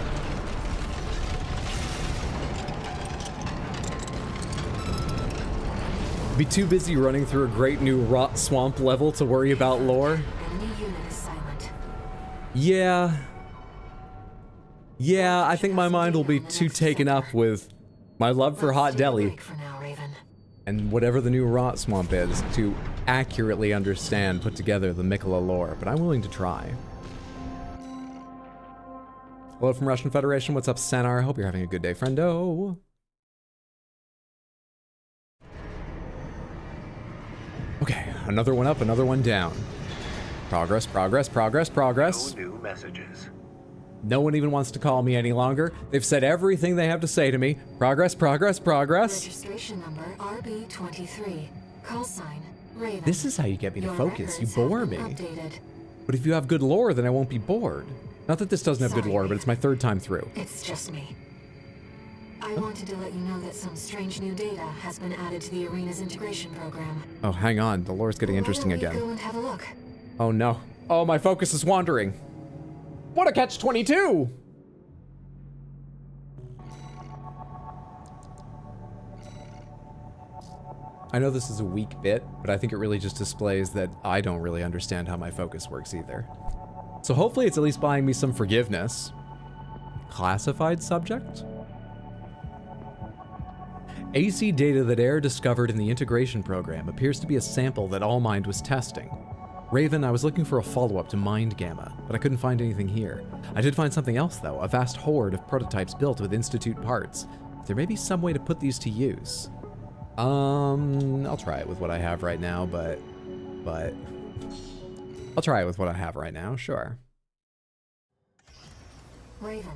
Be too busy running through a great new rot swamp level to worry about lore. Enemy unit is silent. Yeah. Yeah, I think my mind will be too taken up with my love for Hot Deli For now, Raven. and whatever the new rot swamp is to accurately understand, put together the Mikola lore, but I'm willing to try. Hello from Russian Federation. What's up, Sanar? Hope you're having a good day, friendo. Okay, another one up, another one down. Progress, progress, progress, progress. No new messages. No one even wants to call me any longer. They've said everything they have to say to me. Progress, progress, progress. Registration number RB23. Call sign Raven. This is how you get me to Your focus. You records have bore been me. updated. But if you have good lore, then I won't be bored. Not that this doesn't have good lore, but it's my third time through. It's just me. I wanted to let you know that some strange new data has been added to the arena's integration program. Oh, hang on. The lore's getting interesting Why don't we again. go and have a look? Oh no. Oh, my focus is wandering. What a catch-22! I know this is a weak bit, but I think it really just displays that I don't really understand how my focus works either. So hopefully it's at least buying me some forgiveness. Classified subject? AC data that AIR discovered in the integration program appears to be a sample that ALLMIND was testing. Raven, I was looking for a follow-up to Mind Gamma, but I couldn't find anything here. I did find something else, though, a vast horde of prototypes built with Institute parts. There may be some way to put these to use. I'll try it with what I have right now, but I'll try it with what I have right now, sure. Raven,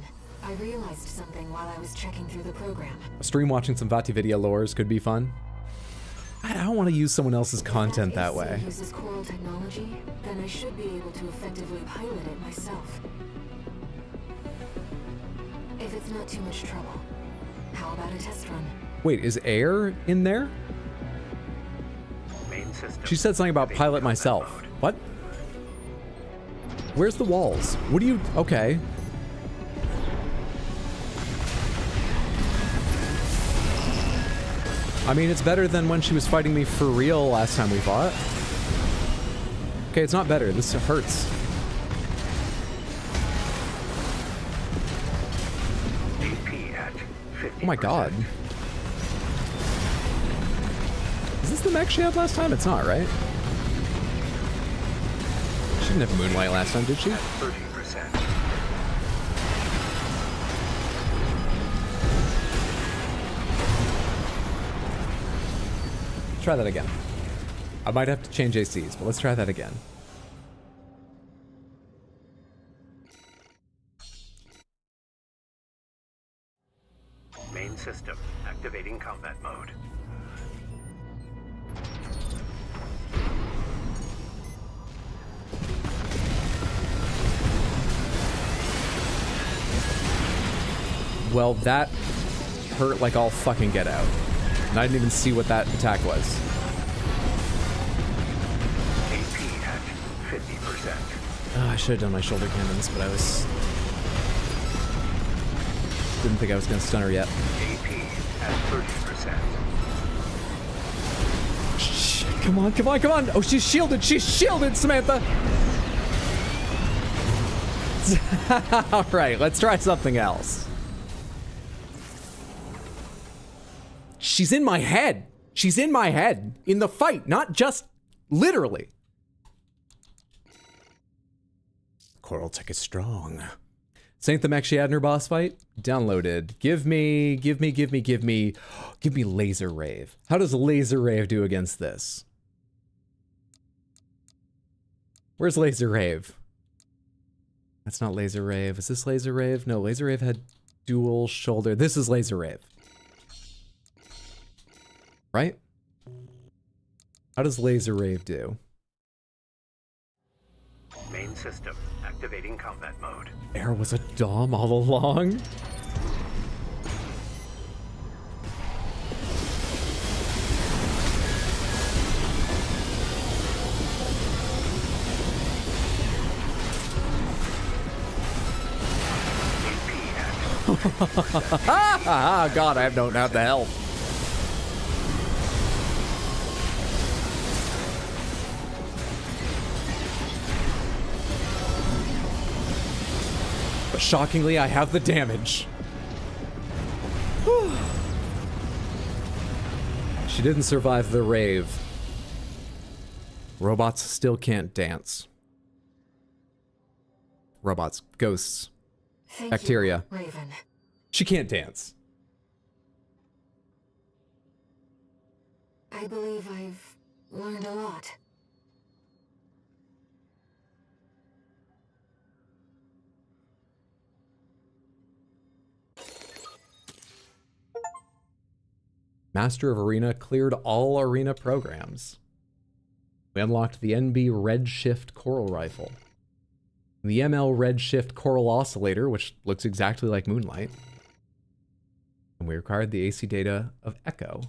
I realized something while I was checking through the program. Stream watching some Vatividia lores could be fun. I don't want to use someone else's content that way. If uses coral technology, then I should be able to effectively pilot it myself. If it's not too much trouble, how about a test run? Wait, is AIR in there? Main system. She said something about pilot myself. What? Where's the walls? What do you... Okay. I mean, it's better than when she was fighting me for real last time we fought. Okay, it's not better. This hurts. AP at 50%. Oh my god. Is this the mech she had last time? It's not, right? She didn't have Moonlight last time, did she? 30%. Try that again. I might have to change ACs, but let's try that again. Main system. Activating combat mode. Well, that hurt like all fucking get out. And I didn't even see what that attack was. AP at 50%. Oh, I should have done my shoulder cannons, but I was... Didn't think I was gonna stun her yet. AP at 30%. Shh, come on, come on, come on! Oh, she's shielded! She's shielded, Samantha! Alright, let's try something else. She's in my head. She's in my head. In the fight, not just literally. Coral Tech is strong. Saint the mech she had in her boss fight? Downloaded. Give me Laser Rave. How does Laser Rave do against this? Where's Laser Rave? That's not Laser Rave. Is this Laser Rave? No, Laser Rave had dual shoulder. This is Laser Rave. Right? How does Laser Rave do? Main system. Activating combat mode. AIR was a Dom all along? God, I don't have the help. But shockingly, I have the damage. She didn't survive the rave. Robots still can't dance. Robots, ghosts, bacteria. You, Raven. She can't dance. I believe I've learned a lot. Master of Arena cleared all arena programs. We unlocked the NB Redshift Coral Rifle. The ML Redshift Coral Oscillator, which looks exactly like Moonlight. And we acquired the AC data of Echo.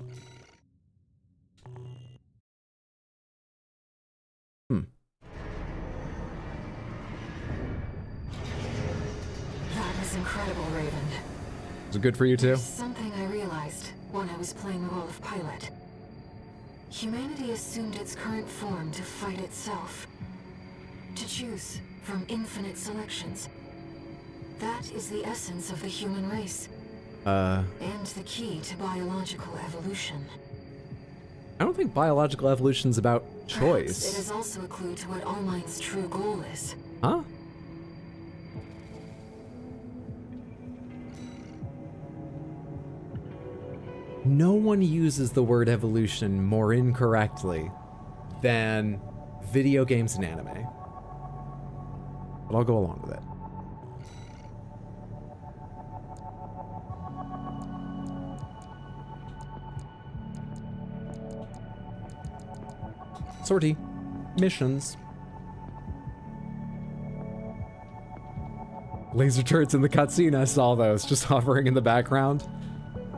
That was incredible, Raven. Was it good for you too? There's something I realized when I was playing the role of pilot. Humanity assumed its current form to fight itself. To choose from infinite selections. That is the essence of the human race. And the key to biological evolution. I don't think biological evolution's about choice. Perhaps it is also a clue to what ALLMIND's true goal is. Huh? No one uses the word evolution more incorrectly than video games and anime. But I'll go along with it. Sortie. Missions. Laser turrets in the cutscene, I saw those, just hovering in the background.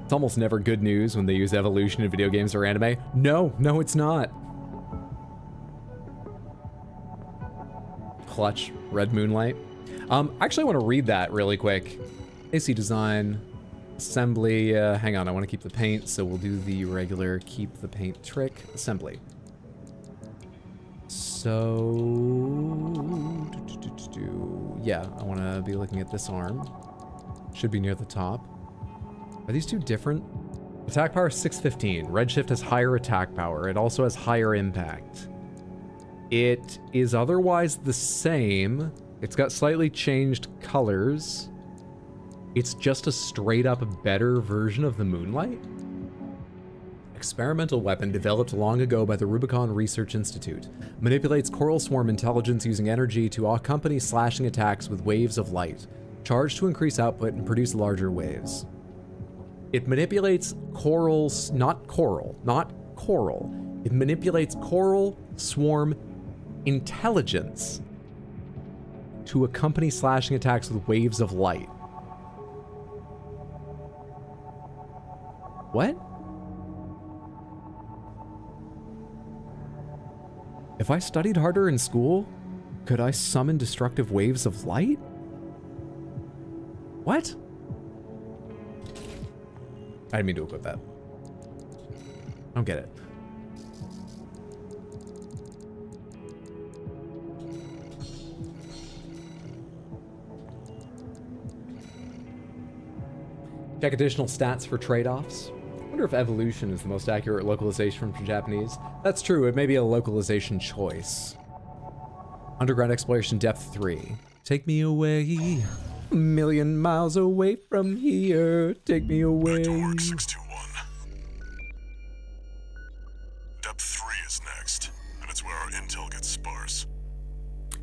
It's almost never good news when they use evolution in video games or anime. No, it's not. Clutch, Red Moonlight. Actually, I want to read that really quick. AC design, assembly, hang on, I want to keep the paint, so we'll do the regular keep the paint trick. Assembly. So, yeah, I want to be looking at this arm. Should be near the top. Are these two different? Attack power 615. Redshift has higher attack power. It also has higher impact. It is otherwise the same. It's got slightly changed colors. It's just a straight up better version of the Moonlight. Experimental weapon developed long ago by the Rubicon Research Institute. Manipulates coral swarm intelligence using energy to accompany slashing attacks with waves of light. Charged to increase output and produce larger waves. It manipulates corals, not coral. It manipulates coral swarm intelligence to accompany slashing attacks with waves of light. What? If I studied harder in school, could I summon destructive waves of light? What? I didn't mean to equip that. I don't get it. Check additional stats for trade-offs. I wonder if evolution is the most accurate localization from Japanese. That's true, it may be a localization choice. Underground exploration depth 3. Take me away. A million miles away from here. Take me away. Back to work, 621. Depth 3 is next, and it's where our intel gets sparse.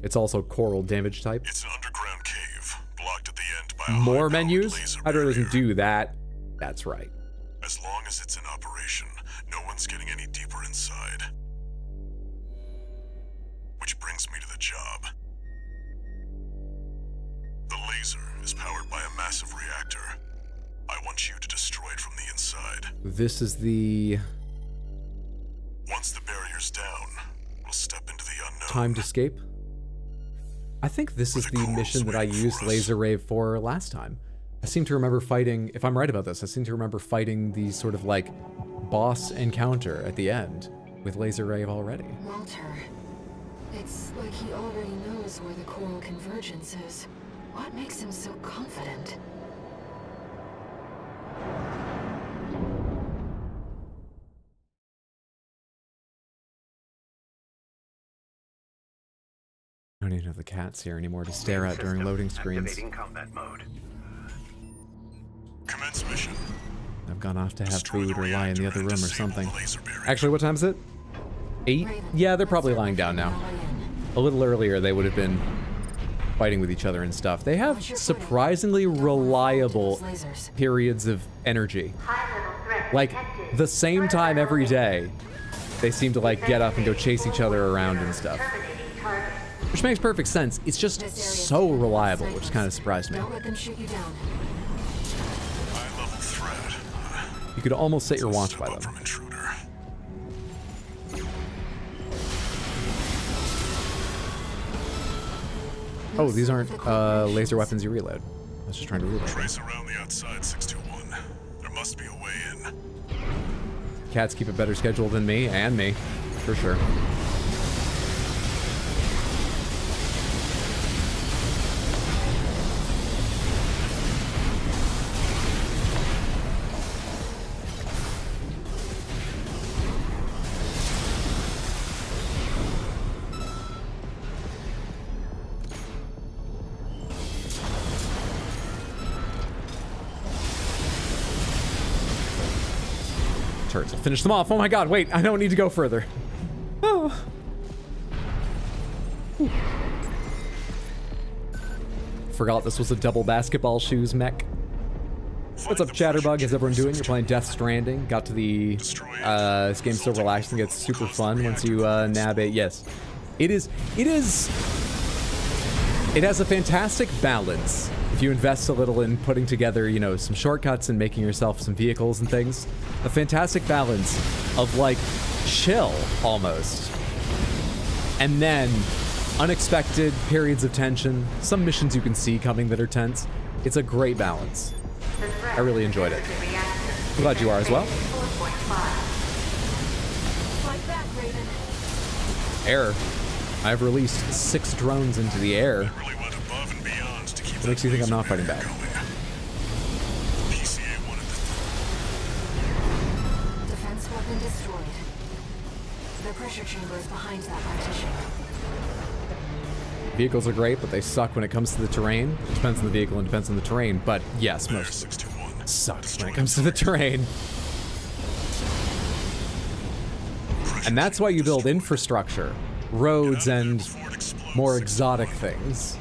It's also coral damage type. It's an underground cave, blocked at the end by a more high-powered menus? laser Hydra barrier. doesn't do that. That's right. As long as it's in operation, no one's getting any deeper inside. Which brings me to the job. The laser is powered by a massive reactor. I want you to destroy it from the inside. This is the Once the barrier's down, we'll step into the unknown. timed escape. I think this is the mission that I used Laser Rave for last time. I seem to remember fighting, if I'm right about this, I seem to remember fighting the sort of like boss encounter at the end with Laser Rave already. Walter, it's like he already knows where the coral convergence is. What makes him so confident? I don't even have the cats here anymore to stare at during loading screens. Activating combat mode. Commence mission. I've gone off to have food or lie in the other room or something. Actually, what time is it? 8? Yeah, they're probably lying down now. A little earlier, they would have been fighting with each other and stuff. They have surprisingly reliable periods of energy. Like, the same time every day, they seem to, like, get up and go chase each other around and stuff. Which makes perfect sense. It's just so reliable, which kind of surprised me. You could almost set your watch by them. Oh, these aren't laser weapons you reload. I was just trying to reload. Trace around the outside, 621. There must be a way in. Cats keep a better schedule than me, and me, for sure. Turrets. I'll finish them off. Oh my god, wait, I don't need to go further. Oh. Forgot this was a double basketball shoes mech. What's up, Chatterbug? How's everyone doing? You're playing Death Stranding. Got to the... this game's so relaxing. It's super fun once you nab it. Yes. It is... It has a fantastic balance. If you invest a little in putting together, you know, some shortcuts and making yourself some vehicles and things. A fantastic balance of, like, chill, almost. And then unexpected periods of tension. Some missions you can see coming that are tense. It's a great balance. I really enjoyed it. I'm glad you are as well. Air. I've released 6 drones into the air. What makes you think I'm not fighting back? Defense weapon destroyed. The pressure chamber is behind that partition. Vehicles are great, but they suck when it comes to the terrain. It depends on the vehicle and depends on the terrain, but yes, most sucks when it comes to the terrain. And that's why you build infrastructure, roads, and more exotic things.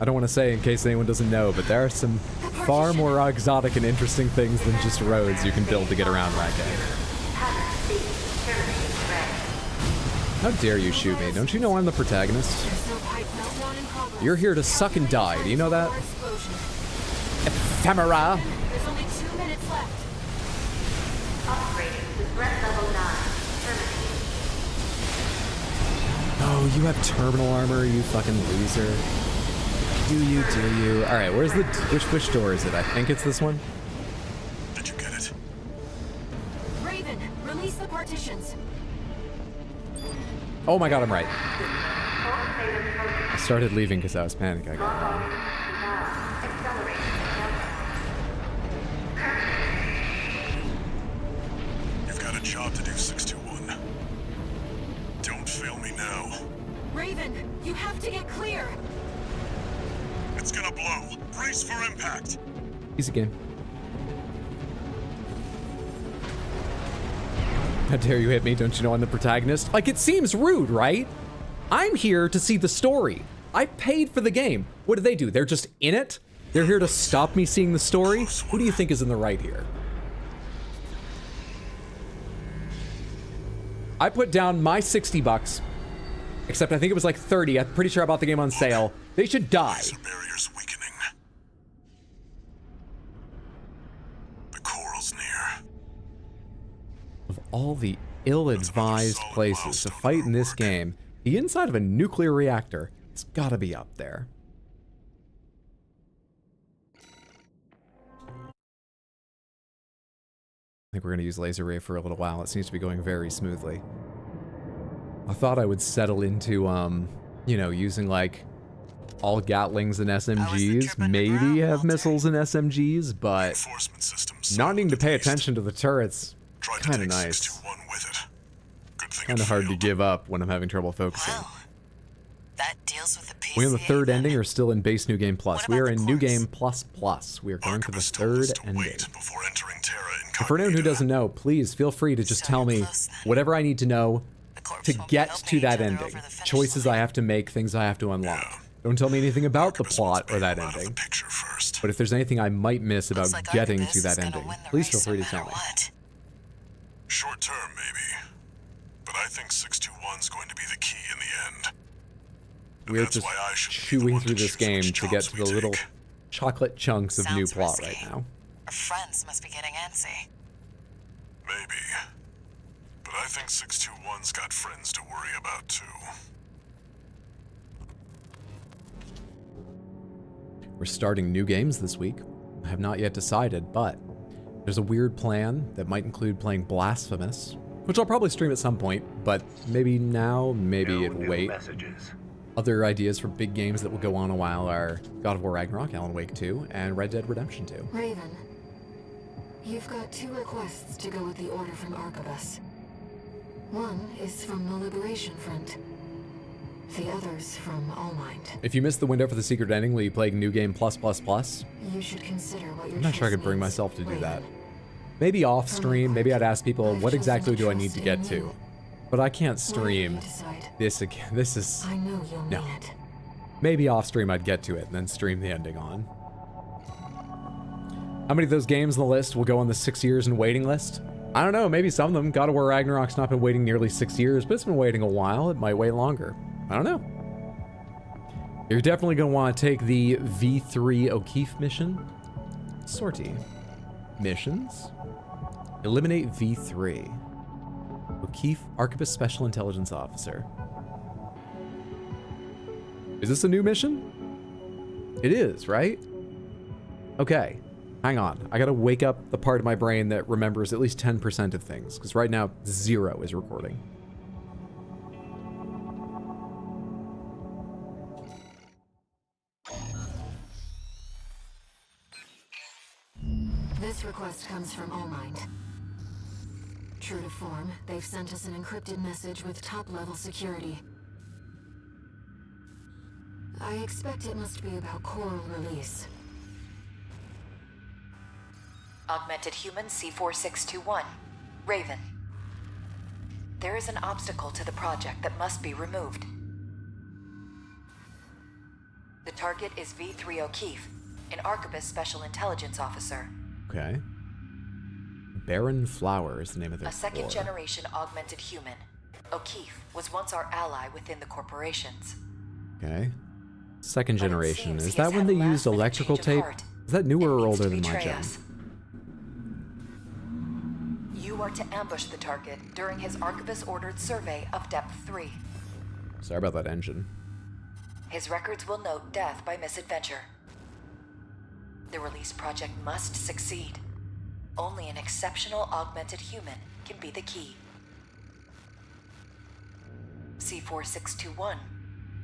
I don't want to say in case anyone doesn't know, but there are some far more exotic and interesting things than just roads you can build to get around that game. How dare you shoot me? Don't you know I'm the protagonist? You're here to suck and die. Do you know that? Ephemera! There's only 2 minutes left. Upgrading to threat level 9. Oh, you have terminal armor, you fucking loser. Do you? Alright, where's the... Which door is it? I think it's this one. Did you get it? Raven, release the partitions. Oh my god, I'm right. I started leaving because I was panicking. I got wrong. You've got a job to do, 621. Don't fail me now. Raven, you have to get clear. It's gonna blow. Brace for impact. Easy game. How dare you hit me? Don't you know I'm the protagonist? Like, it seems rude, right? I'm here to see the story. I paid for the game. What do? They're just in it? They're here to stop me seeing the story? Who do you think is in the right here? I put down my 60 bucks. Except I think it was like 30. I'm pretty sure I bought the game on sale. They should die. Barrier's weakening. The coral's near. Of all the ill-advised places to fight in this game, the inside of a nuclear reactor has got to be up there. I think we're going to use laser ray for a little while. It seems to be going very smoothly. I thought I would settle into, you know, using like all Gatlings and SMGs, maybe have missiles and SMGs, but not needing to pay attention to the turrets, kind of nice. Kind of hard to give up when I'm having trouble focusing. Well, That deals with the PCA. We on the third then. ending or still in base New Game Plus? What We about are the in New course? Game Plus Plus. We are going for the Arquebus told us third to ending. wait before entering Terra And for anyone who Incognita. doesn't know, please feel free to just So tell you're me close then. whatever I need to know The corpse to won't be get helping to each that other ending. over the finish Choices line. I have to make, things I have to unlock. Yeah. Don't tell me anything about the Arquebus plot wants or that Bale out of the ending. picture first. But if there's anything I might miss about Looks like getting Arquebus to is that gonna ending, win the please feel race free no to tell matter me. what. Short term, maybe. But I think 621's going to be the key in the end. And We're that's just why I should be the chewing one through to this choose game which to get jobs to we the little take. chocolate chunks of new Sounds plot risky. right now. Our friends must be getting antsy. Maybe. But I think 621's got friends to worry about, too. We're starting new games this week. I have not yet decided, but there's a weird plan that might include playing Blasphemous, which I'll probably stream at some point, but maybe now, maybe it'll wait. Other ideas for big games that will go on a while are God of War Ragnarok, Alan Wake 2, and Red Dead Redemption 2. Raven, you've got 2 requests to go with the order from Arquebus. One is from the Liberation Front. The other's from ALLMIND. If you missed the window for the secret ending, will you play New Game Plus Plus Plus? You should consider what your I'm not sure I choice could bring means, myself to do that. Raven. Maybe off stream, maybe I'd ask people, I've what chosen exactly to do I need trust to get in to? you. But I can't Whatever stream you decide, this again. This is... I know you'll No. mean it. Maybe off stream I'd get to it and then stream the ending on. How many of those games on the list will go on the 6 years in waiting list? I don't know, maybe some of them. God of War Ragnarok's not been waiting nearly 6 years, but it's been waiting a while. It might wait longer. I don't know. You're definitely going to want to take the V3 O'Keefe mission. Sortie. Missions. Eliminate V3. O'Keefe, Arquebus Special Intelligence Officer. Is this a new mission? It is, right? Okay. Hang on. I gotta wake up the part of my brain that remembers at least 10% of things, because right now, 0 is recording. This request comes from ALLMIND. True to form, they've sent us an encrypted message with top-level security. I expect it must be about Coral release. Augmented Human C4621. Raven. There is an obstacle to the project that must be removed. The target is V3 O'Keefe, an Arquebus Special Intelligence Officer. Okay. Barren Flower is the name of their A second core. generation augmented human. O'Keefe was once our ally within the corporations. Okay. Second But it generation. seems Is he has that when had they a used last-minute electrical change of tape? heart Is that newer and or needs to older than my betray gen? us. You are to ambush the target during his Arquebus-ordered survey of Depth 3. Sorry about that engine. His records will note death by misadventure. The release project must succeed. Only an exceptional augmented human can be the key. C4621.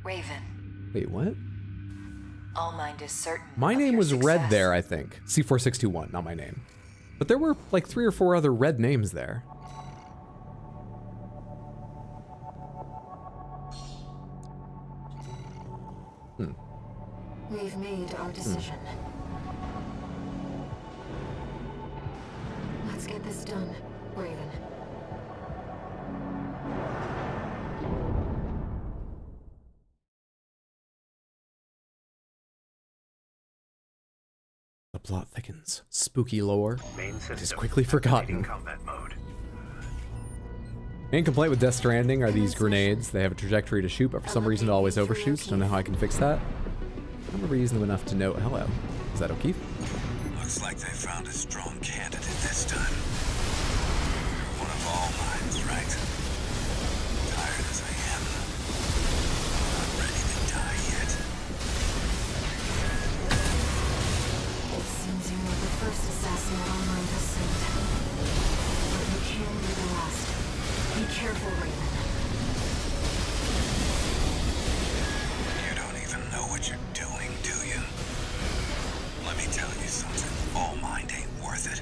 Raven. Wait, what? ALLMIND is certain. My of name your was success. red there, I think. C4621, not my name. But there were like 3 or 4 other red names there. We've made our decision. Let's get this done, Raven. The plot thickens. Spooky lore. Main It is system quickly forgotten. combat mode. Main complaint with Death Stranding are these grenades. They have a trajectory to shoot, but for some reason it always overshoots. Don't know how I can fix that. I remember using them enough to know. Hello. Is that O'Keefe? Looks like they found a strong candidate this time. One of ALLMIND's, right? Tired as I am, not ready to die yet. It seems you're not the first assassin that ALLMIND has sent. But you can be the last. Be careful, Raven. You don't even know what you're doing, do you? Let me tell you something. ALLMIND ain't worth it.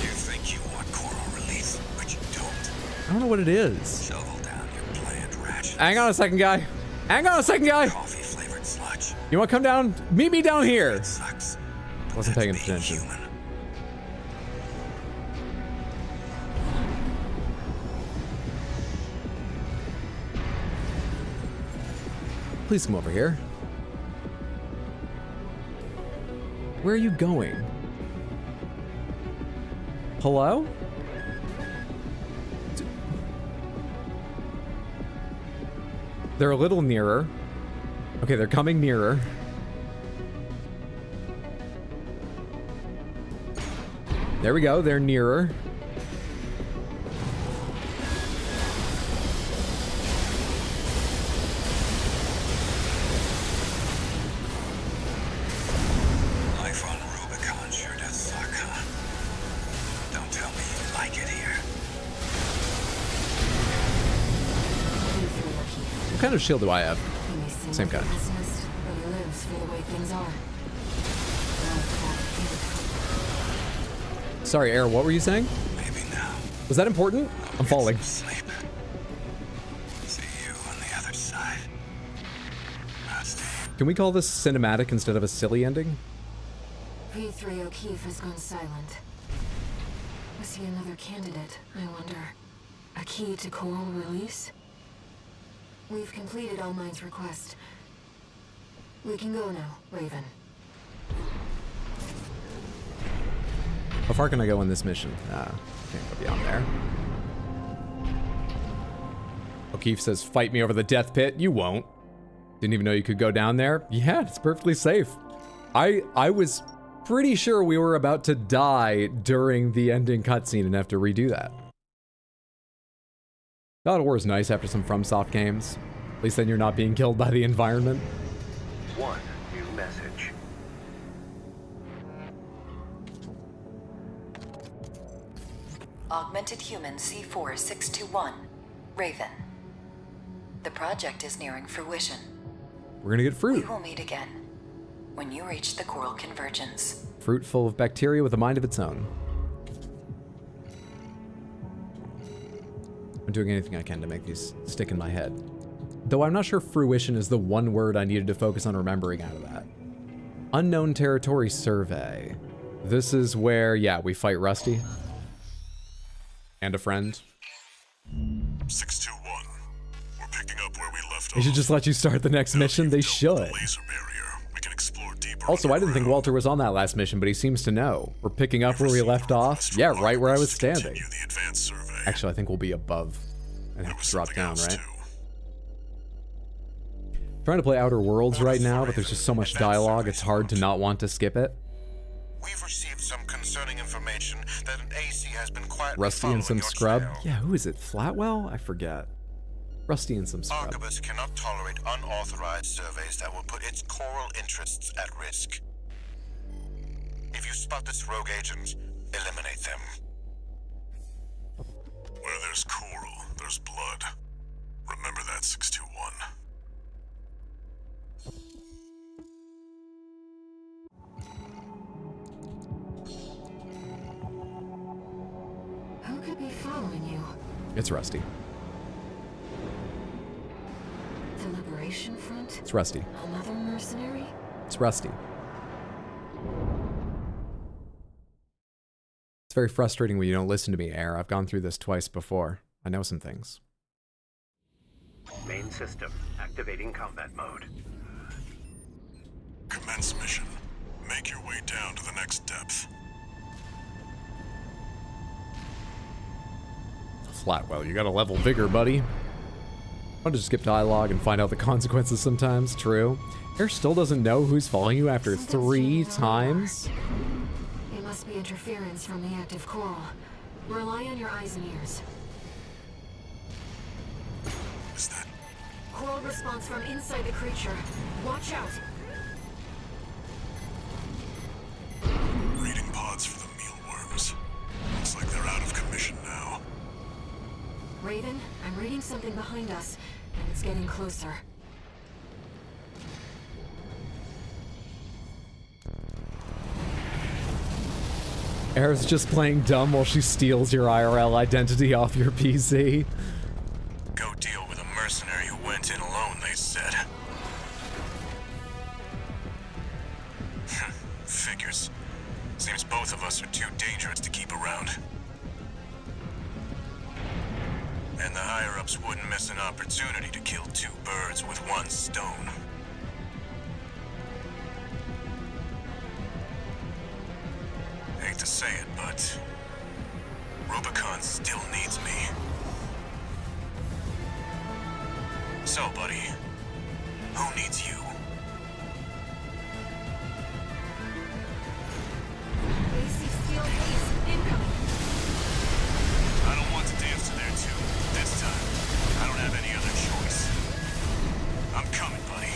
You think you want Coral release, but you don't. I don't know what it is. Shovel down your Hang on a second, guy. Hang on a second, guy. Coffee-flavored sludge. You want to come down? Meet me down here. It sucks. Wasn't paying attention. Human. Please come over here. Where are you going? Hello? They're a little nearer. Okay, they're coming nearer. There we go, they're nearer. Life on Rubicon sure does suck, huh? Don't tell me you like it here. What kind of shield do I have? Same kind. Sorry, Air, what were you saying? Maybe now. Was that important? I'm falling. Sleep. See you on the other side. Rusty. Can we call this cinematic instead of a silly ending? V3 O'Keefe has gone silent. Was he another candidate, I wonder? A key to Coral release? We've completed ALLMIND's request. We can go now, Raven. How far can I go in this mission? Can't go beyond there. O'Keefe says, fight me over the death pit. You won't. Didn't even know you could go down there. Yeah, it's perfectly safe. I was pretty sure we were about to die during the ending cutscene and have to redo that. God of War is nice after some FromSoft games. At least then you're not being killed by the environment. One new message. Augmented Human C4621, Raven. The project is nearing fruition. We're gonna get fruit. We will meet again when you reach the coral convergence. Fruit full of bacteria with a mind of its own. I'm doing anything I can to make these stick in my head. Though I'm not sure fruition is the one word I needed to focus on remembering out of that. Unknown Territory Survey. This is where, yeah, we fight Rusty. And a friend. 621. We're picking up where we left off. They should just let you start the next mission. They should. Laser barrier. We can explore deeper. Also, I didn't think Walter was on that last mission, but he seems to know. We're picking up where we left off. Yeah, right where I was standing. The advanced survey. Actually, I think we'll be above and have to drop down, right? Trying to play Outer Worlds right now, but there's just so much dialogue, it's hard to not want to skip it. We've received some concerning information that an AC has been quietly Rusty and some following your scrub. trail. Yeah, who is it? Flatwell? I forget. Rusty and some scrub. Arquebus cannot tolerate unauthorized surveys that will put its coral interests at risk. If you spot this rogue agent, eliminate them. Where there's coral, there's blood. Remember that, 621. Who could be following you? It's Rusty. The Liberation Front? It's Rusty. Another mercenary? It's Rusty. It's very frustrating when you don't listen to me, Air. I've gone through this twice before. I know some things. Main system activating combat mode. Commence mission. Make your way down to the next depth. Flatwell, you got a level vigor, buddy. I want to just skip dialogue and find out the consequences sometimes. True. Air still doesn't know who's following you after 3 times. It must be interference from the active coral. Rely on your eyes and ears. Is that... Coral response from inside the creature. Watch out! Breeding pods for the mealworms. Looks like they're out of commission now. Raven, I'm reading something behind us, and it's getting closer. Air's just playing dumb while she steals your IRL identity off your PC. Go deal with a mercenary who figures. Seems both of us are too dangerous to keep around. And the higher-ups wouldn't miss an opportunity to kill two birds with one stone. Hate to say it, but Rubicon still needs me. So, buddy, who needs you? AC steel haze incoming. I don't want to dance to their tune. This time, I don't have any other choice. I'm coming, buddy.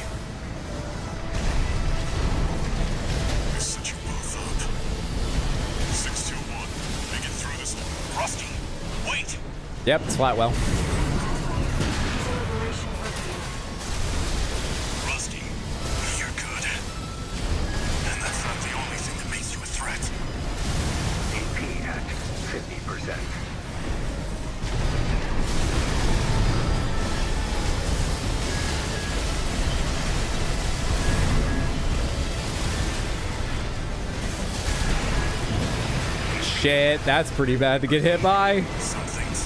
You're such a move up. 621, make it through this one. Rusty, wait! Yep, it's Flatwell. Rusty, you're good. And that's not the only thing that makes you a threat. AP at 50%. Shit, that's pretty bad to get hit by. Something's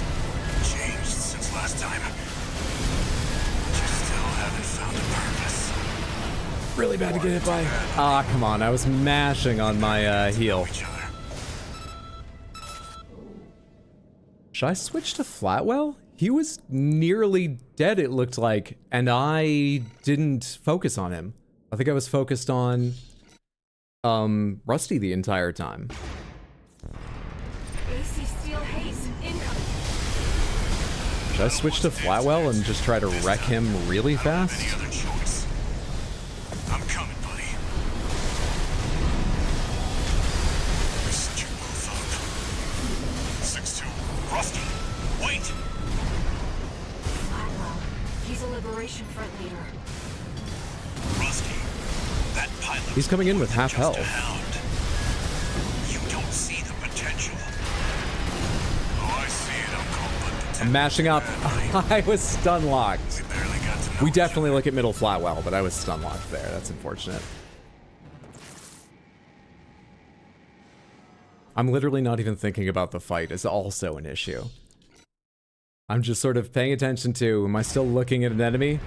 changed since last time. But you still haven't found a purpose. Really bad to get hit by. Ah, come on. I was mashing on my heel. Should I switch to Flatwell? He was nearly dead, it looked like, and I didn't focus on him. I think I was focused on Rusty the entire time. AC steel haze incoming. Should I switch to Flatwell and just try to wreck him really fast? Any other choice? I'm coming, buddy. You're such a move up. 6-2, Rusty, wait! Blackwell, he's a Liberation Front leader. Rusty, that pilot. He's coming in with half health. You don't see the potential. Oh, I see it, Uncle. I'm mashing up. I was stun locked. We definitely look at middle Flatwell, but I was stun locked there. That's unfortunate. I'm literally not even thinking about the fight is also an issue. I'm just sort of paying attention to, am I still looking at an enemy?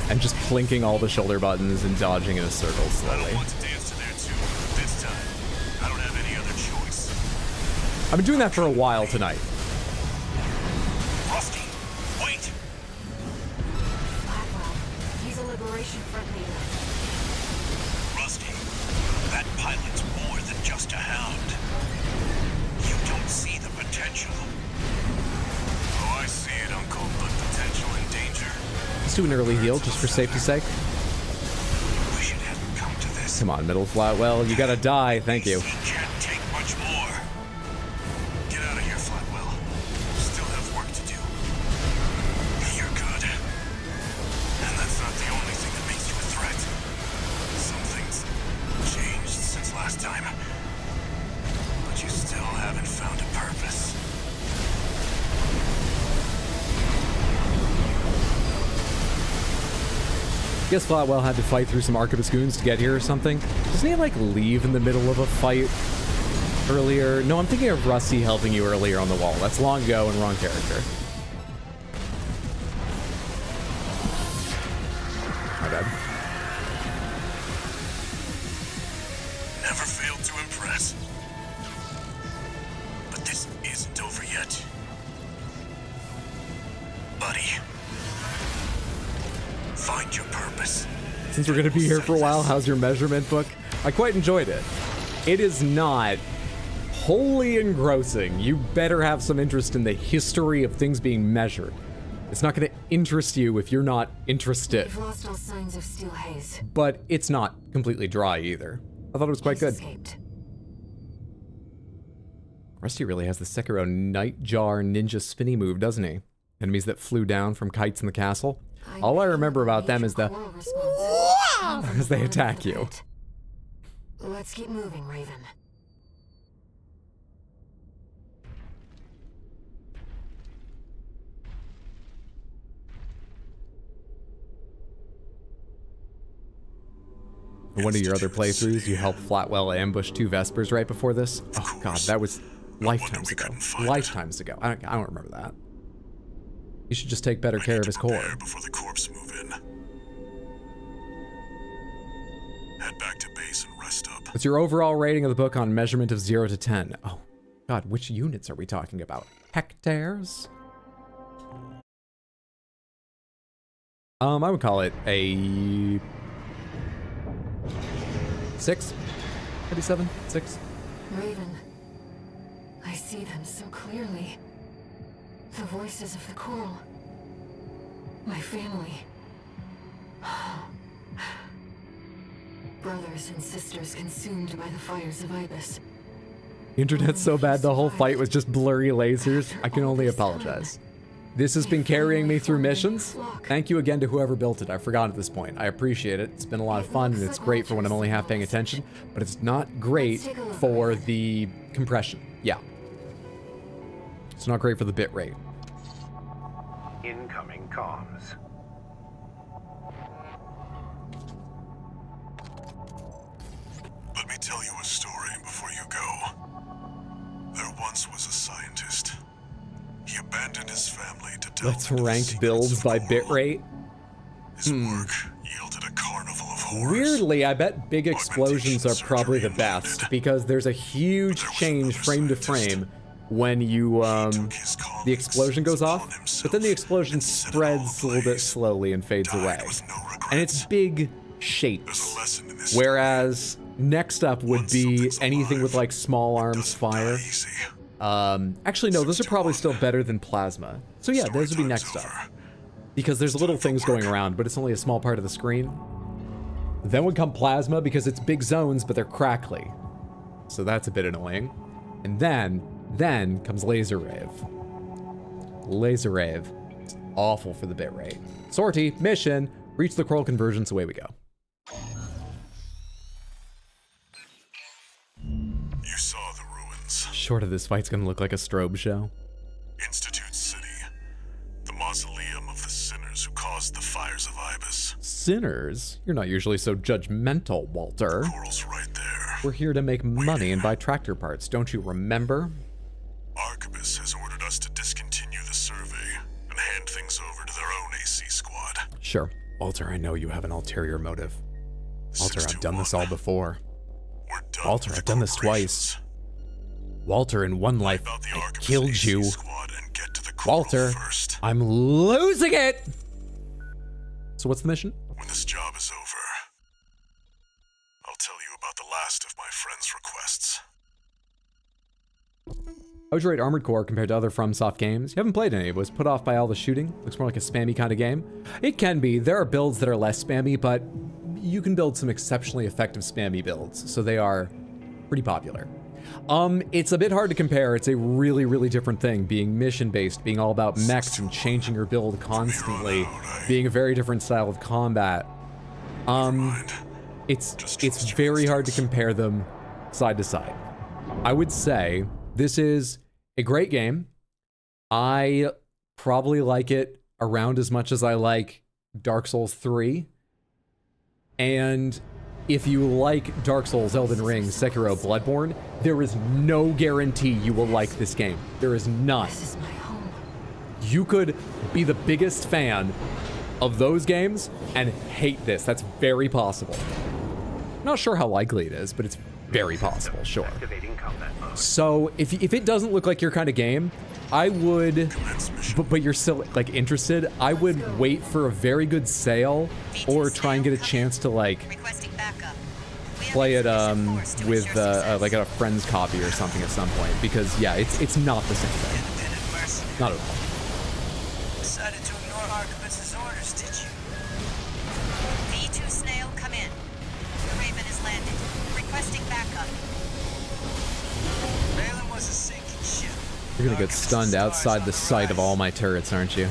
And just plinking all the shoulder buttons and dodging in a circle slowly. I don't want to dance to their tune. This time, I don't have any other choice. I've been doing that for a while tonight. Rusty, wait! Blackwell, he's a Liberation Front leader. Rusty, that pilot's more than just a hound. You don't see the potential. Oh, I see it, Uncle, but potential and danger. Let's do an early heal just for safety's sake. Wish it hadn't come to this. Come on, middle Flatwell, you gotta die, thank you. He can't take much more. Get out of here, Flatwell. Still have work to do. You're good. And that's not the only thing that makes you a threat. Something's changed since last time. But you still haven't found a purpose. I guess Flatwell had to fight through some Arquebus goons to get here or something. Doesn't he, like, leave in the middle of a fight earlier? No, I'm thinking of Rusty helping you earlier on the wall. That's long ago and wrong character. My bad. Never failed to impress. But this isn't over yet. Buddy. Find your purpose. Since we're going to be here for a while, how's your measurement book? I quite enjoyed it. It is not wholly engrossing. You better have some interest in the history of things being measured. It's not going to interest you if you're not interested. We've lost all signs of steel haze. But it's not completely dry either. I thought it was quite good. Escaped. Rusty really has the Sekiro Nightjar Ninja Spinny move, doesn't he? Enemies that flew down from kites in the castle. All I remember about them is the as they attack you. Let's keep moving, Raven. In one of your other playthroughs, you helped Flatwell ambush 2 Vespers right before this. Oh god, that was lifetimes ago. Lifetimes ago. I don't remember that. He should just take better care of his core. Before the corps move in. Head back to base and rest up. What's your overall rating of the book on measurement of 0 to 10? Oh god, which units are we talking about? Hectares? I would call it a 6, maybe 7, 6. Raven, I see them so clearly. The voices of the coral. My family. Brothers and sisters consumed by the fires of Ibis. The internet's so bad the whole fight was just blurry lasers. I can only apologize. This has been carrying me through missions. Thank you again to whoever built it. I forgot at this point. I appreciate it. It's been a lot of fun, and it's great for when I'm only half paying attention, but it's not great for the compression. Yeah. It's not great for the bit rate. Incoming comms. Let me tell you a story before you go. There once was a scientist. He abandoned his family to delve Let's rank builds by bitrate. His work yielded a carnival of horrors. Weirdly, I bet big explosions are probably the best because there's a huge change frame to frame when you the explosion goes off, but then the explosion spreads a little bit slowly and fades away. And it's big shapes. Whereas next up would be anything with like small arms fire. Actually, no, those are probably still better than plasma. So yeah, those would be next up. Because there's little things going around, but it's only a small part of the screen. Then would come plasma because it's big zones, but they're crackly. So that's a bit annoying. And then comes laser rave. Laser rave. It's awful for the bitrate. Sortie, mission, reach the coral convergence, away we go. You saw the ruins. Short of this fight's gonna look like a strobe show. Institute City. The mausoleum of the sinners who caused the fires of Ibis. Sinners? You're not usually so judgmental, Walter. The coral's right there. We're here to make money and buy tractor parts, don't you remember? Arquebus has ordered us to discontinue the survey and hand things over to their own AC squad. Sure. Walter, I know you have an ulterior motive. Walter, I've done this all before. Walter, I've done this twice. Walter, in one life, I killed you. Walter, I'm losing it! So what's the mission? When this job is over, I'll tell you about the last of my friend's requests. How would you rate Armored Core compared to other FromSoft games? You haven't played any. It was put off by all the shooting. Looks more like a spammy kind of game. It can be. There are builds that are less spammy, but you can build some exceptionally effective spammy builds, so they are pretty popular. It's a bit hard to compare. It's a really, really different thing, being mission-based, being all about mechs and changing your build constantly, being a very different style of combat. It's very hard to compare them side to side. I would say this is a great game. I probably like it around as much as I like Dark Souls 3. And if you like Dark Souls, Elden Ring, Sekiro, Bloodborne, there is no guarantee you will like this game. There is none. This is my home. You could be the biggest fan of those games and hate this. That's very possible. Not sure how likely it is, but it's very possible, sure. So if it doesn't look like your kind of game, I would, but you're still like interested, I would wait for a very good sale or try and get a chance to like play it with like a friend's copy or something at some point, because yeah, it's not the same thing. Not at all. Decided to ignore Arquebus's orders, did you? V2 Snail, come in. The Raven is landed. Requesting backup. Balin was a sinking ship. You're gonna get stunned outside the sight of all my turrets, aren't you?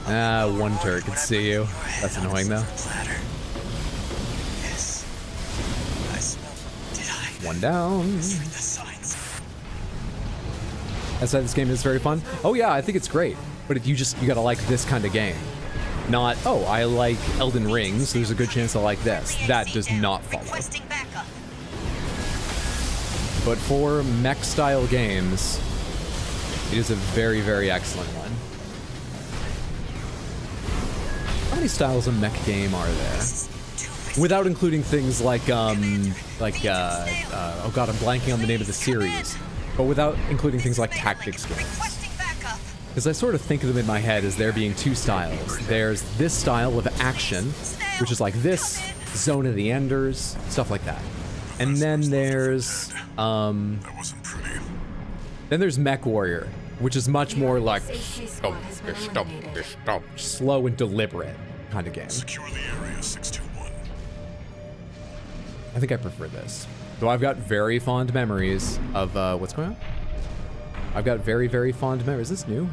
Ah, one turret can see you. That's annoying though. One down. Outside this game is very fun. Oh yeah, I think it's great. But you gotta like this kind of game. Not, oh, I like Elden Ring, so there's a good chance I like this. That does not follow. But for mech-style games, it is a very, very excellent one. How many styles of mech game are there? Without including things like, oh god, I'm blanking on the name of the series. But without including things like tactics games. Because I sort of think of them in my head as there being two styles. There's this style of action, which is like this, Zone of the Enders, stuff like that. And then there's, then there's Mech Warrior, which is much more like, slow and deliberate kind of game. Secure the area, 621. I think I prefer this. So I've got very fond memories of, what's going on? I've got very, very fond memories. Is this new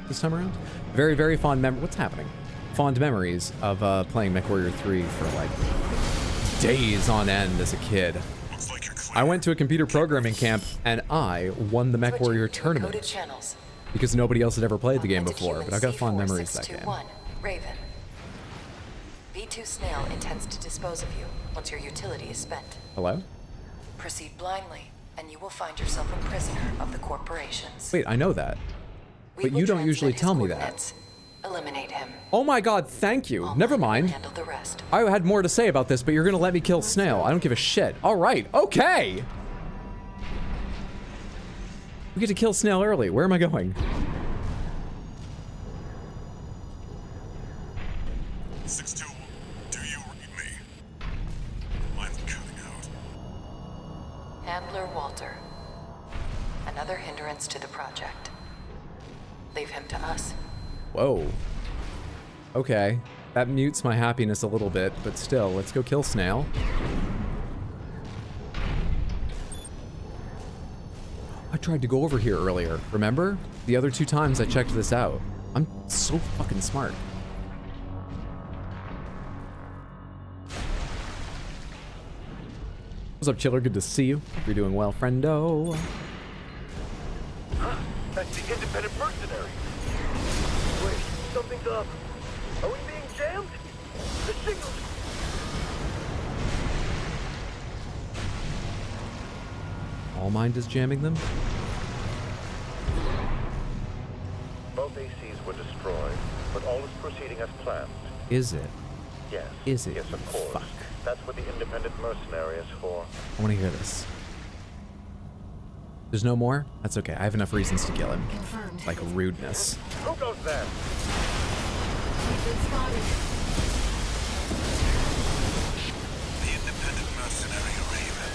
this time around? Very, very fond what's happening? Fond memories of playing MechWarrior 3 for like days on end as a kid. I went to a computer programming camp and I won the MechWarrior tournament because nobody else had ever played the game before, but I've got fond memories of that game. Raven. V2 Snail intends to dispose of you once your utility is spent. Hello? Proceed blindly, and you will find yourself a prisoner of the corporations. Wait, I know that. But you don't usually tell me that. Eliminate him. Oh my god, thank you. Never mind. Handle the rest. I had more to say about this, but you're gonna let me kill Snail. I don't give a shit. Alright, okay! We get to kill Snail early. Where am I going? Do you read me? Mine's cutting out. Handler Walter. Another hindrance to the project. Leave him to us. Whoa. Okay. That mutes my happiness a little bit, but still, let's go kill Snail. I tried to go over here earlier, remember? The other 2 times I checked this out. I'm so fucking smart. What's up, Chiller? Good to see you. Hope you're doing well, friendo. That's the independent mercenary. Wait, something's up. Are we being jammed? The signal. ALLMIND is jamming them? Both ACs were destroyed, but all is proceeding as planned. Is it? Yes. Is it? Yes, of course. Fuck. That's what the independent mercenary is for. I want to hear this. There's no more? That's okay. I have enough reasons to kill him. Confirmed. Like rudeness. Who goes there? The independent mercenary Raven.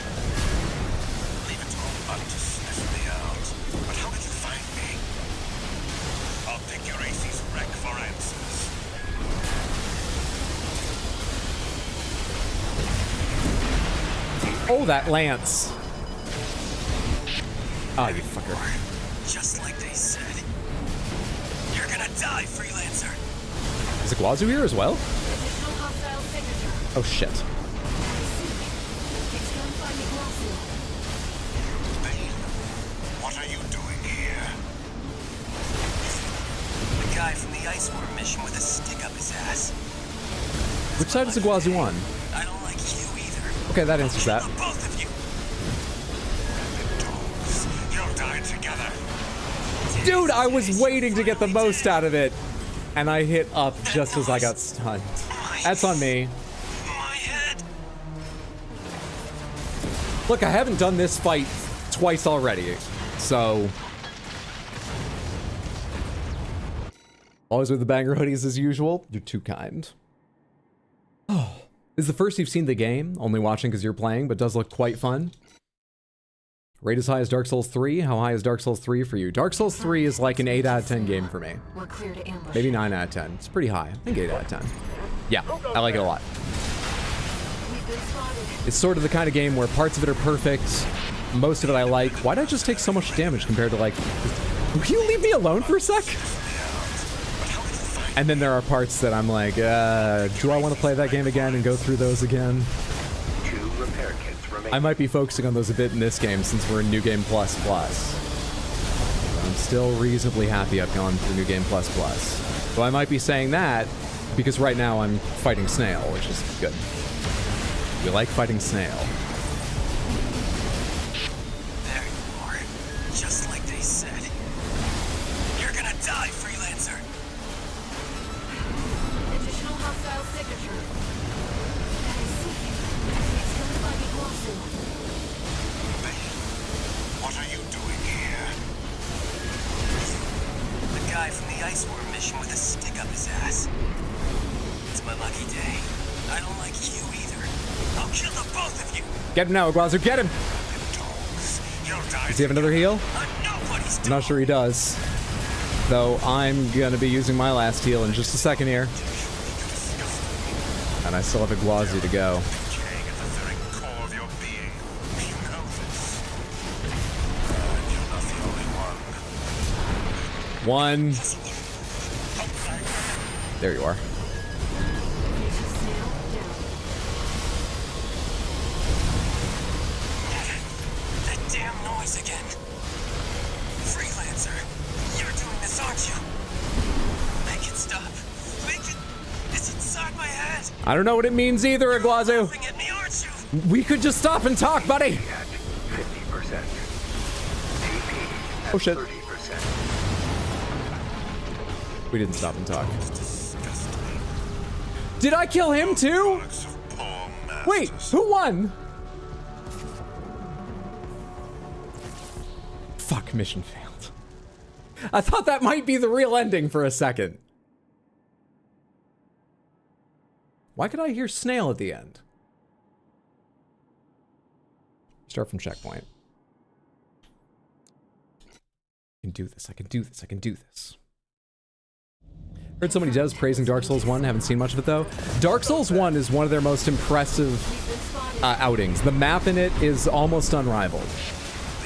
Leave it to Allmind to sniff me out. But how did you find me? I'll take your AC's wreck for answers. Oh, that lance. Oh, you fucker. Just like they said. You're gonna die, freelancer. Is Iguazu here as well? Oh, shit. Bane, what are you doing here? The guy from the Iceworm mission with a stick up his ass. Which side is Iguazu on? I don't like you either. Okay, that answers that. Both of you. You'll die together. Dude, I was waiting to get the most out of it. And I hit up just as I got stunned. That's on me. My head. Look, I haven't done this fight twice already. So... always with the banger hoodies as usual. You're too kind. Oh. This is the first you've seen the game. Only watching because you're playing, but does look quite fun. Rate as high as Dark Souls 3? How high is Dark Souls 3 for you? Dark Souls 3 is like an 8 out of 10 game for me. We're clear to ambush. Maybe 9 out of 10. It's pretty high. I think 8 out of 10. Yeah, I like it a lot. It's sort of the kind of game where parts of it are perfect, most of it I like. Why did I just take so much damage compared to like... Will you leave me alone for a sec? And then there are parts that I'm like, do I want to play that game again and go through those again? 2 repair kits remain. I might be focusing on those a bit in this game since we're in New Game Plus Plus. I'm still reasonably happy I've gone through New Game Plus Plus. So I might be saying that Because right now I'm fighting Snail, which is good. We like fighting Snail. There you are. Just like they said. You're gonna die, Freelancer. Additional hostile signature. I see. It's coming by Iguazu. What are you doing here? The guy from the Iceworm mission with a stick up his ass. It's my lucky day. I don't like you either. I'll kill the both of you. Get him now, Iguazu, get him! Does he have another heal? I'm not sure he does. Though I'm gonna be using my last heal in just a second here. And I still have Iguazu to go. One. There you are. That damn noise again. Freelancer, you're doing this, aren't you? Make it stop. Make it. It's inside my head. I don't know what it means either, Iguazu. Laughing at me, aren't you? We could just stop and talk, buddy. 50%. Oh shit. 30%. We didn't stop and talk. Did I kill him too? Wait, who won? Fuck, mission failed. I thought that might be the real ending for a second. Why could I hear Snail at the end? Start from checkpoint. I can do this, I can do this, I can do this. Heard so many devs praising Dark Souls 1, haven't seen much of it though. Dark Souls 1 is one of their most impressive outings. The map in it is almost unrivaled.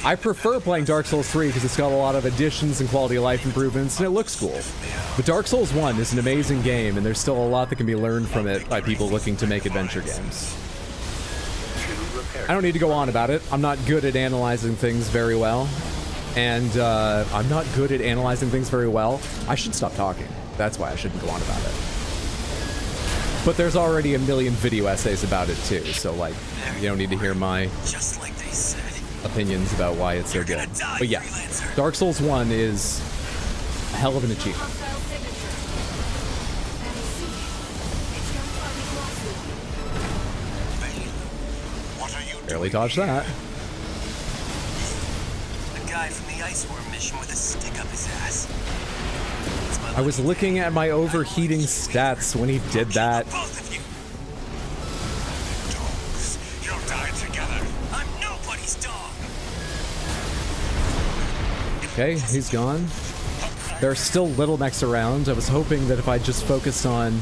I prefer playing Dark Souls 3 because it's got a lot of additions and quality of life improvements and it looks cool. But Dark Souls 1 is an amazing game and there's still a lot that can be learned from it by people looking to make adventure games. I don't need to go on about it. I'm not good at analyzing things very well. And I'm not good at analyzing things very well. I should stop talking. That's why I shouldn't go on about it. But there's already a million video essays about it too, so like, you don't need to hear my opinions about why it's so good. But yeah, Dark Souls 1 is a hell of an achievement. Barely dodged that. The guy from the Iceworm mission with a stick up his ass. I was looking at my overheating stats when he did that. Both of you. Dogs, you'll die together. I'm nobody's dog. Okay, he's gone. There are still little mechs around. I was hoping that if I just focused on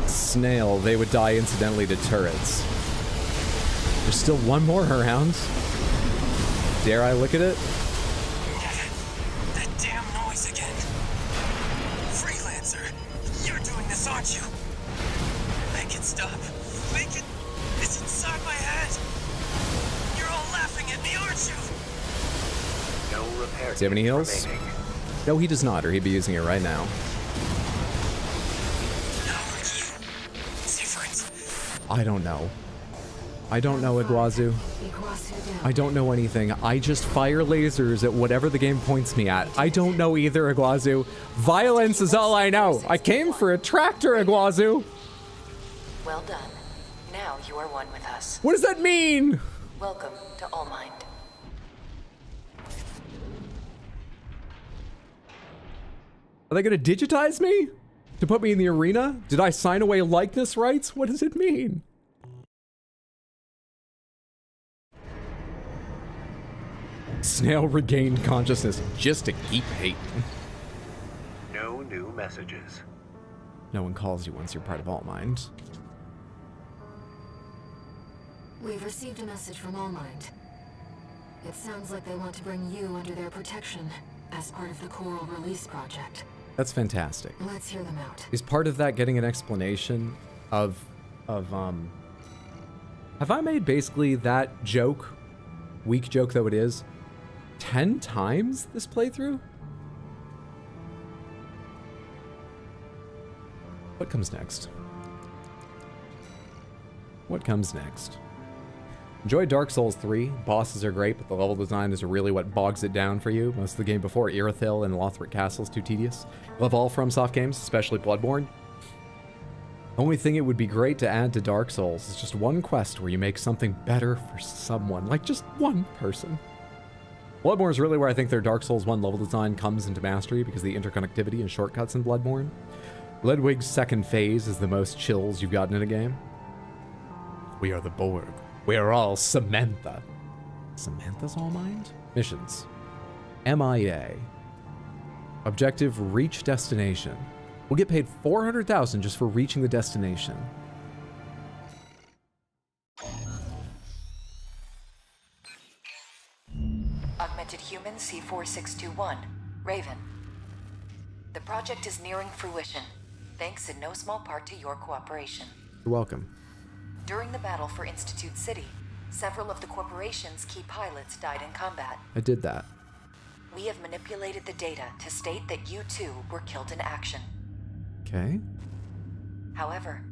Snail, they would die incidentally to turrets. There's still one more around. Dare I look at it? That damn noise again. Freelancer, you're doing this, aren't you? Make it stop. Make it. It's inside my head. You're all laughing at me, aren't you? No repair. Does he have any heals? Remaining. No, he does not, or he'd be using it right now. I don't know. I don't know, Iguazu. I don't know anything. I just fire lasers at whatever the game points me at. I don't know either, Iguazu. Violence is all I know. I came for a tractor, Iguazu. Well done. Now you are one with us. What does that mean? Welcome to ALLMIND. Are they gonna digitize me? To put me in the arena? Did I sign away likeness rights? What does it mean? Snail regained consciousness just to keep hating. No new messages. No one calls you once you're part of ALLMIND. We've received a message from ALLMIND. It sounds like they want to bring you under their protection as part of the Coral Release Project. That's fantastic. Let's hear them out. Is part of that getting an explanation of have I made basically that joke, weak joke though it is, 10 times this playthrough? What comes next? What comes next? Enjoy Dark Souls 3. Bosses are great, but the level design is really what bogs it down for you. Most of the game before Irithyll and Lothric Castle is too tedious. Love all FromSoft games, especially Bloodborne. Only thing it would be great to add to Dark Souls is just one quest where you make something better for someone, like just one person. Bloodborne is really where I think their Dark Souls 1 level design comes into mastery because of the interconnectivity and shortcuts in Bloodborne. Ludwig's second phase is the most chills you've gotten in a game. We are the Borg. We are all Samantha. Samantha's ALLMIND? Missions. MIA. Objective, reach destination. We'll get paid $400,000 just for reaching the destination. Augmented Human C4621, Raven. The project is nearing fruition, thanks in no small part to your cooperation. You're welcome. During the battle for Institute City, several of the corporation's key pilots died in combat. I did that. We have manipulated the data to state that you too were killed in action. Okay. However,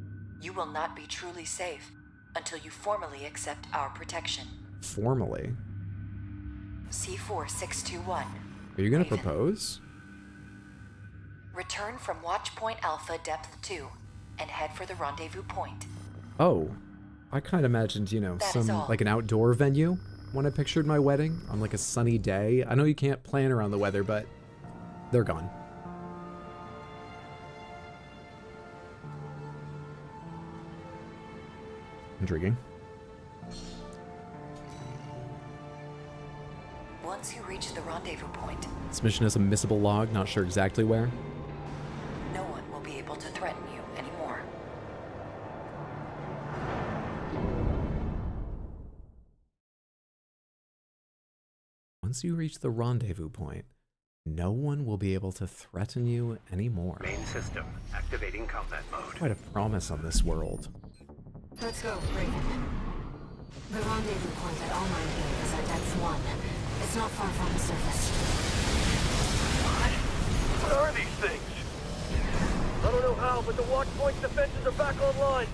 you will not be truly safe until you formally accept our protection. Formally? C4621. Are you gonna propose? Return from Watchpoint Alpha Depth 2 and head for the rendezvous point. Oh. I kind of imagined, you know, like an outdoor venue when I pictured my wedding on like a sunny day. I know you can't plan around the weather, but they're gone. Intriguing. Once you reach the rendezvous point, This mission is a missable log, not sure exactly where. no one will be able to threaten you anymore. Once you reach the rendezvous point, no one will be able to threaten you anymore. Main system, activating combat mode. Quite a promise on this world. Let's go, Raven. The rendezvous point at ALLMIND is at depth 1. It's not far from the surface. What are these things? I don't know how, but the Watchpoint's defenses are back online.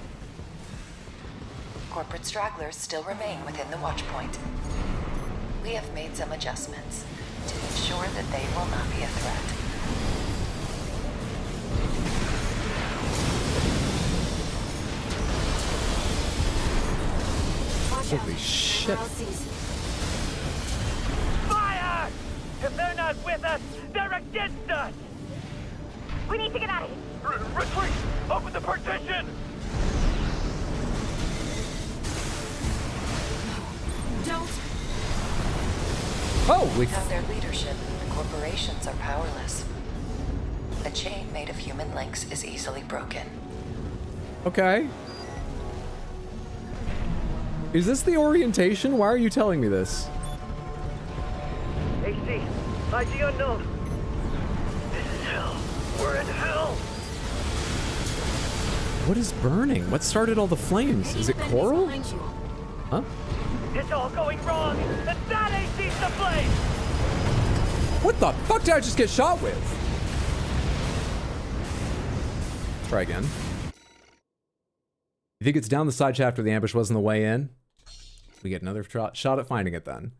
Corporate stragglers still remain within the Watchpoint. We have made some adjustments to ensure that they will not be a threat. Holy shit. Fire! If they're not with us, they're against us! We need to get out of here. Retreat! Open the partition! Don't! Holy Without their leadership, the corporations are powerless. A chain made of human links is easily broken. Okay. Is this the orientation? Why are you telling me this? AC, ID unknown. This is hell. We're in hell. What is burning? What started all the flames? Is it coral? Huh? It's all going wrong, and that AC's the blame! What the fuck did I just get shot with? Try again. You think it's down the side shaft where the ambush was on the way in? We get another shot at finding it then.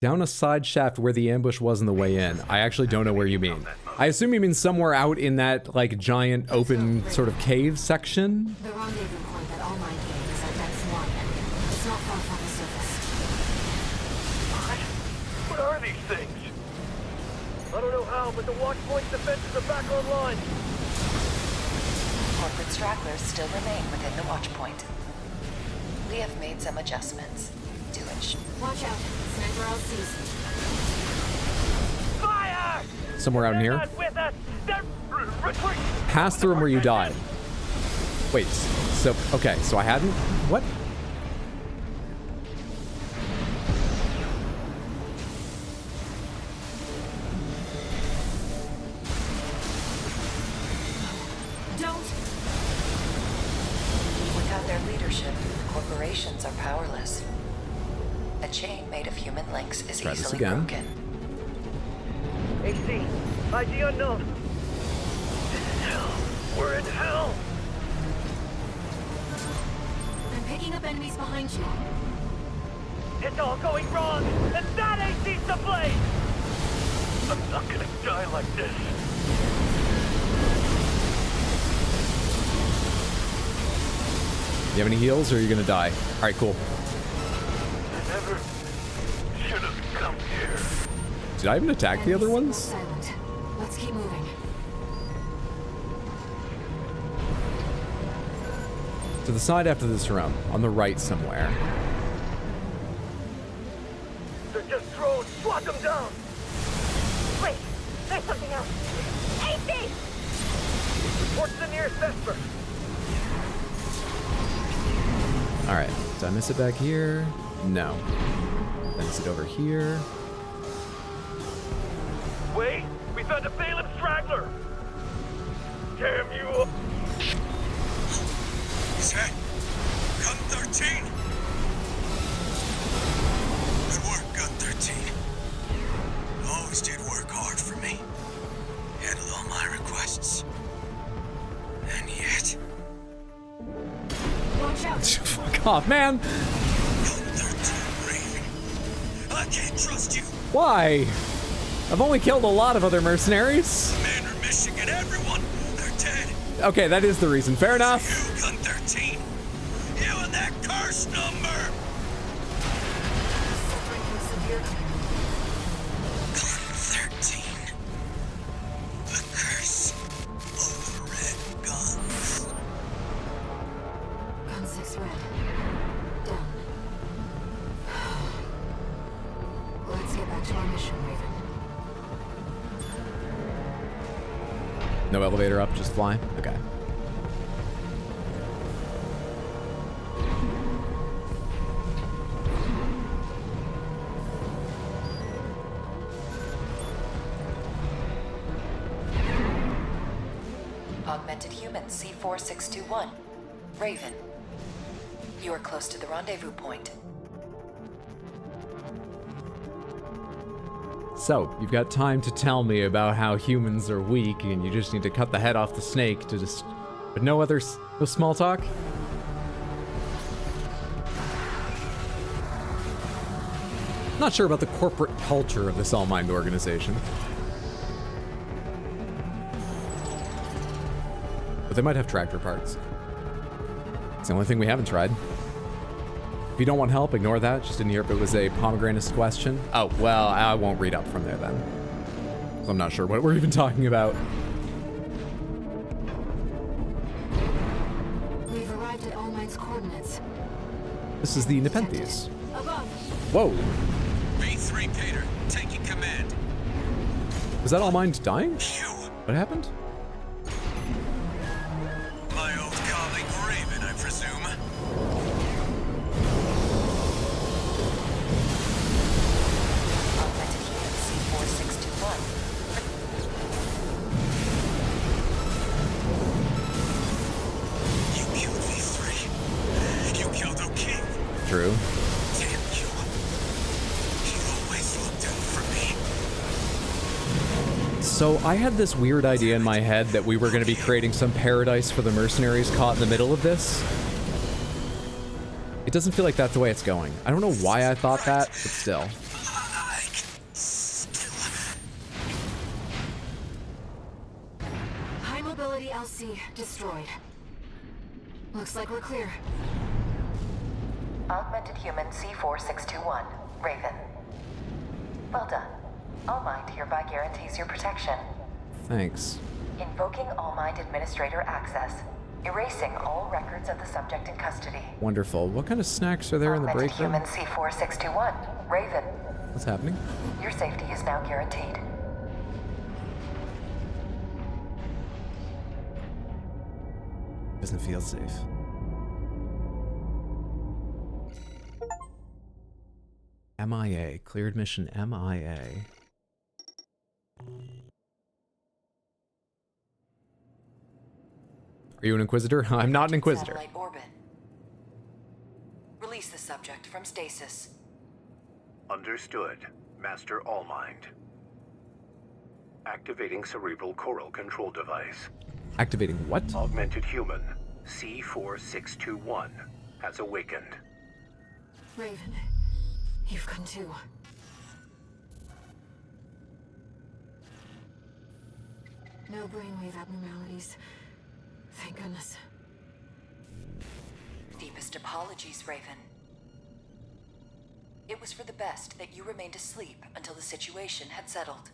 Down a side shaft where the ambush was on the way in. I actually don't know where you mean. I assume you mean somewhere out in that, like, giant open sort of cave section? The rendezvous point at ALLMIND is at depth 1. It's not far from the surface. What are these things? I don't know how, but the Watchpoint's defenses are back online. Corporate stragglers still remain within the Watchpoint. We have made some adjustments to ensure. Watch out, sniper LCs. Fire! Somewhere out in here? Not with us. They're retreat. Pass through them where you died. Wait, so, okay, so I hadn't? What? Don't! Without their leadership, corporations are powerless. A chain made of human links is Try this easily again. broken. AC, ID unknown. This is hell. We're in hell. picking up enemies behind you. It's all going wrong, and that AC's the blade! I'm not gonna die like this. You have any heals, or are you gonna die? All right, cool. I never should have come here. Did I even attack the other ones? Silent. Let's keep moving. To the side after this room, on the right somewhere. They're just drones. Swat them down. Wait, there's something else. AC! Report to the nearest Vesper. All right, did I miss it back here? No. Did I miss it over here? Wait, we found a Balaam straggler. Damn you! Is that Gun 13? Good work, Gun 13. Always did work hard for me. Handled all my requests. And yet... Watch out! Fuck off, man! Gun 13, Raven. I can't trust you. Why? I've only killed a lot of other mercenaries. Commander Michigan, everyone, they're dead. Okay, that is the reason. Fair enough. You, Gun 13. You and that curse number. Suffering from severe Gun 13. The curse of the red guns. Gun 6 red. Down. Let's get back to our mission, Raven. No elevator up, just fly? Okay. Augmented human C4621. Raven. You are close to the rendezvous point. So, you've got time to tell me about how humans are weak and you just need to cut the head off the snake to just... But no other... no small talk? Not sure about the corporate culture of this ALLMIND organization. But they might have tractor parts. It's the only thing we haven't tried. If you don't want help, ignore that. Just didn't hear if it was a pomegranate question. Oh, well, I won't read up from there then. So I'm not sure what we're even talking about. We've arrived at ALLMIND's coordinates. This is the Nepenthes. Above. Whoa. B3 Peter, taking command. Was that ALLMIND dying? You. What happened? My old colleague Raven, I presume. Augmented human C4621. You killed V3. You killed O'King. True. Damn you. You always looked out for me. So I had this weird idea in my head that we were going to be creating some paradise for the mercenaries caught in the middle of this. It doesn't feel like that's the way it's going. I don't know why I thought that, but still. High mobility LC destroyed. Looks like we're clear. Augmented human C4621. Raven. Well done. ALLMIND hereby guarantees your protection. Thanks. Invoking ALLMIND administrator access. Erasing all records of the subject in custody. Wonderful. What kind of snacks are there in the break room? Augmented human C4621. Raven. What's happening? Your safety is now guaranteed. Doesn't feel safe. MIA. Cleared mission MIA. Are you an Inquisitor? I'm not an Inquisitor. Satellite orbit. Release the subject from stasis. Understood, Master ALLMIND. Activating cerebral coral control device. Activating what? Augmented human, C4621. has awakened. Raven, you've come too. No brainwave abnormalities. Thank goodness. Deepest apologies, Raven. It was for the best that you remained asleep until the situation had settled.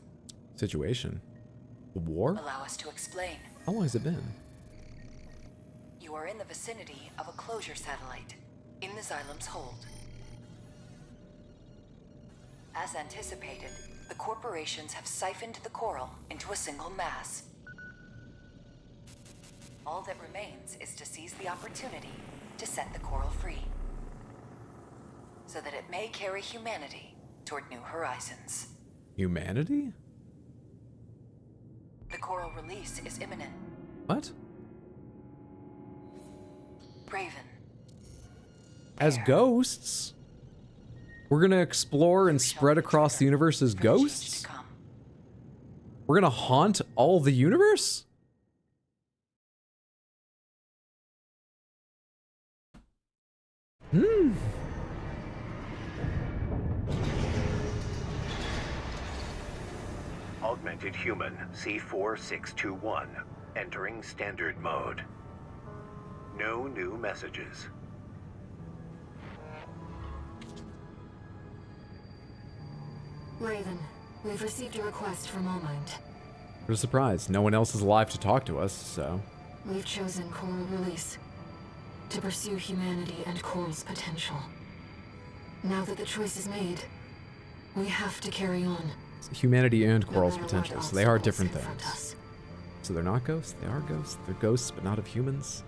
Situation? A war? Allow us to explain. How long has it been? You are in the vicinity of a closure satellite, in the Xylem's hold. As anticipated, the corporations have siphoned the coral into a single mass. All that remains is to seize the opportunity to set the coral free, so that it may carry humanity toward new horizons. Humanity? The coral release is imminent. What? Raven. As ghosts? We're gonna explore and spread across the universe as ghosts? We're gonna haunt all the universe? Augmented human C4621, entering standard mode. No new messages. Raven, we've received a request from ALLMIND. What a surprise. No one else is alive to talk to us, so... We've chosen coral release to pursue humanity and coral's potential. Now that the choice is made, we have to carry on. Humanity and coral's No matter potential, what so they are different obstacles things. confront us. So they're not ghosts? They are ghosts. They're ghosts, but not of humans?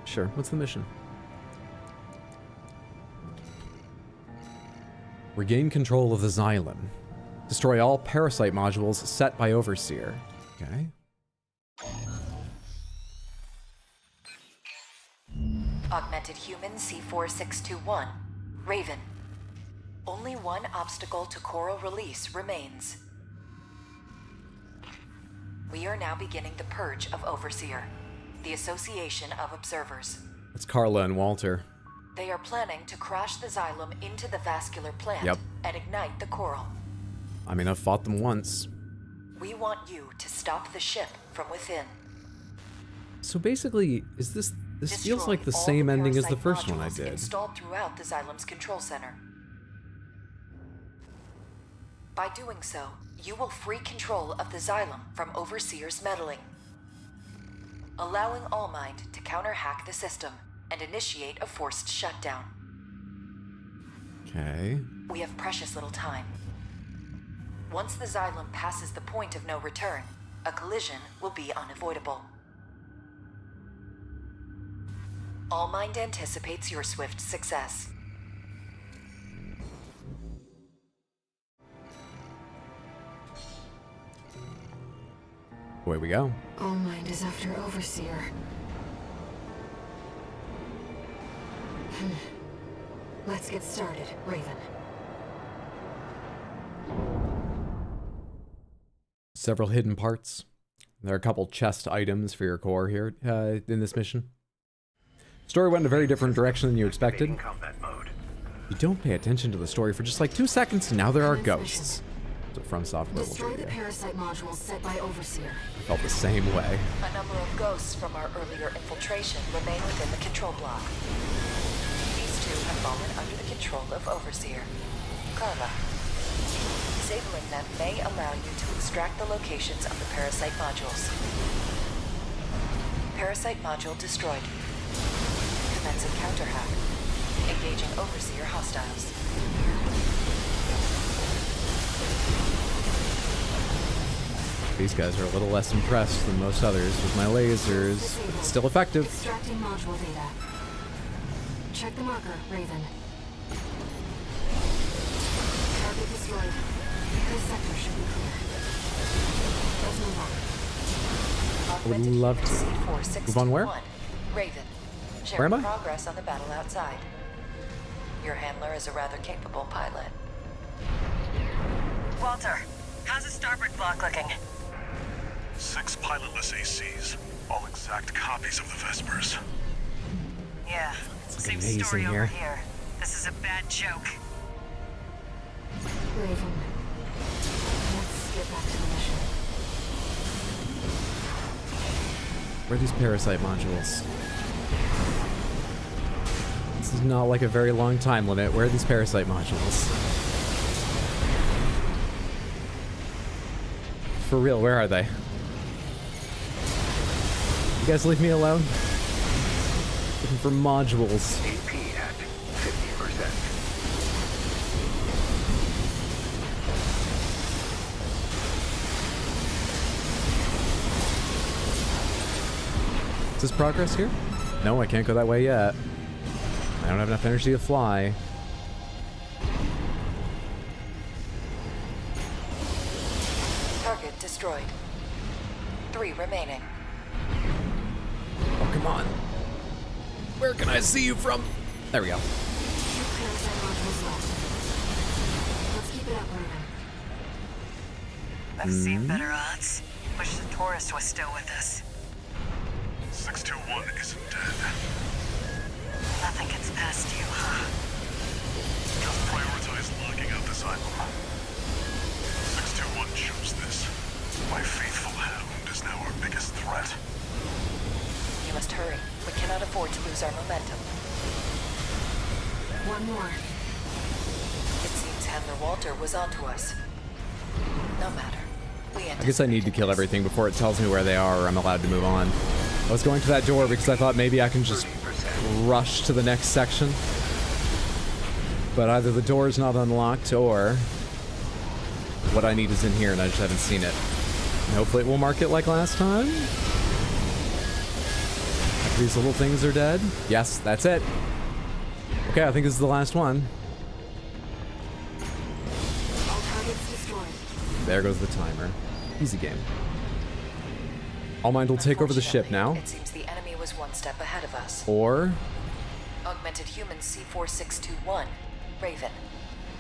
Sure, what's the mission? Regain control of the Xylem. Destroy all parasite modules set by Overseer. Okay. Augmented human C4621. Raven. Only one obstacle to coral release remains. We are now beginning the purge of Overseer, the Association of Observers. It's Carla and Walter. They are planning to crash the Xylem into the vascular plant and ignite the coral. I mean, I've fought them once. We want you to stop the ship from within. So basically, is this feels Destroy like the all same the ending as the parasite first one I modules did. Installed throughout the Xylem's control center. By doing so, you will free control of the Xylem from Overseer's meddling, allowing ALLMIND to counter-hack the system and initiate a forced shutdown. Okay. We have precious little time. Once the Xylem passes the point of no return, a collision will be unavoidable. ALLMIND anticipates your swift success. Away we go. ALLMIND is after Overseer. Let's get started, Raven. Several hidden parts. There are a couple chest items for your core here in this mission. Story went in a very different direction than you expected. You don't pay attention to the story for just like 2 seconds, and now there are ghosts. So From Software will Destroy do the you. parasite modules set by Overseer. I felt the same way. A number of ghosts from our earlier infiltration remain within the control block. These two have fallen under the control of Overseer. Carla. Disabling them may allow you to extract the locations of the parasite modules. Parasite module destroyed. Commencing counter-hack. Engaging Overseer hostiles. These guys are a little less impressed than most others with my lasers, but it's still effective. Extracting module data. Check the marker, Raven. Target destroyed. This sector should be clear. Let's move on. I would love to. Move on where? Raven. Where am I? Progress on the battle outside. Your handler is a rather capable pilot. Walter, how's the starboard block looking? 6 pilotless ACs, all exact copies of the Vespers. Yeah, same amazing story over here. here. This is a bad joke. Raven, let's get back to the mission. Where are these parasite modules? This is not like a very long time limit. Where are these parasite modules? For real, where are they? You guys leave me alone? Looking for modules. AP at 50%. Is this progress here? No, I can't go that way yet. I don't have enough energy to fly. Target destroyed. 3 remaining. Oh, come on. Where can I see you from? There we go. 2 parasite modules left. Let's keep it up, Raven. I've seen better odds. Wish the tourist was still with us. 621 isn't dead. Nothing gets past you, huh? Just prioritize locking out this island. 621 chose this. My faithful hound is now our biggest threat. You must hurry. We cannot afford to lose our momentum. One more. It seems Handler Walter was onto us. No matter. I guess I need to kill everything before it tells me where they are or I'm allowed to move on. I was going to that door because I thought maybe I can just rush to the next section. But either the door is not unlocked or what I need is in here and I just haven't seen it. And hopefully it will mark it like last time. After these little things are dead. Yes, that's it. Okay, I think this is the last one. All targets destroyed. There goes the timer. Easy game. ALLMIND will take over the ship now. It seems the enemy was one step ahead of us. Or Augmented human C4621, Raven.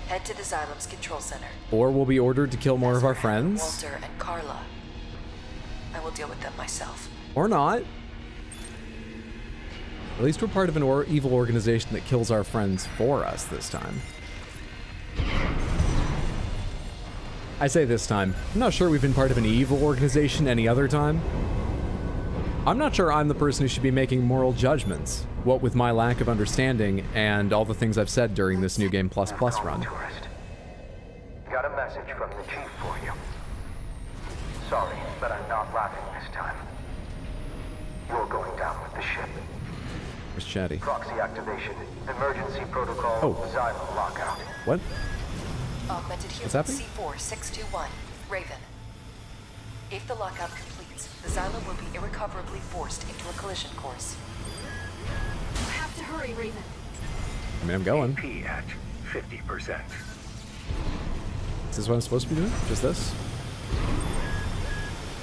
Head to the Xylem's control center. we'll be ordered to kill more of our friends. Walter and Carla. I will deal with them myself. Or not. At least we're part of an evil organization that kills our friends for us this time. I say this time. I'm not sure we've been part of an evil organization any other time. I'm not sure I'm the person who should be making moral judgments, what with my lack of understanding and all the things I've said during this New Game Plus Plus run. Tourist. Got a message from the chief for you. Sorry, but I'm not laughing this time. You're going down with the ship. Where's Chatty? Proxy activation. Emergency protocol. Xylem lockout. What? Augmented human happening? C4621, Raven. If the lockout completes, the Xylem will be irrecoverably forced into a collision course. You have to hurry, Raven. I mean, I'm going. AP at 50%. Is this what I'm supposed to be doing? Just this?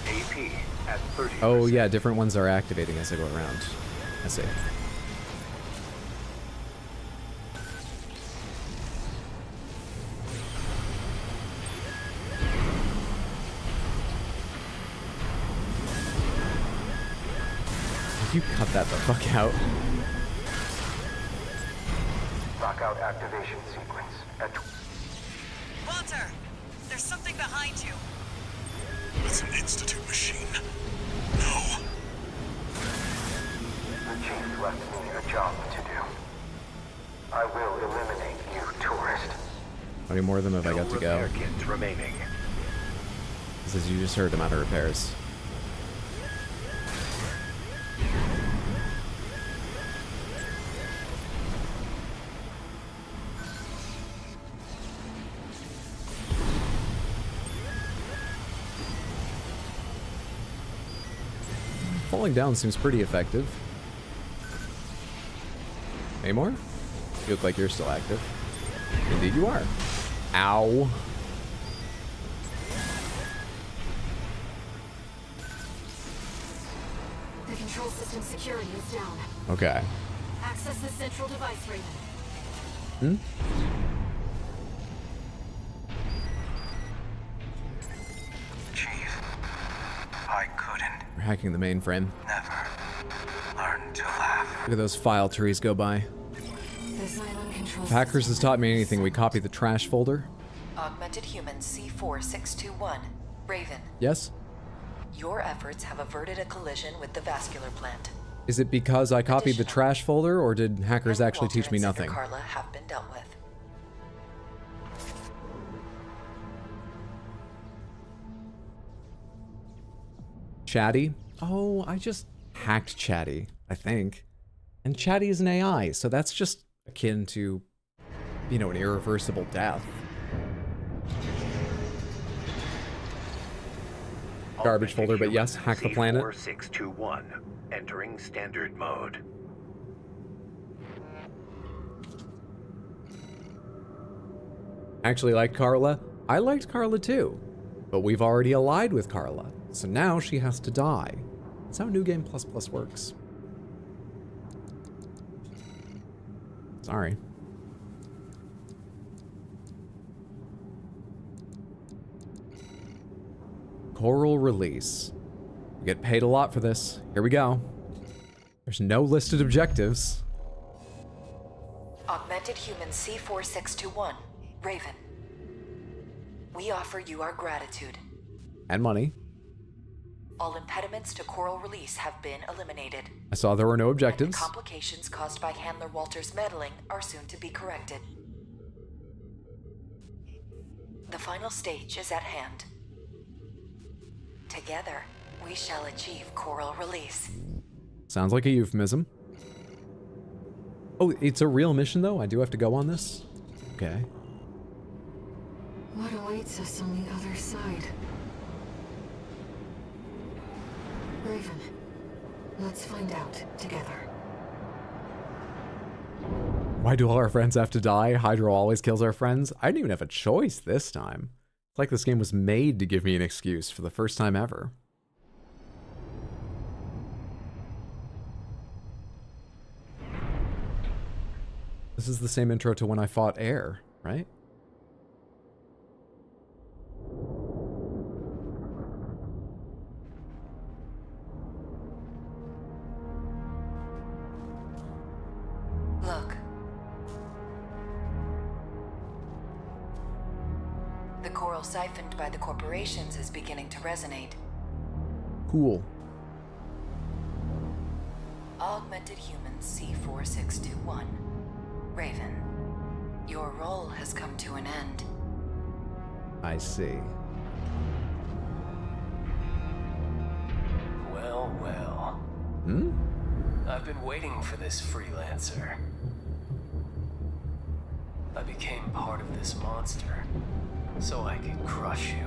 AP at 30%. Oh yeah, different ones are activating as I go around. I see. You cut that the fuck out. Lockout activation sequence at Walter, there's something behind you. It's an Institute machine. No. The chief left me a job to do. I will eliminate you, tourist. How many more of them have I got to go? Repair kits remaining. This is, you just heard, I'm out of repairs. Falling down seems pretty effective. Any more? You look like you're still active. Indeed you are. Ow. The control system security is down. Okay. Access the central device, Raven. Hmm? Chief, I couldn't. We're hacking the mainframe. Never learn to laugh. Look at those file trees go by. If Hackers has taught me anything, we copy the trash folder. Augmented Human C4621, Raven. Yes? Your efforts have averted a collision with the vascular plant. Is it because I copied the trash folder, or did Hackers actually teach me nothing? Carla have been dealt with. Chatty? Oh, I just hacked Chatty, I think. And Chatty is an AI, so that's just akin to, you know, an irreversible death. Garbage folder, but yes, hack the planet. 4621, entering standard mode. Actually like Carla. I liked Carla too, but we've already allied with Carla, so now she has to die. That's how New Game Plus Plus works. Sorry. Coral release. We get paid a lot for this. Here we go. There's no listed objectives. Augmented Human C4621, Raven. We offer you our gratitude. And money. All impediments to coral release have been eliminated. I saw there were no objectives. And the complications caused by Handler Walter's meddling are soon to be corrected. The final stage is at hand. Together, we shall achieve coral release. Sounds like a euphemism. Oh, it's a real mission though? I do have to go on this? Okay. What awaits us on the other side? Raven, let's find out together. Why do all our friends have to die? Hydro always kills our friends. I didn't even have a choice this time. It's like this game was made to give me an excuse for the first time ever. This is the same intro to when I fought Air, right? Look. The coral siphoned by the corporations is beginning to resonate. Cool. Augmented Human C4621. Raven, your role has come to an end. I see. Well, well. Hmm? I've been waiting for this, freelancer. I became part of this monster, so I could crush you.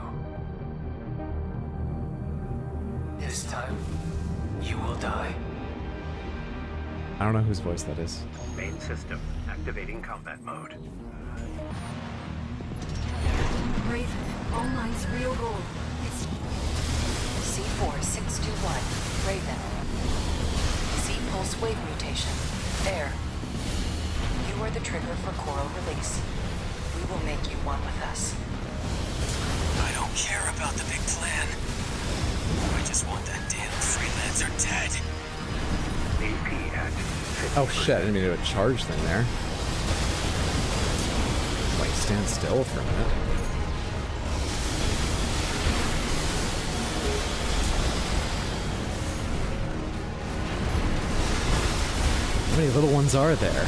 This time, you will die. I don't know whose voice that is. Main system activating combat mode. Raven, ALLMIND's real goal. It's C4621, Raven. Z-pulse wave mutation. There. You are the trigger for coral release. We will make you one with us. I don't care about the big plan. I just want that damn freelancer dead. AP at 50%. Oh shit, I didn't mean to do a charge thing there. Like, stand still for a minute. How many little ones are there?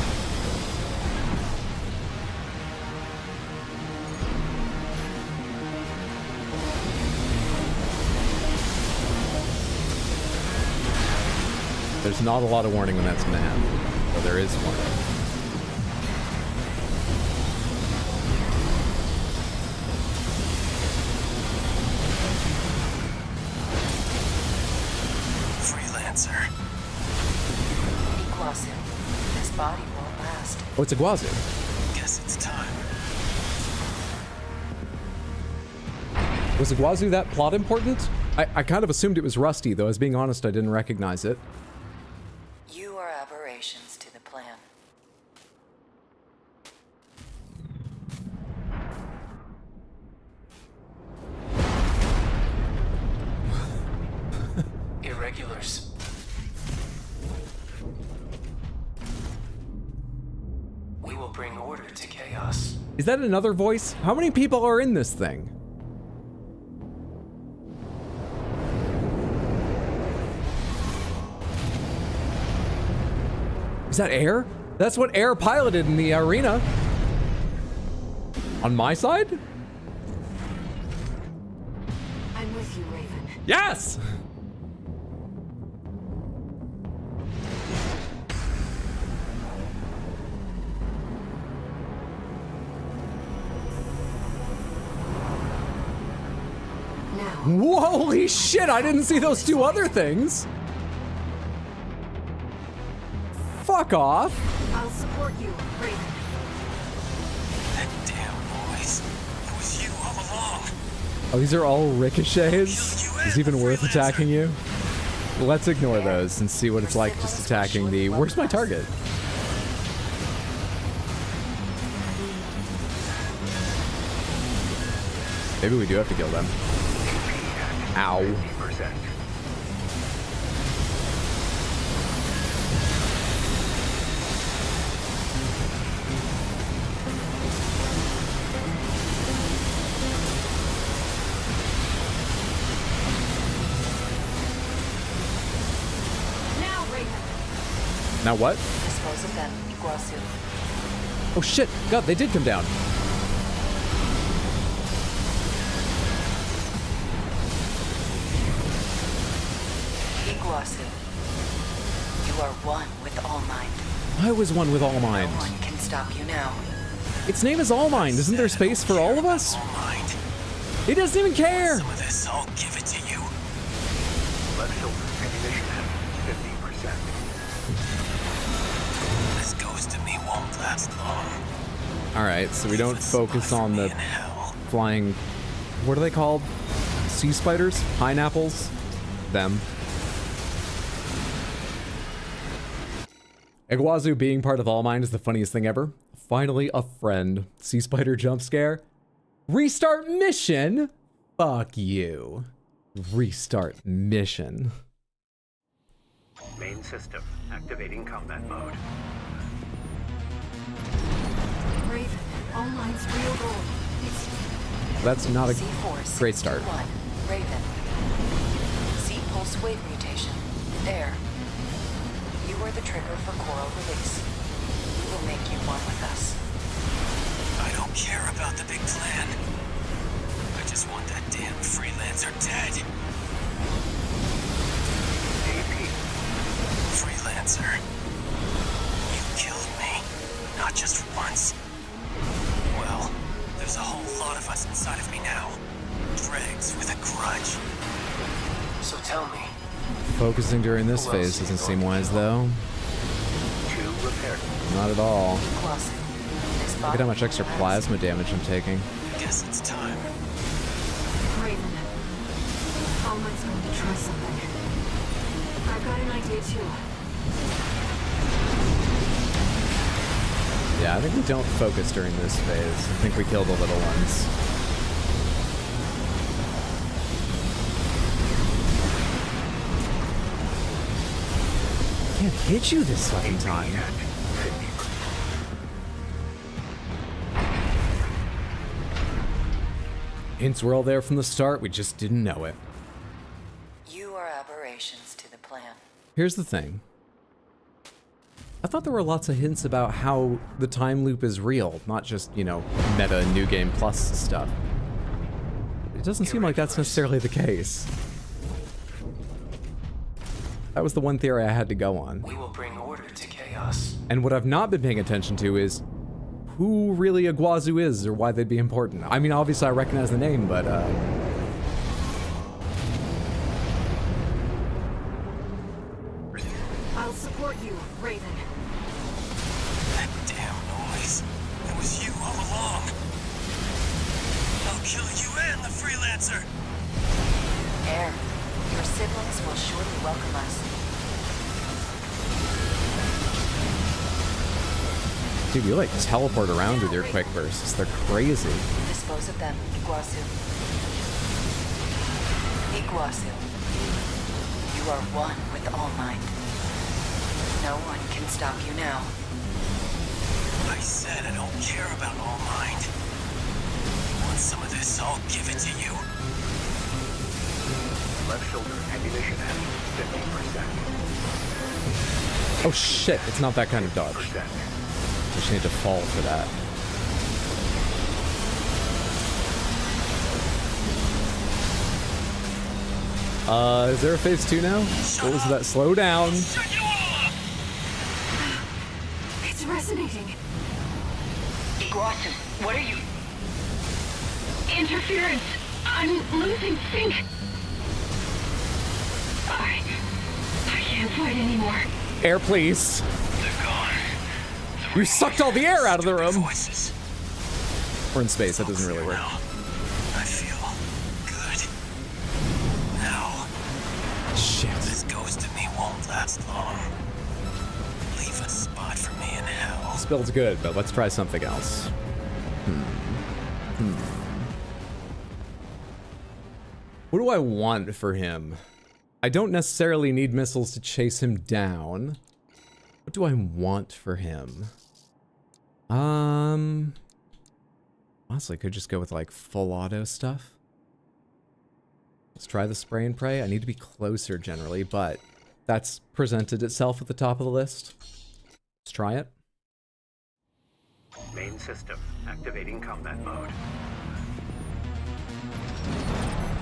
There's not a lot of warning when that's man, but there is warning. Freelancer. Iguazu, this body won't last. Oh, it's a Iguazu. Guess it's time. Was Iguazu that plot important? I kind of assumed it was Rusty, though. As being honest, I didn't recognize it. You are aberrations to the plan. Irregulars. Is that another voice? How many people are in this thing? Is that air? That's what air piloted in the arena. On my side? I'm with you, Raven. Yes! Whoa, holy shit, I didn't see those two other things. Fuck off. I'll support you, Raven. That damn noise. It was you all along. Oh, these are all ricochets? Is it even worth attacking you? Let's ignore those and see what it's like just attacking the... Where's my target? Maybe we do have to kill them. Ow. 50%. Now, Raven. Now what? Dispose of them, Iguazu. Oh shit, God, they did come down. Iguazu. You are one with ALLMIND. I was one with ALLMIND. No one can stop you now. Its name is ALLMIND. Isn't there space for all of us? It doesn't even care. Some of this, I'll give it to you. Left shoulder ammunition at 50%. This ghost to me won't last long. Alright, so we don't focus on the flying... What are they called? Sea spiders? Pineapples? Them. Iguazu being part of ALLMIND is the funniest thing ever. Finally, a friend. Sea spider jump scare. Restart mission? Fuck you. Restart mission. Main system activating combat mode. Raven, ALLMIND's real goal. That's not a C4 great start. 61. Raven. C-pulse wave mutation. There. You are the trigger for coral release. We will make you one with us. I don't care about the big plan. I just want that damn freelancer dead. AP. Freelancer. You killed me. Not just once. Well, there's a whole lot of us inside of me now. Dregs with a grudge. So tell me. Focusing during this phase doesn't seem wise, though. Not at all. Look at how much extra plasma damage I'm taking. Guess it's time. Raven, ALLMIND's going to try something. I've got an idea too. Yeah, I think we don't focus during this phase. I think we kill the little ones. I can't hit you this fucking time. Hints were all there from the start, we just didn't know it. You are aberrations to the plan. Here's the thing. I thought there were lots of hints about how the time loop is real, not just, you know, meta New Game Plus stuff. It doesn't seem like that's necessarily the case. That was the one theory I had to go on. We will bring order to chaos. And what I've not been paying attention to is who really Iguazu is or why they'd be important. I mean, obviously I recognize the name, but I'll support you, Raven. That damn noise. It was you all along. I'll kill you and the freelancer. Air, your siblings will surely welcome us. dude, you like teleport around with your quick bursts. They're crazy. Dispose of them, Iguazu. Iguazu. You are one with ALLMIND. No one can stop you now. I said I don't care about ALLMIND. You want some of this, I'll give it to you. Left shoulder ammunition at 50%. Oh shit, it's not that kind of dodge. I just need to fall for that. Is there a phase 2 now? What was that? Slow down. It's resonating. Iguazu, what are you? Interference. I'm losing sync. I can't fight anymore. Air, please. You sucked all the air out of the room. We're in space. That doesn't really work. I feel good. Now, shit. This ghost of me won't last long. Leave a spot for me in hell. This build's good, but let's try something else. What do I want for him? I don't necessarily need missiles to chase him down. What do I want for him? Honestly, I could just go with like full auto stuff. Let's try the spray and pray. I need to be closer generally, but that's presented itself at the top of the list. Let's try it. Main system activating combat mode.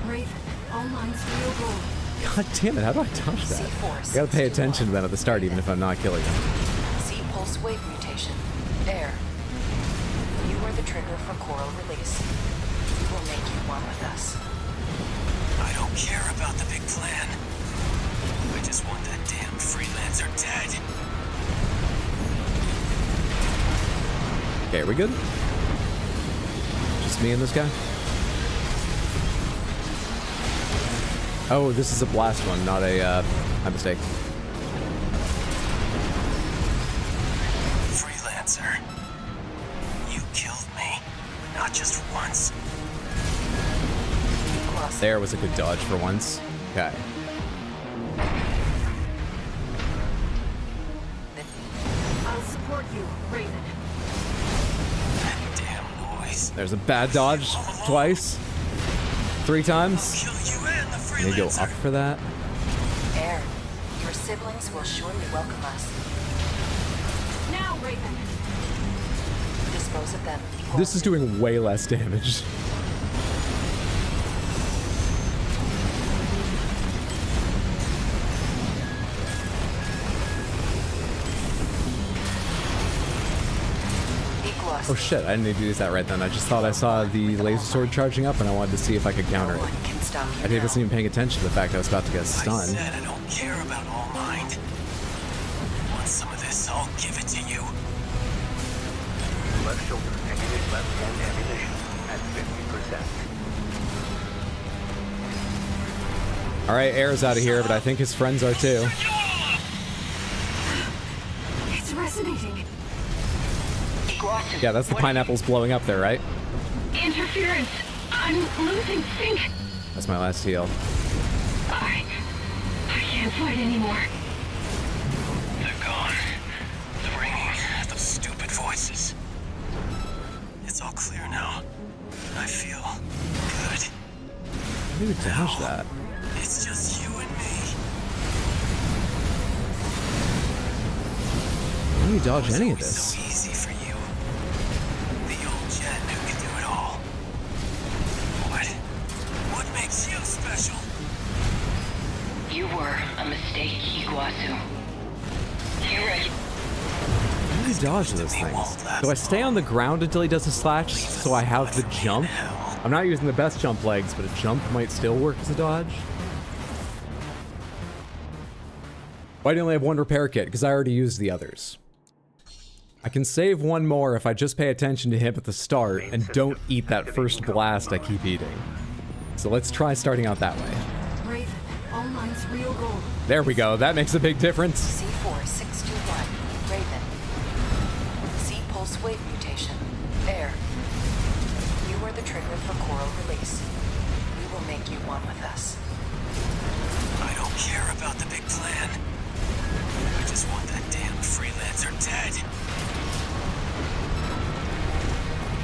Raven, ALLMIND's real goal. God damn it, how do I dodge that? I gotta pay attention to them at the start even if I'm not killing them. C-pulse wave mutation. There. You are the trigger for coral release. We will make you one with us. I don't care about the big plan. I just want that damn freelancer dead. Okay, are we good? Just me and this guy? Oh, this is a blast one, not a, my mistake. Freelancer. You killed me. Not just once. There was a good dodge for once. Okay. I'll support you, Raven. That damn noise. There's a bad dodge twice. 3 times. May go up for that. Air, your siblings will surely welcome us. Now, Raven. Dispose of them. This is doing way less damage. Oh shit, I didn't need to use that right then. I just thought I saw the laser sword charging up and I wanted to see if I could counter it. I wasn't even paying attention to the fact I was about to get stunned. I said I don't care about ALLMIND. Want some of this, I'll give it to you. Left shoulder ammunition, left hand ammunition at 50%. Alright, Air's out of here, but I think his friends are too. It's resonating. Yeah, that's the pineapples blowing up there, right? Interference. I'm losing sync. That's my last heal. I can't fight anymore. They're gone. The ringing, those stupid voices. It's all clear now. I feel good. How do you dodge that? It's just you and me. How do you dodge any of this? So easy for you. The old Jen who can do it all. What makes you special? You were a mistake, Iguazu. You're right. How do you dodge those things? Do I stay on the ground until he does a slash so I have the jump? I'm not using the best jump legs, but a jump might still work as a dodge. Why do I only have 1 repair kit? Because I already used the others. I can save 1 more if I just pay attention to him at the start and don't eat that first blast I keep eating. So let's try starting out that way. Raven, ALLMIND's real goal. There we go. That makes a big difference. C4621, Raven. C-pulse wave mutation. Air. You are the trigger for coral release. We will make you one with us. I don't care about the big plan. I just want that damn freelancer dead.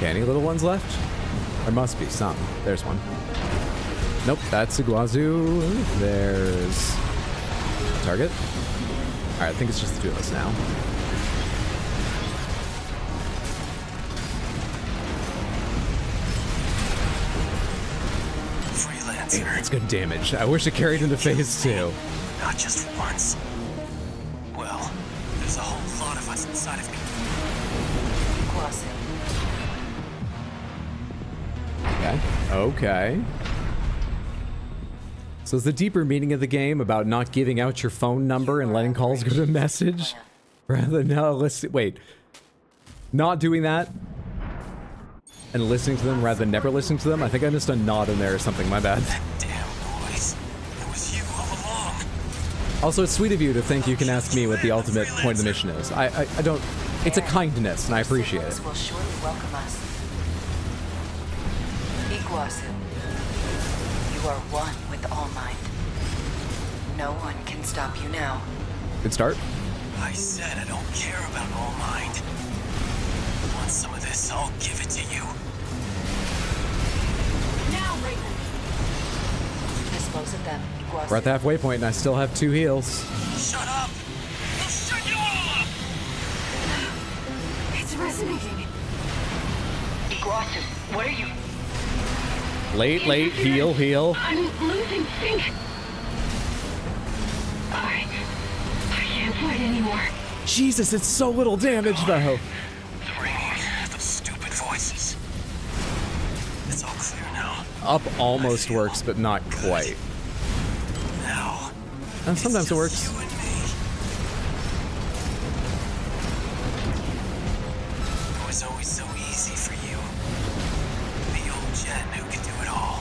Okay, any little ones left? There must be some. There's one. Nope, that's Iguazu. There's target. All right, I think it's just the two of us now. Freelancer. Hey, that's good damage. I wish it carried into phase 2. Not just once. Well, there's a whole lot of us inside of me. Okay. Okay. So is the deeper meaning of the game about not giving out your phone number and letting calls go to message? Rather than wait. Not doing that and listening to them rather than never listening to them? I think I missed a nod in there or something. My bad. Damn noise. It was you all along. Also, it's sweet of you to think you can ask me what the ultimate point of the mission is. I don't... It's a kindness, and I appreciate it. Will surely welcome us. Iguazu, you are one with ALLMIND. No one can stop you now. Good start. I said I don't care about ALLMIND. Want some of this? I'll give it to you. Now, Raven. Dispose of them, Iguazu. We're at the halfway point, and I still have 2 heals. Shut up! I'll shut you all up! It's resonating. Iguazu, what are you? Late, heal. I'm losing sync. I can't fight anymore. Jesus, it's so little damage, though. The ringing, the stupid voices. It's all clear now. Up almost works, but not quite. Now. And sometimes it works. You and me. It was always so easy for you. The old Jen who can do it all.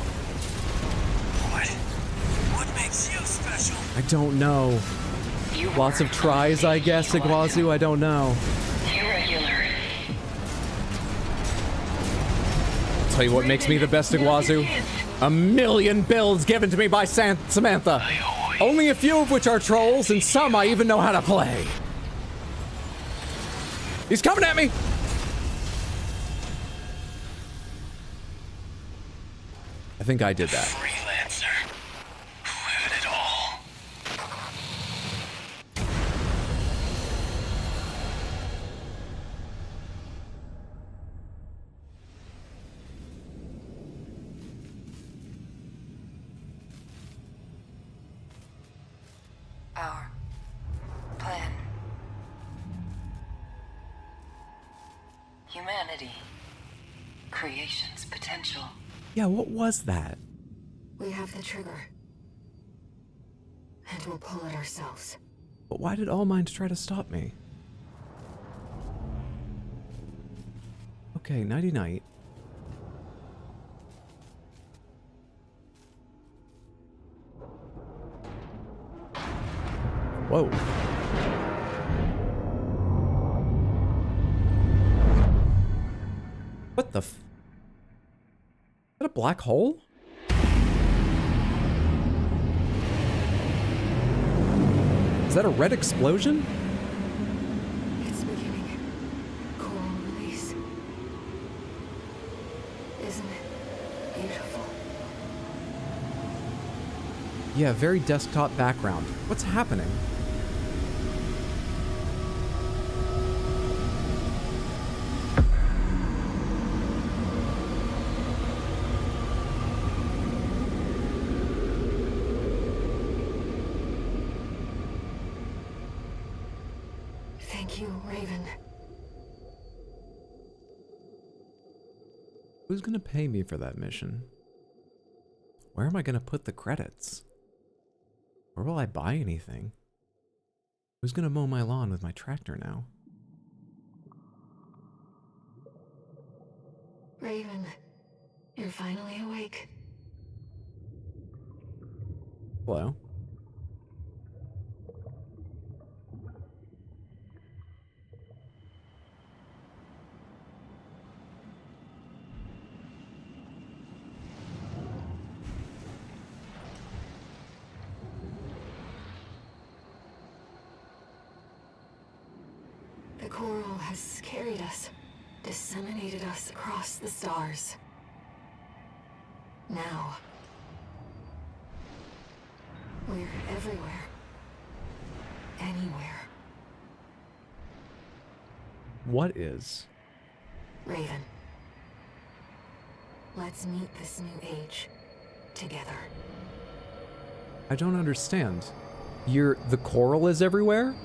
What makes you special? I don't know. Lots of tries, I guess, Iguazu. I don't know. Irregular. Tell you what makes me the best Iguazu. A million builds given to me by Samantha. Only a few of which are trolls, and some I even know how to play. He's coming at me! I think I did that. Freelancer. Who had it all? Our plan. Humanity. Creation's potential. Yeah, what was that? We have the trigger. And we'll pull it ourselves. But why did ALLMIND try to stop me? Okay, nighty-night. Whoa. What the f... Is that a black hole? Is that a red explosion? It's beginning. Coral release. Isn't it beautiful? Yeah, very desktop background. What's happening? Thank you, Raven. Who's gonna pay me for that mission? Where am I gonna put the credits? Where will I buy anything? Who's gonna mow my lawn with my tractor now? Raven, you're finally awake. Hello? The coral has carried us. disseminated us across the stars. Now, we're everywhere. Anywhere. What is? Raven. Let's meet this new age together. I don't understand. The coral is everywhere?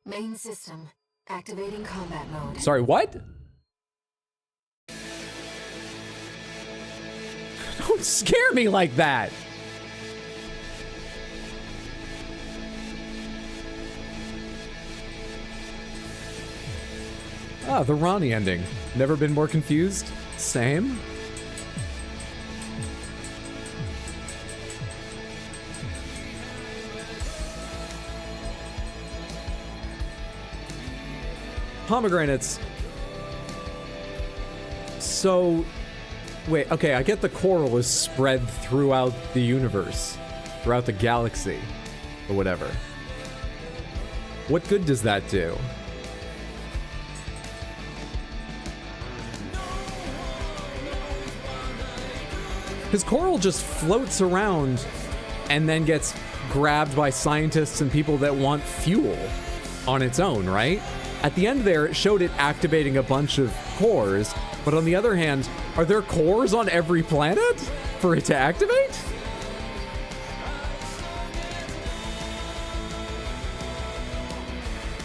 Main system, activating combat mode. Sorry, what? Don't scare me like that! Ah, the Ronnie ending. Never been more confused? Same? Pomegranates. So, wait, okay, I get the coral is spread throughout the universe, throughout the galaxy, or whatever. What good does that do? Because coral just floats around and then gets grabbed by scientists and people that want fuel on its own, right? At the end there, it showed it activating a bunch of cores, but on the other hand, are there cores on every planet for it to activate?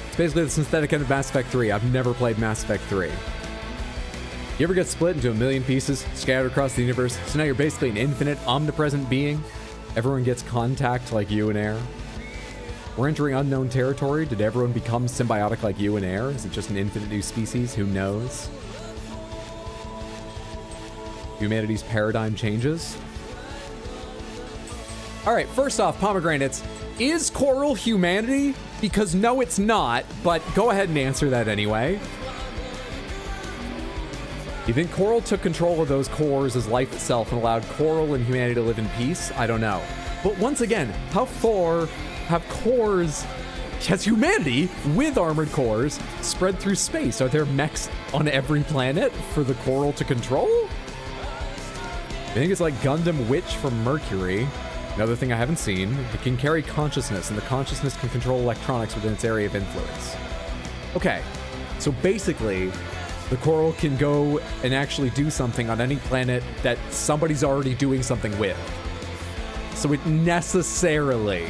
It's basically the synthetic end of Mass Effect 3. I've never played Mass Effect 3. You ever get split into a million pieces, scattered across the universe, so now you're basically an infinite, omnipresent being? Everyone gets contact like you and Air? We're entering unknown territory. Did everyone become symbiotic like you and Air? Is it just an infinite new species? Who knows? Humanity's paradigm changes. All right, first off, pomegranates. Is coral humanity? Because no, it's not, but go ahead and answer that anyway. You think coral took control of those cores as life itself and allowed coral and humanity to live in peace? I don't know. But once again, how far have cores, has humanity with armored cores spread through space? Are there mechs on every planet for the coral to control? I think it's like Gundam Witch from Mercury. Another thing I haven't seen. It can carry consciousness, and the consciousness can control electronics within its area of influence. Okay, so basically, the coral can go and actually do something on any planet that somebody's already doing something with. So it necessarily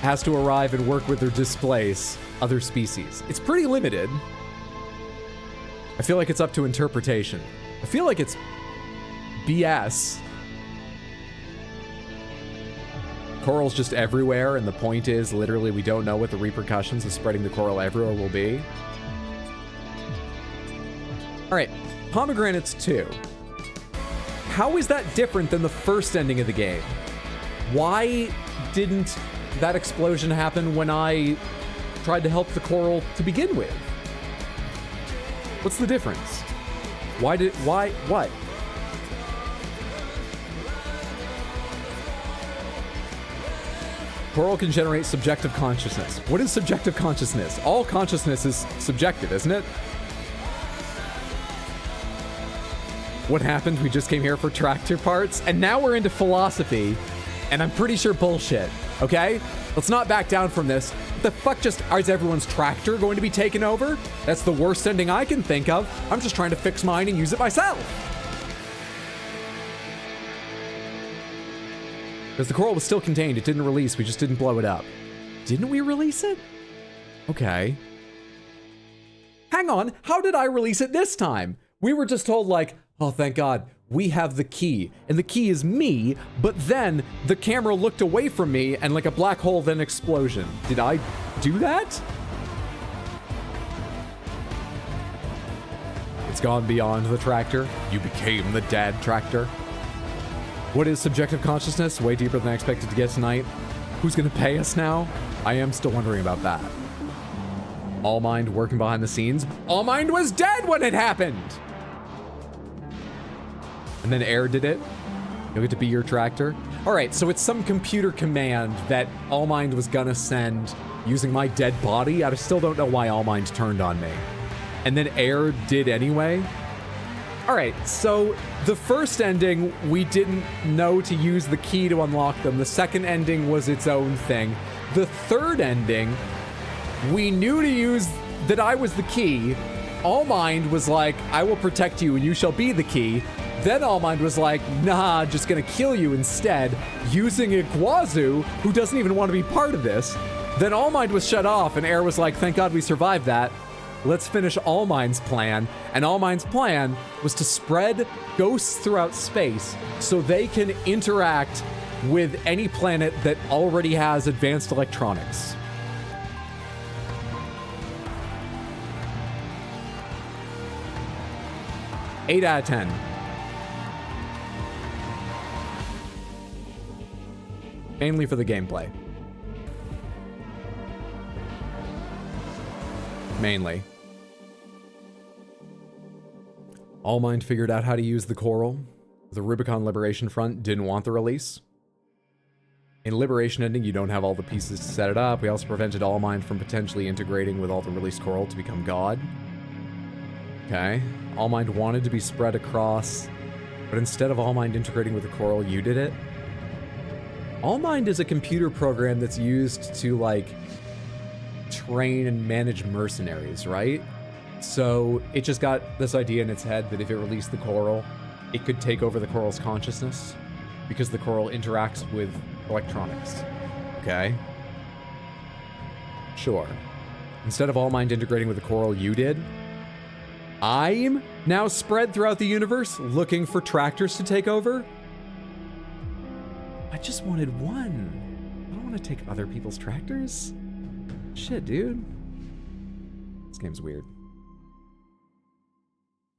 has to arrive and work with or displace other species. It's pretty limited. I feel like it's up to interpretation. I feel like it's BS. Coral's just everywhere, and the point is, literally, we don't know what the repercussions of spreading the coral everywhere will be. All right, Pomegranates 2. How is that different than the first ending of the game? Why didn't that explosion happen when I tried to help the coral to begin with? What's the difference? What? Coral can generate subjective consciousness. What is subjective consciousness? All consciousness is subjective, isn't it? What happened? We just came here for tractor parts, and now we're into philosophy, and I'm pretty sure bullshit, okay? Let's not back down from this. What the fuck just, is everyone's tractor going to be taken over? That's the worst ending I can think of. I'm just trying to fix mine and use it myself. Because the coral was still contained, it didn't release, we just didn't blow it up. Didn't we release it? Okay. Hang on, how did I release it this time? We were just told like, oh, thank God, we have the key. And the key is me, but then the camera looked away from me and like a black hole, then explosion. Did I do that? It's gone beyond the tractor. You became the dad tractor. What is subjective consciousness? Way deeper than I expected to get tonight. Who's gonna pay us now? I am still wondering about that. ALLMIND working behind the scenes. ALLMIND was dead when it happened! And then Air did it. You'll get to be your tractor. All right, so it's some computer command that ALLMIND was gonna send using my dead body. I still don't know why ALLMIND turned on me. And then Air did anyway. All right, so the first ending, we didn't know to use the key to unlock them. The second ending was its own thing. The third ending, we knew to use that I was the key. ALLMIND was like, I will protect you and you shall be the key. Then ALLMIND was like, nah, just gonna kill you instead, using Iguazu, who doesn't even want to be part of this. Then ALLMIND was shut off and Air was like, thank God we survived that. Let's finish ALLMIND's plan. And ALLMIND's plan was to spread ghosts throughout space so they can interact with any planet that already has advanced electronics. Eight out of 10. Mainly for the gameplay. Mainly. ALLMIND figured out how to use the coral. The Rubicon Liberation Front didn't want the release. In Liberation Ending, you don't have all the pieces to set it up. We also prevented ALLMIND from potentially integrating with all the released coral to become God. Okay. ALLMIND wanted to be spread across, but instead of ALLMIND integrating with the coral, you did it. ALLMIND is a computer program that's used to, like, train and manage mercenaries, right? So it just got this idea in its head that if it released the coral, it could take over the coral's consciousness because the coral interacts with electronics. Okay? Sure. Instead of ALLMIND integrating with the coral, you did. I'm now spread throughout the universe looking for tractors to take over. I just wanted one. I don't want to take other people's tractors. Shit, dude. This game's weird.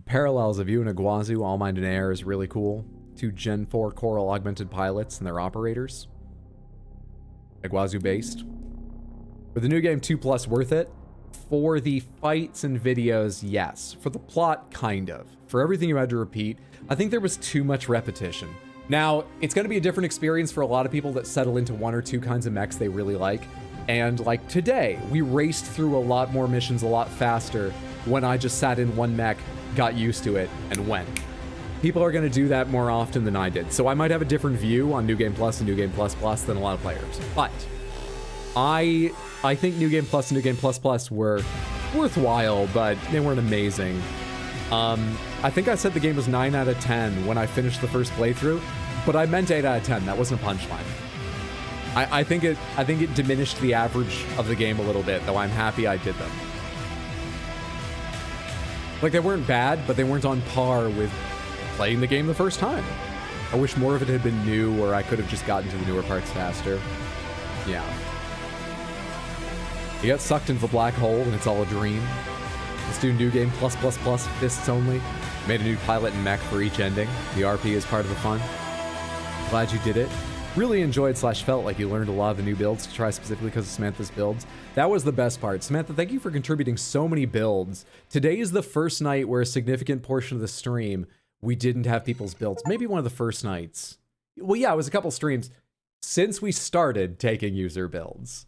Parallels of you and Iguazu, ALLMIND and Air is really cool. Two Gen 4 Coral augmented pilots and their operators. Iguazu based. For the new game, 2+ worth it. For the fights and videos, yes. For the plot, kind of. For everything you had to repeat, I think there was too much repetition. Now, it's going to be a different experience for a lot of people that settle into one or two kinds of mechs they really like. And like today, we raced through a lot more missions a lot faster when I just sat in one mech, got used to it, and went. People are going to do that more often than I did. So I might have a different view on New Game Plus and New Game Plus Plus than a lot of players. But I think New Game Plus and New Game Plus Plus were worthwhile, but they weren't amazing. I think I said the game was 9 out of 10 when I finished the first playthrough, but I meant 8 out of 10. That wasn't a punchline. I think it diminished the average of the game a little bit, though I'm happy I did them. Like, they weren't bad, but they weren't on par with playing the game the first time. I wish more of it had been new, or I could have just gotten to the newer parts faster. Yeah. You get sucked into the black hole, and it's all a dream. Let's do New Game Plus Plus Plus, fists only. Made a new pilot and mech for each ending. The RP is part of the fun. Glad you did it. Really enjoyed / felt like you learned a lot of the new builds to try specifically because of Samantha's builds. That was the best part. Samantha, thank you for contributing so many builds. Today is the first night where a significant portion of the stream we didn't have people's builds. Maybe one of the first nights. Well, yeah, it was a couple streams since we started taking user builds.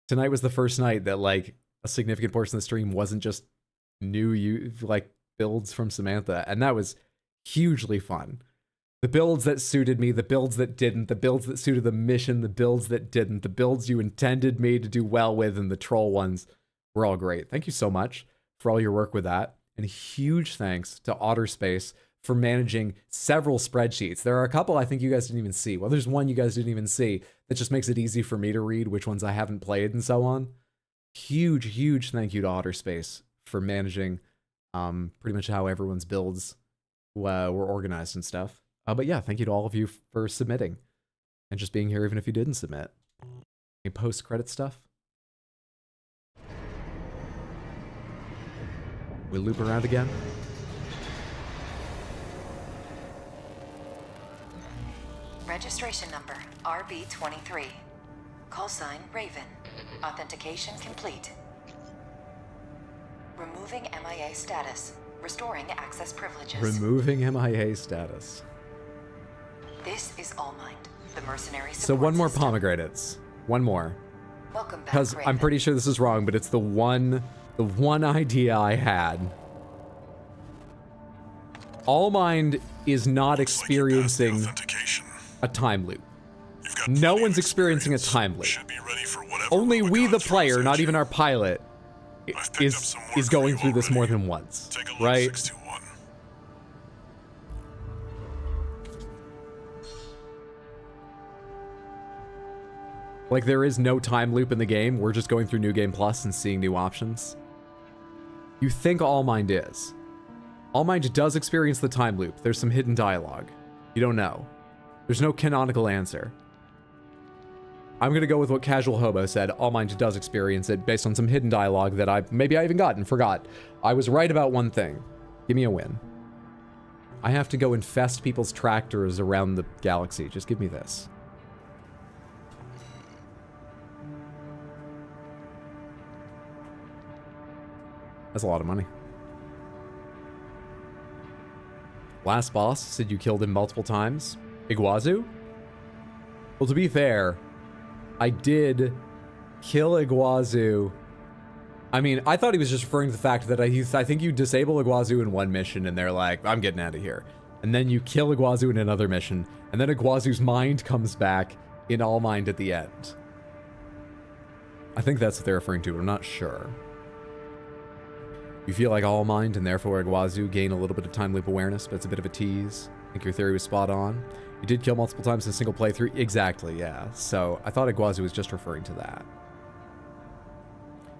Tonight was the first night that, like, a significant portion of the stream wasn't just new builds from Samantha, and that was hugely fun. The builds that suited me, the builds that didn't, the builds that suited the mission, the builds that didn't, the builds you intended me to do well with, and the troll ones were all great. Thank you so much for all your work with that. And huge thanks to OtterSpace for managing several spreadsheets. There are a couple I think you guys didn't even see. Well, there's one you guys didn't even see that just makes it easy for me to read which ones I haven't played and so on. Huge thank you to OtterSpace for managing pretty much how everyone's builds were organized and stuff. But yeah, thank you to all of you for submitting and just being here even if you didn't submit. Any post-credit stuff? We loop around again. Registration number RB23. Call sign Raven. Authentication complete. Removing MIA status. Restoring access privileges. Removing MIA status. This is ALLMIND, the mercenary So support one more system. pomegranates. One more. Welcome back, Because I'm Raven. pretty sure this is wrong, but it's the one idea I had. ALLMIND is not experiencing a time loop. No one's experiencing a time loop. Only we, the player, not even our pilot, is going through this more than once, right? Like, there is no time loop in the game. We're just going through New Game Plus and seeing new options. You think ALLMIND is. ALLMIND does experience the time loop. There's some hidden dialogue. You don't know. There's no canonical answer. I'm going to go with what Casual Hobo said. ALLMIND does experience it based on some hidden dialogue that maybe I even got and forgot. I was right about one thing. Give me a win. I have to go infest people's tractors around the galaxy. Just give me this. That's a lot of money. Last boss said you killed him multiple times. Iguazu? Well, to be fair, I did kill Iguazu. I mean, I thought he was just referring to the fact that I think you disable Iguazu in one mission and they're like, I'm getting out of here. And then you kill Iguazu in another mission. And then Iguazu's mind comes back in ALLMIND at the end. I think that's what they're referring to, but I'm not sure. You feel like ALLMIND and therefore Iguazu gain a little bit of time loop awareness, but it's a bit of a tease. I think your theory was spot on. You did kill multiple times in a single playthrough. Exactly, yeah. So I thought Iguazu was just referring to that.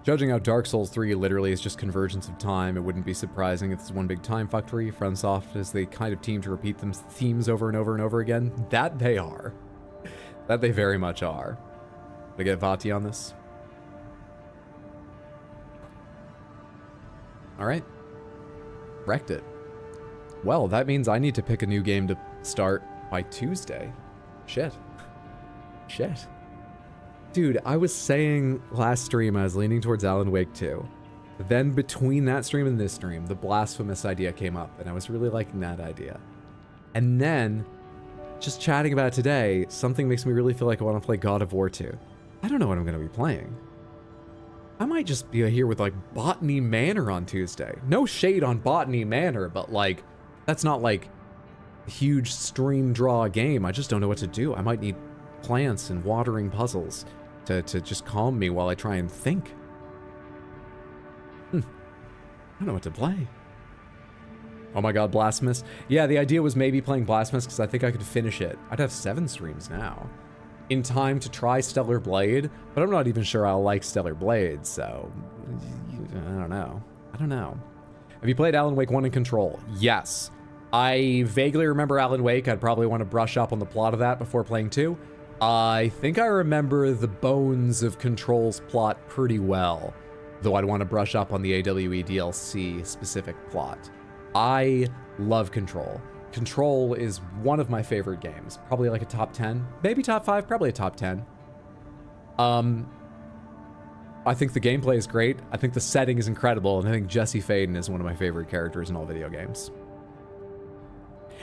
Judging how Dark Souls 3 literally is just convergence of time, it wouldn't be surprising if it's one big time factory. FromSoft is the kind of team to repeat them themes over and over and over again. That they are. That they very much are. Gonna get Vati on this. Alright. Wrecked it. Well, that means I need to pick a new game to start by Tuesday. Shit. Shit. Dude, I was saying last stream I was leaning towards Alan Wake 2. Then between that stream and this stream, the Blasphemous idea came up, and I was really liking that idea. And then, just chatting about it today, something makes me really feel like I want to play God of War 2. I don't know what I'm going to be playing. I might just be here with, like, Botany Manor on Tuesday. No shade on Botany Manor, but, like, that's not, like, a huge stream draw game. I just don't know what to do. I might need plants and watering puzzles to just calm me while I try and think. I don't know what to play. Oh my god, Blasphemous. Yeah, the idea was maybe playing Blasphemous because I think I could finish it. I'd have 7 streams now. In time to try Stellar Blade, but I'm not even sure I'll like Stellar Blade, so I don't know. I don't know. Have you played Alan Wake 1 and Control? Yes. I vaguely remember Alan Wake. I'd probably want to brush up on the plot of that before playing 2. I think I remember the bones of Control's plot pretty well, though I'd want to brush up on the AWE DLC specific plot. I love Control. Control is one of my favorite games. Probably like a top 10, maybe top 5, probably a top 10. I think the gameplay is great. I think the setting is incredible, and I think Jesse Faden is one of my favorite characters in all video games.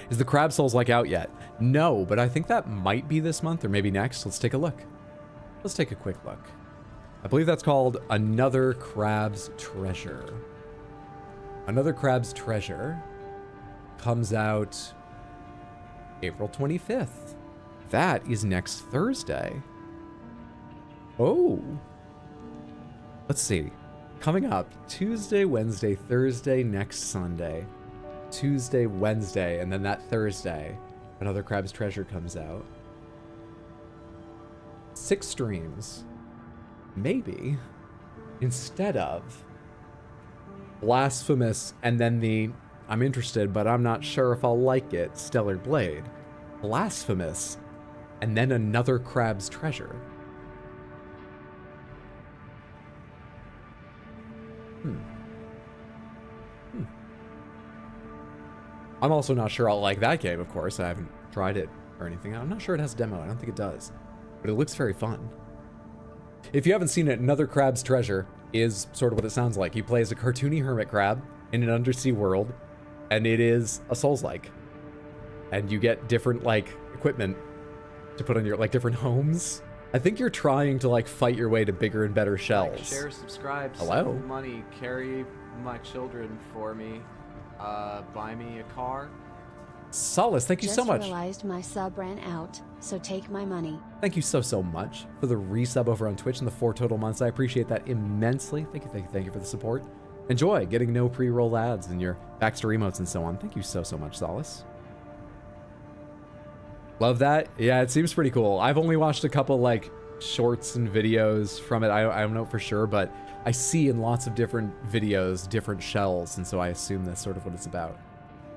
Is the Crab Souls like out yet? No, but I think that might be this month or maybe next. Let's take a look. Let's take a quick look. I believe that's called Another Crab's Treasure. Another Crab's Treasure comes out April 25th. That is next Thursday. Oh. Let's see. Coming up Tuesday, Wednesday, Thursday, next Sunday. Tuesday, Wednesday, and then that Thursday, Another Crab's Treasure comes out. 6 streams. Maybe. Instead of Blasphemous and then the I'm interested, but I'm not sure if I'll like it, Stellar Blade. Blasphemous and then Another Crab's Treasure. I'm also not sure I'll like that game, of course. I haven't tried it or anything. I'm not sure it has a demo. I don't think it does. But it looks very fun. If you haven't seen it, Another Crab's Treasure is sort of what it sounds like. You play as a cartoony hermit crab in an undersea world, and it is a Souls-like. And you get different, like, equipment to put on your, like, different homes. I think you're trying to, like, fight your way to bigger and better shells. Like, share, subscribe, Hello? send money, carry my children for me, buy me a car. Solace, thank you so much. Just realized my sub ran out, so take my money. Thank you so much for the resub over on Twitch and the 4 total months. I appreciate that immensely. Thank you for the support. Enjoy getting no pre-roll ads and your Baxter emotes and so on. Thank you so much, Solace. Love that. Yeah, it seems pretty cool. I've only watched a couple like shorts and videos from it. I don't know for sure, but I see in lots of different videos different shells, and so I assume that's sort of what it's about.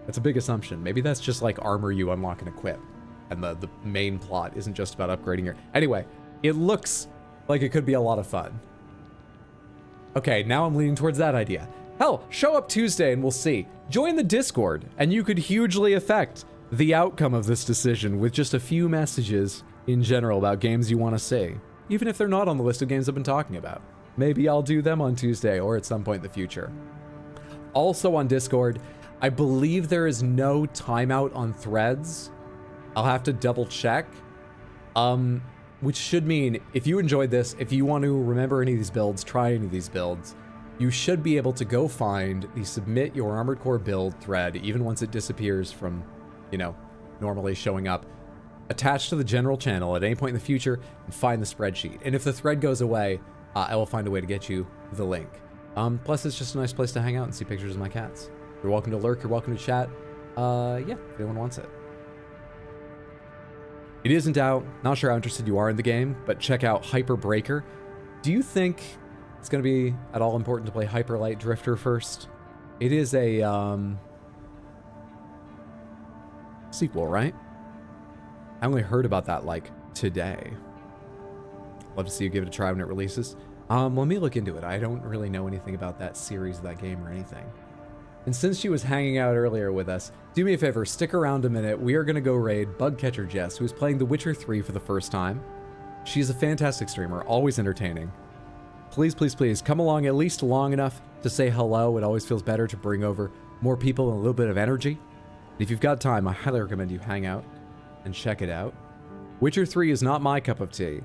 That's a big assumption. Maybe that's just like armor you unlock and equip, and the main plot isn't just about upgrading your... Anyway, it looks like it could be a lot of fun. Okay, now I'm leaning towards that idea. Hell, show up Tuesday and we'll see. Join the Discord, and you could hugely affect the outcome of this decision with just a few messages in general about games you want to see, even if they're not on the list of games I've been talking about. Maybe I'll do them on Tuesday or at some point in the future. Also on Discord, I believe there is no timeout on threads. I'll have to double check. Which should mean if you enjoyed this, if you want to remember any of these builds, try any of these builds, you should be able to go find the submit your Armored Core build thread, even once it disappears from, you know, normally showing up, attached to the general channel at any point in the future, and find the spreadsheet. And if the thread goes away, I will find a way to get you the link. Plus, it's just a nice place to hang out and see pictures of my cats. You're welcome to lurk, you're welcome to chat. Yeah, if anyone wants it. It isn't out. Not sure how interested you are in the game, but check out Hyper Breaker. Do you think it's going to be at all important to play Hyper Light Drifter first? It is a sequel, right? I only heard about that like today. Love to see you give it a try when it releases. Let me look into it. I don't really know anything about that series, that game, or anything. And since she was hanging out earlier with us, do me a favor, stick around a minute. We are going to go raid Bugcatcher Jess, who's playing The Witcher 3 for the first time. She's a fantastic streamer, always entertaining. Please, please, please, come along at least long enough to say hello. It always feels better to bring over more people and a little bit of energy. And if you've got time, I highly recommend you hang out and check it out. Witcher 3 is not my cup of tea,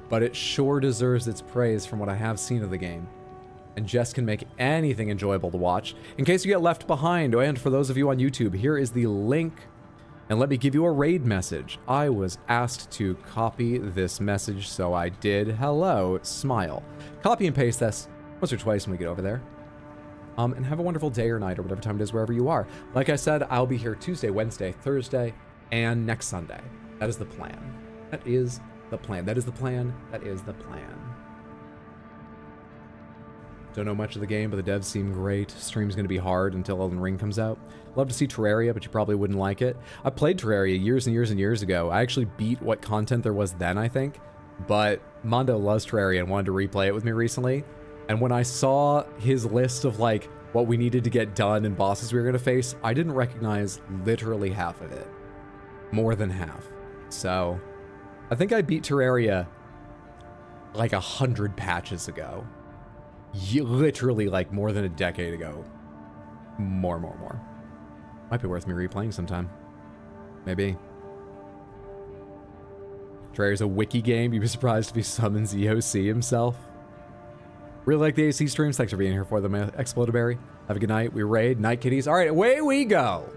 but it sure deserves its praise from what I have seen of the game. And Jess can make anything enjoyable to watch. In case you get left behind, and for those of you on YouTube, here is the link. And let me give you a raid message. I was asked to copy this message, so I did. Hello, smile. Copy and paste this once or twice when we get over there. And have a wonderful day or night or whatever time it is wherever you are. Like I said, I'll be here Tuesday, Wednesday, Thursday, and next Sunday. That is the plan. That is the plan. That is the plan. That is the plan. Don't know much of the game, but the devs seem great. Stream's going to be hard until Elden Ring comes out. Love to see Terraria, but you probably wouldn't like it. I played Terraria years and years and years ago. I actually beat what content there was then, I think. But Mondo loves Terraria and wanted to replay it with me recently. And when I saw his list of like what we needed to get done and bosses we were going to face, I didn't recognize literally half of it. More than half. So I think I beat Terraria like 100 patches ago. Literally like more than a decade ago. More. Might be worth me replaying sometime. Maybe. Terraria's a wiki game. You'd be surprised if he summons EOC himself. Really like the AC streams. Thanks for being here for them, Explodberry. Have a good night. We raid. Night kitties. All right, away we go.